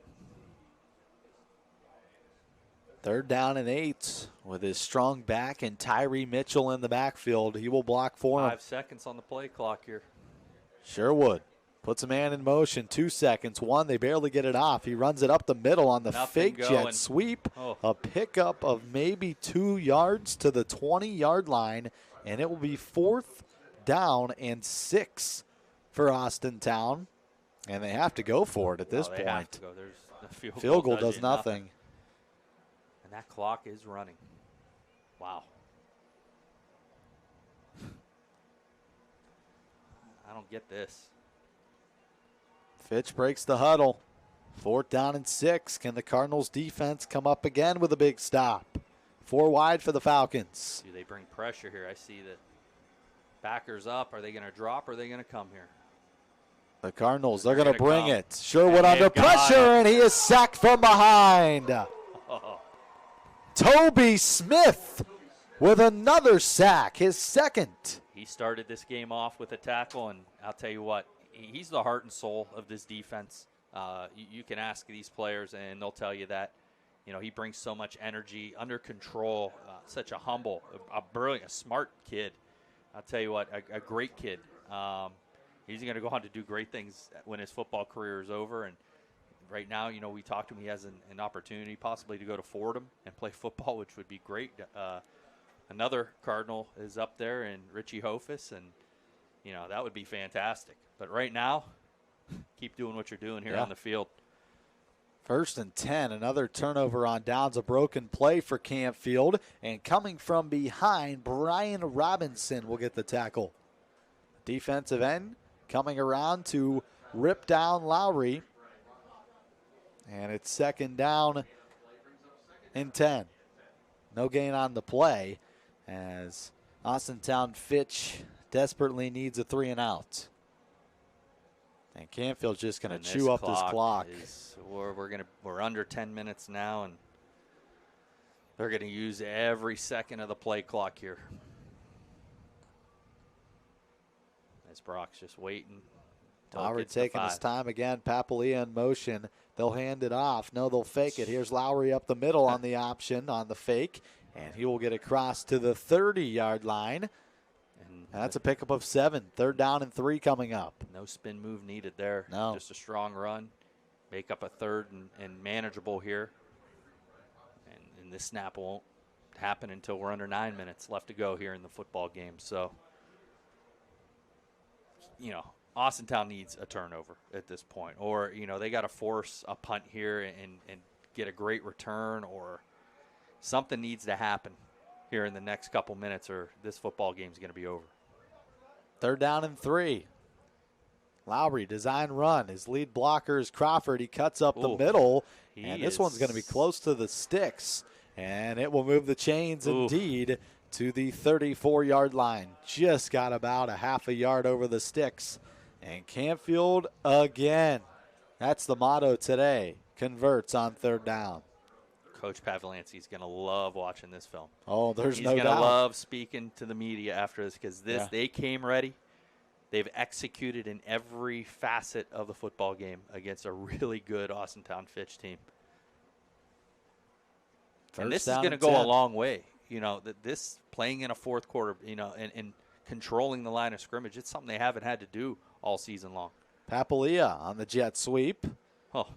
3rd down and 8 with his strong back and Tyree Mitchell in the backfield. He will block for him. 5 seconds on the play clock here. Sherwood puts a man in motion. 2 seconds. 1, they barely get it off. He runs it up the middle on the fake jet sweep. A pickup of maybe 2 yards to the 20-yard line, and it will be 4th down and 6 for Austintown. And they have to go for it at this point. Have to go. There's a field goal does nothing. And that clock is running. Wow. I don't get this. Fitch breaks the huddle. 4th down and 6. Can the Cardinals defense come up again with a big stop? 4 wide for the Falcons. Do they bring pressure here? I see that backers up. Are they going to drop or are they going to come here? The Cardinals, they're going to bring come. it. Sherwood under pressure, and he is sacked from behind. Toby Smith with another sack, his 2nd. He started this game off with a tackle, and I'll tell you what, he's the heart and soul of this defense. You can ask these players, and they'll tell you that. He brings so much energy, under control, such a humble, a brilliant, a smart kid. I'll tell you what, a great kid. He's going to go on to do great things when his football career is over. And right now, we talked to him. He has an opportunity possibly to go to Fordham and play football, which would be great. Another Cardinal is up there, and Richie Hofus, and, that would be fantastic. But right now, keep doing what you're doing here on the field. 1st and 10, another turnover on downs, a broken play for Canfield. And coming from behind, Brian Robinson will get the tackle. Defensive end coming around to rip down Lowry. And it's 2nd down and 10. No gain on the play as Austintown Fitch desperately needs a 3-and-out. And Canfield's just going to chew up this clock. We're under 10 minutes now, and they're going to use every second of the play clock here. As Brock's just waiting. Lowry taking his time again. Papalia in motion. They'll hand it off. No, they'll fake it. Here's Lowry up the middle on the option, on the fake. And he will get across to the 30-yard line. And that's a pickup of 7. 3rd down and 3 coming up. No spin move needed there. No. Just a strong run. Make up a 3rd and manageable here. And this snap won't happen until we're under 9 minutes left to go here in the football game. So, Austintown needs a turnover at this point. Or, they got to force a punt here and get a great return, or something needs to happen here in the next couple minutes, or this football game is going to be over. 3rd down and 3. Lowry, design run. His lead blocker is Crawford. He cuts up the middle, and this one's going to be close to the sticks, and it will move the chains indeed to the 34-yard line. Just got about a half a yard over the sticks. And Canfield again. That's the motto today. Converts on 3rd down. Coach Pavlansky's going to love watching this film. Oh, there's no doubt. He's going to love speaking to the media after this, because they came ready. They've executed in every facet of the football game against a really good Austintown Fitch team. And this is going to go a long way. This playing in a 4th quarter, and controlling the line of scrimmage, it's something they haven't had to do all season long. Papalia on the jet sweep.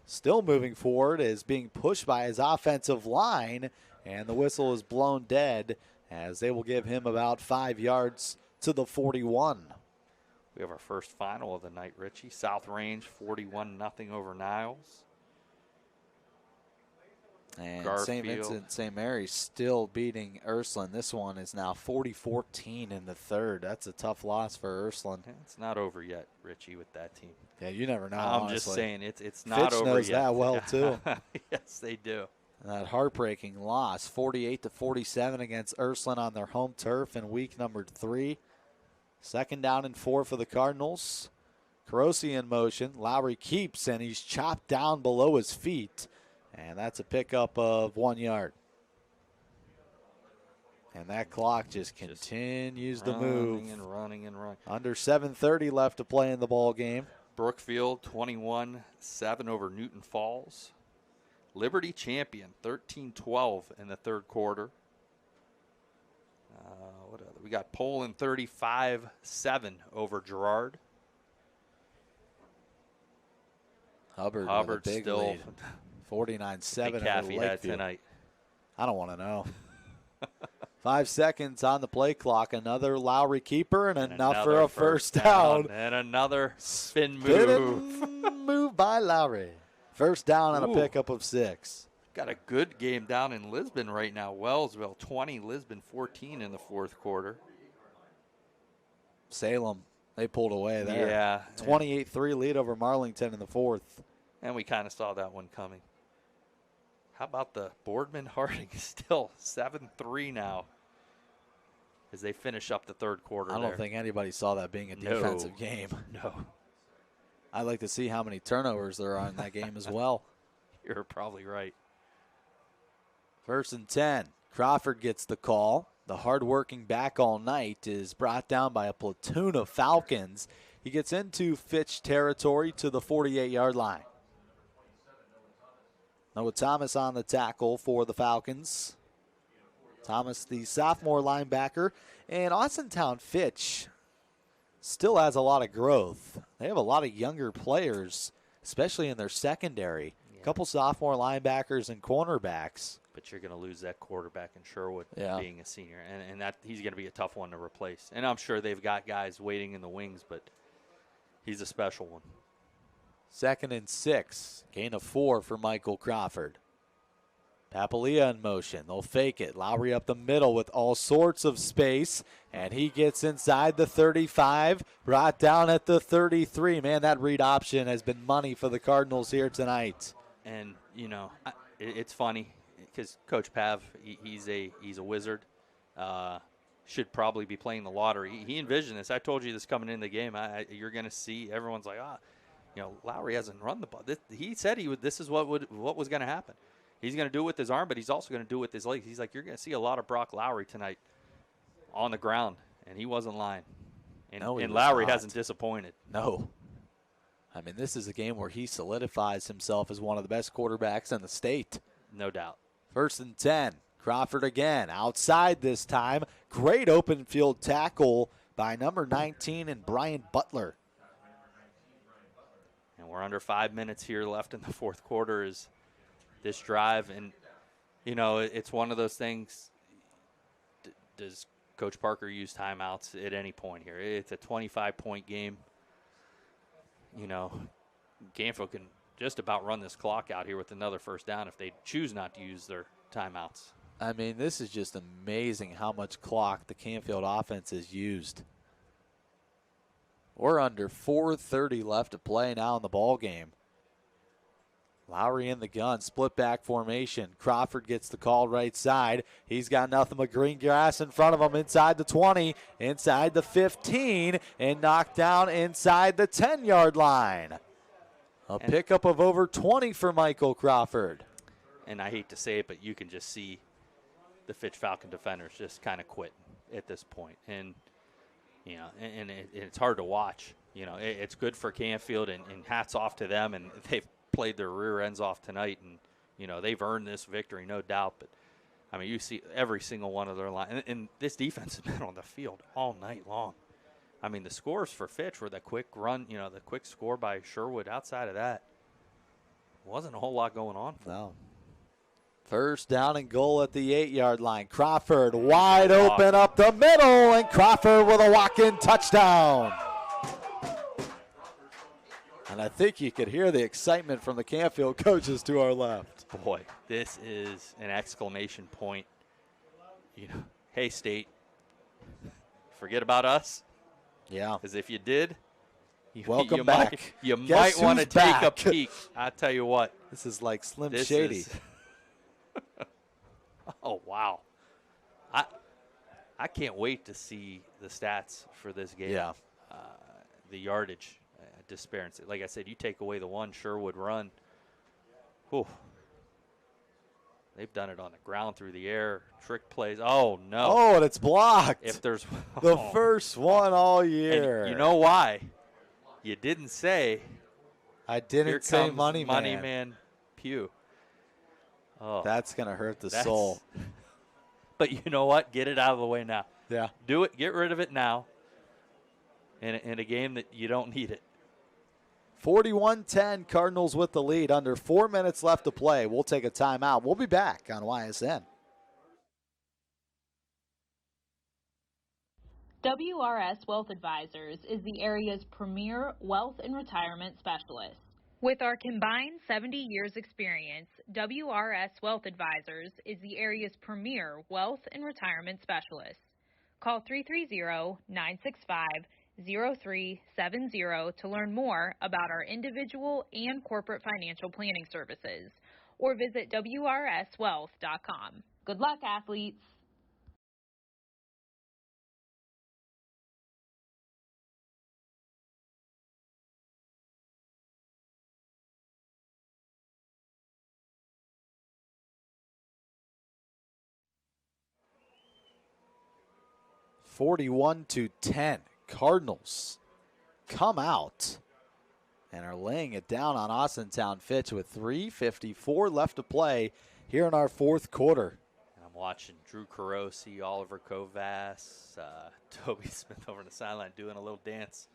Still moving forward, is being pushed by his offensive line, and the whistle is blown dead as they will give him about 5 yards to the 41. We have our first final of the night, Richie. South Range 41-0 over Niles. And Garfield. St. Vincent St. Mary's still beating Ursuline. This one is now 40-14 in the third. That's a tough loss for Ursuline. It's not over yet, Richie, with that team. Yeah, you never know. I'm honestly. just saying it's not Fitch over knows yet. that well too. Yes, they do. And that heartbreaking loss, 48-47 against Ursuline on their home turf in week number 3. 2nd down and 4 for the Cardinals. Carosi in motion. Lowry keeps, and he's chopped down below his feet. And that's a pickup of 1 yard. And that clock just continues to move. Running and running and running. Under 7:30 left to play in the ball game. Brookfield 21-7 over Newton Falls. Liberty champion 13-12 in the third quarter. What other? We got Poland 35-7 over Girard. Hubbard with a big still lead. 49-7 over Caffey had Lakefield. tonight. I don't want to know. 5 seconds on the play clock. Another Lowry keeper and enough for a first down. And another spin move by Lowry. First down and a pickup of 6. Got a good game down in Lisbon right now. Wellsville 20, Lisbon 14 in the fourth quarter. Salem, they pulled away there. Yeah. 28-3 lead over Marlington in the fourth. And we kind of saw that one coming. How about the Boardman Harding still 7-3 now as they finish up the third quarter. I don't think anybody saw that being a defensive game. No. I'd like to see how many turnovers there are in that game as well. You're probably right. 1st and 10. Crawford gets the call. The hard-working back all night is brought down by a platoon of Falcons. He gets into Fitch territory to the 48-yard line. Noah Thomas on the tackle for the Falcons. Thomas, the sophomore linebacker. And Austintown Fitch still has a lot of growth. They have a lot of younger players, especially in their secondary. A couple sophomore linebackers and cornerbacks. But you're going to lose that quarterback in Sherwood being a senior. And that he's going to be a tough one to replace. And I'm sure they've got guys waiting in the wings, but he's a special one. 2nd and 6. Gain of 4 for Michael Crawford. Papalia in motion. They'll fake it. Lowry up the middle with all sorts of space. And he gets inside the 35. Brought down at the 33. Man, that read option has been money for the Cardinals here tonight. And, you know, it's funny because Coach Pav, he's a wizard. Should probably be playing the lottery. He envisioned this. I told you this coming into the game. You're going to see everyone's like, you know, Lowry hasn't run the ball. He said this is what was going to happen. He's going to do it with his arm, but he's also going to do it with his legs. He's like, you're going to see a lot of Brock Lowry tonight on the ground, and he wasn't lying. And Lowry hasn't disappointed. No. I mean, this is a game where he solidifies himself as one of the best quarterbacks in the state. No doubt. 1st and 10. Crawford again, outside this time. Great open field tackle by number 19 and Brian Butler. And we're under 5 minutes here left in the fourth quarter is this drive. And, you know, it's one of those things. Does Coach Parker use timeouts at any point here? It's a 25-point game. You know, Canfield can just about run this clock out here with another first down if they choose not to use their timeouts. I mean, this is just amazing how much clock the Canfield offense has used. We're under 4:30 left to play now in the ball game. Lowry in the gun, split back formation. Crawford gets the call right side. He's got nothing but green grass in front of him inside the 20, inside the 15, and knocked down inside the 10-yard line. A pickup of over 20 for Michael Crawford. And I hate to say it, but you can just see the Fitch Falcon defenders just kind of quit at this point. And, you know, and it's hard to watch. You know, it's good for Canfield, and hats off to them. And they've played their rear ends off tonight. And, you know, they've earned this victory, no doubt. But, I mean, you see every single one of their line. And this defense has been on the field all night long. I mean, the scores for Fitch were the quick run, you know, the quick score by Sherwood. Outside of that, wasn't a whole lot going on for them. No. First down and goal at the 8-yard line. Crawford wide open up the middle, and Crawford with a walk-in touchdown. And I think you could hear the excitement from the Canfield coaches to our left. boy, this is an exclamation point. You know, hey, State, forget about us. Yeah. Because if you did, welcome back. You might want to take a peek. I tell you what. This is like Slim Shady. Oh, wow. I can't wait to see the stats for this game. Yeah. The yardage disparity. Like I said, you take away the one Sherwood run. Whew. They've done it on the ground, through the air, trick plays. Oh, no. Oh, and it's blocked. If there's the first one all year. And you know why? You didn't say. I didn't say Money Man Pugh. Oh, that's going to hurt the soul. But you know what? Get it out of the way now. Yeah. Do it. Get rid of it now. In a game that you don't need it. 41-10, Cardinals with the lead. Under 4 minutes left to play. We'll take a timeout. We'll be back on YSN. WRS Wealth Advisors is the area's premier wealth and retirement specialist. With our combined 70 years experience, WRS Wealth Advisors is the area's premier wealth and retirement specialist. Call 330-965-0370 to learn more about our individual and corporate financial planning services, or visit WRSwealth.com. Good luck, athletes. (41-10). Cardinals come out and are laying it down on Austintown Fitch with 3:54 left to play here in our fourth quarter. I'm watching Drew Carosi, Oliver Kovas, Toby Smith over on the sideline doing a little dance,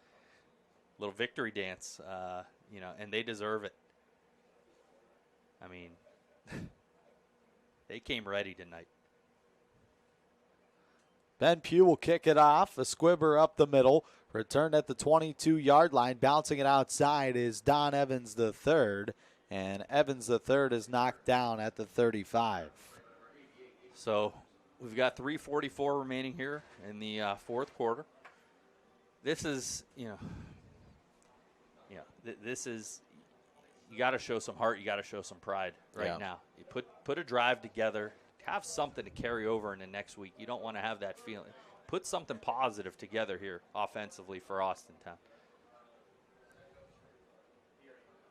little victory dance, and they deserve it. I mean, they came ready tonight. Ben Pugh will kick it off. A squibber up the middle. Returned at the 22-yard line. Bouncing it outside is Don Evans III. And Evans III is knocked down at the 35. So we've got 3:44 remaining here in the fourth quarter. This is, this is, you got to show some heart. You got to show some pride now. You put a drive together. Have something to carry over in the next week. You don't want to have that feeling. Put something positive together here offensively for Austintown.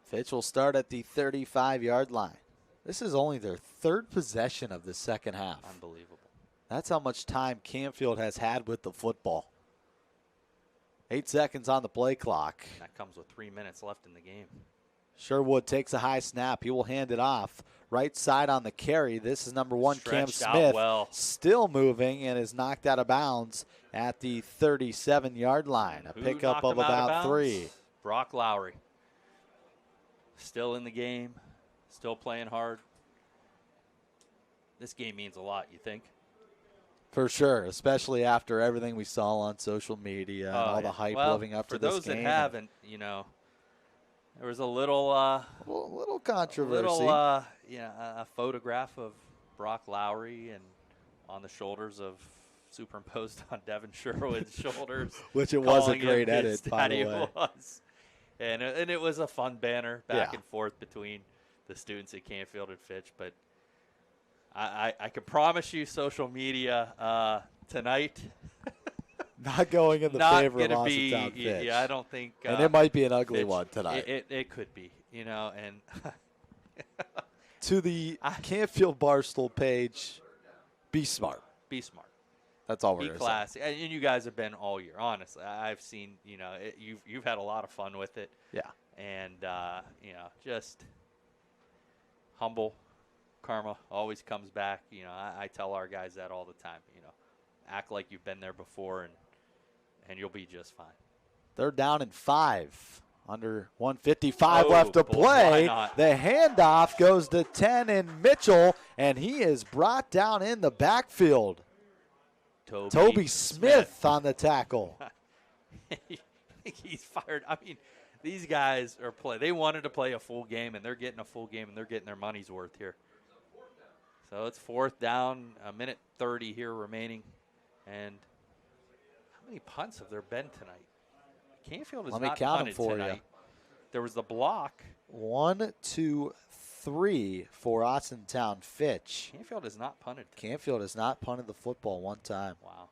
Fitch will start at the 35-yard line. This is only their third possession of the second half. Unbelievable. That's how much time Canfield has had with the football. 8 seconds on the play clock. And that comes with 3 minutes left in the game. Sherwood takes a high snap. He will hand it off. Right side on the carry. This is number 1, Cam Smith. Still moving and is knocked out of bounds at the 37-yard line. A pickup of about 3. Brock Lowry. Still in the game. Still playing hard. This game means a lot, you think? For sure, especially after everything we saw on social media and all the hype living up to this game. For those that haven't, there was a little controversy. A photograph of Brock Lowry and on the shoulders of superimposed on Devin Sherwood's shoulders. Which it was a great edit, by the way. It was. And it was a fun banner back and forth between the students at Canfield and Fitch. But I can promise you social media tonight not going in the favor of Austintown Fitch. Yeah, I don't think. And it might be an ugly one tonight. It could be, and to the Canfield Barstool page, be smart. Be smart. That's all we're Be saying. classy. And you guys have been all year. Honestly, I've seen. You've had a lot of fun with it. Yeah. And just humble. Karma always comes back. I tell our guys that all the time. Act like you've been there before, and you'll be just fine. They're down in 5. Under 1:55 left to play. The handoff goes to 10 and Mitchell, and he is brought down in the backfield. Toby Smith on the tackle. He's fired. I mean, These guys are they wanted to play a full game, and they're getting a full game, and they're getting their money's worth here. So it's 4th down, 1:30 here remaining. And how many punts have there been tonight? Canfield has not punted tonight. You. There was the block. 1, 2, 3 for Austintown Fitch. Canfield has not punted. Canfield has not punted the football one time. Wow.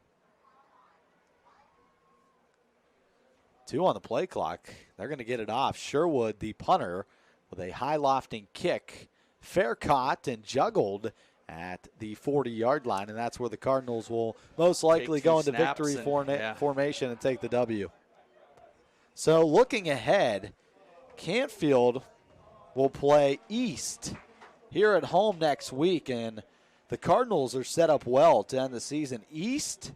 2 on the play clock. They're going to get it off. Sherwood, the punter, with a high lofting kick. Fair caught and juggled at the 40-yard line, and that's where the Cardinals will most likely go into victory formation and take the W. So looking ahead, Canfield will play East here at home next week, and the Cardinals are set up well to end the season. East,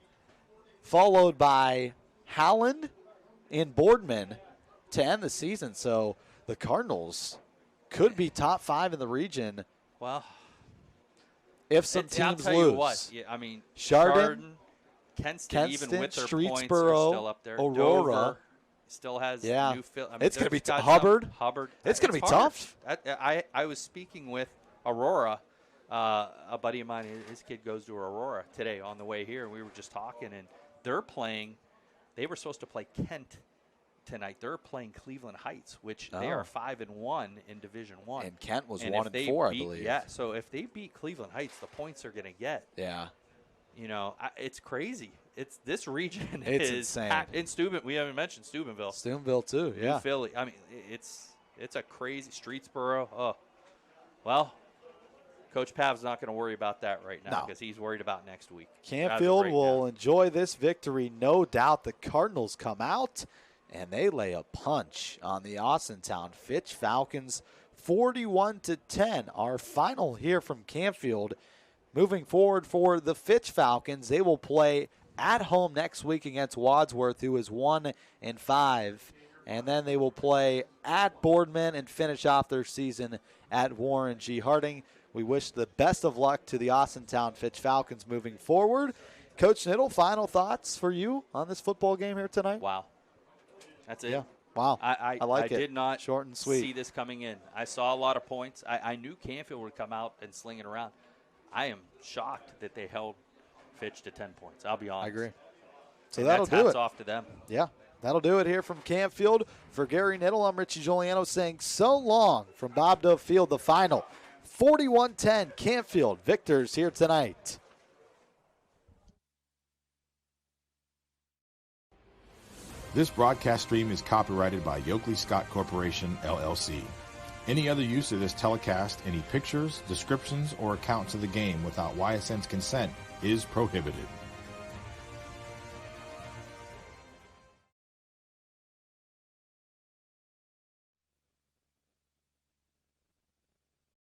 followed by Howland in Boardman to end the season. So the Cardinals could be top 5 in the region. Well, if some teams I'll tell lose. You what, yeah, I mean, Chardon, Kenston, even with their Streetsboro, points, are still up there. Aurora Dover still has new I mean, it's going to be Hubbard. It's going to be tough. I was speaking with Aurora, a buddy of mine. His kid goes to Aurora today on the way here, and we were just talking, and they're playing. They were supposed to play Kent tonight. They're playing Cleveland Heights, which they are 5-1 in Division I. And Kent was 1-4, I believe. Yeah, so if they beat Cleveland Heights, the points they're going to get. Yeah. You know, it's crazy. It's this region it's is insane. Packed. In Steuben, we haven't mentioned Steubenville. Steubenville too, yeah. New Philly. I mean, it's a crazy Streetsboro. Oh, well, Coach Pav's not going to worry about that right now because he's worried about next week. Canfield will enjoy this victory, no doubt. The Cardinals come out and they lay a punch on the Austintown Fitch Falcons, 41-10. Our final here from Canfield. Moving forward for the Fitch Falcons, they will play at home next week against Wadsworth, who is 1-5. And then they will play at Boardman and finish off their season at Warren G. Harding. We wish the best of luck to the Austintown Fitch Falcons moving forward. Coach Niddle, final thoughts for you on this football game here tonight? Wow. That's it. Yeah. Wow. I like it. Did not short and sweet. See this coming in. I saw a lot of points. I knew Canfield would come out and sling it around. I am shocked that they held Fitch to 10 points. I'll be honest. I agree. So and that'll do hats it. Off to them. Yeah, that'll do it here from Canfield. For Gary Niddle, I'm Richie Giuliano saying so long from Bob Dove Field. The final, 41-10, Canfield victors here tonight. This broadcast stream is copyrighted by Yoakley Scott Corporation, LLC. Any other use of this telecast, any pictures, descriptions, or accounts of the game without YSN's consent is prohibited.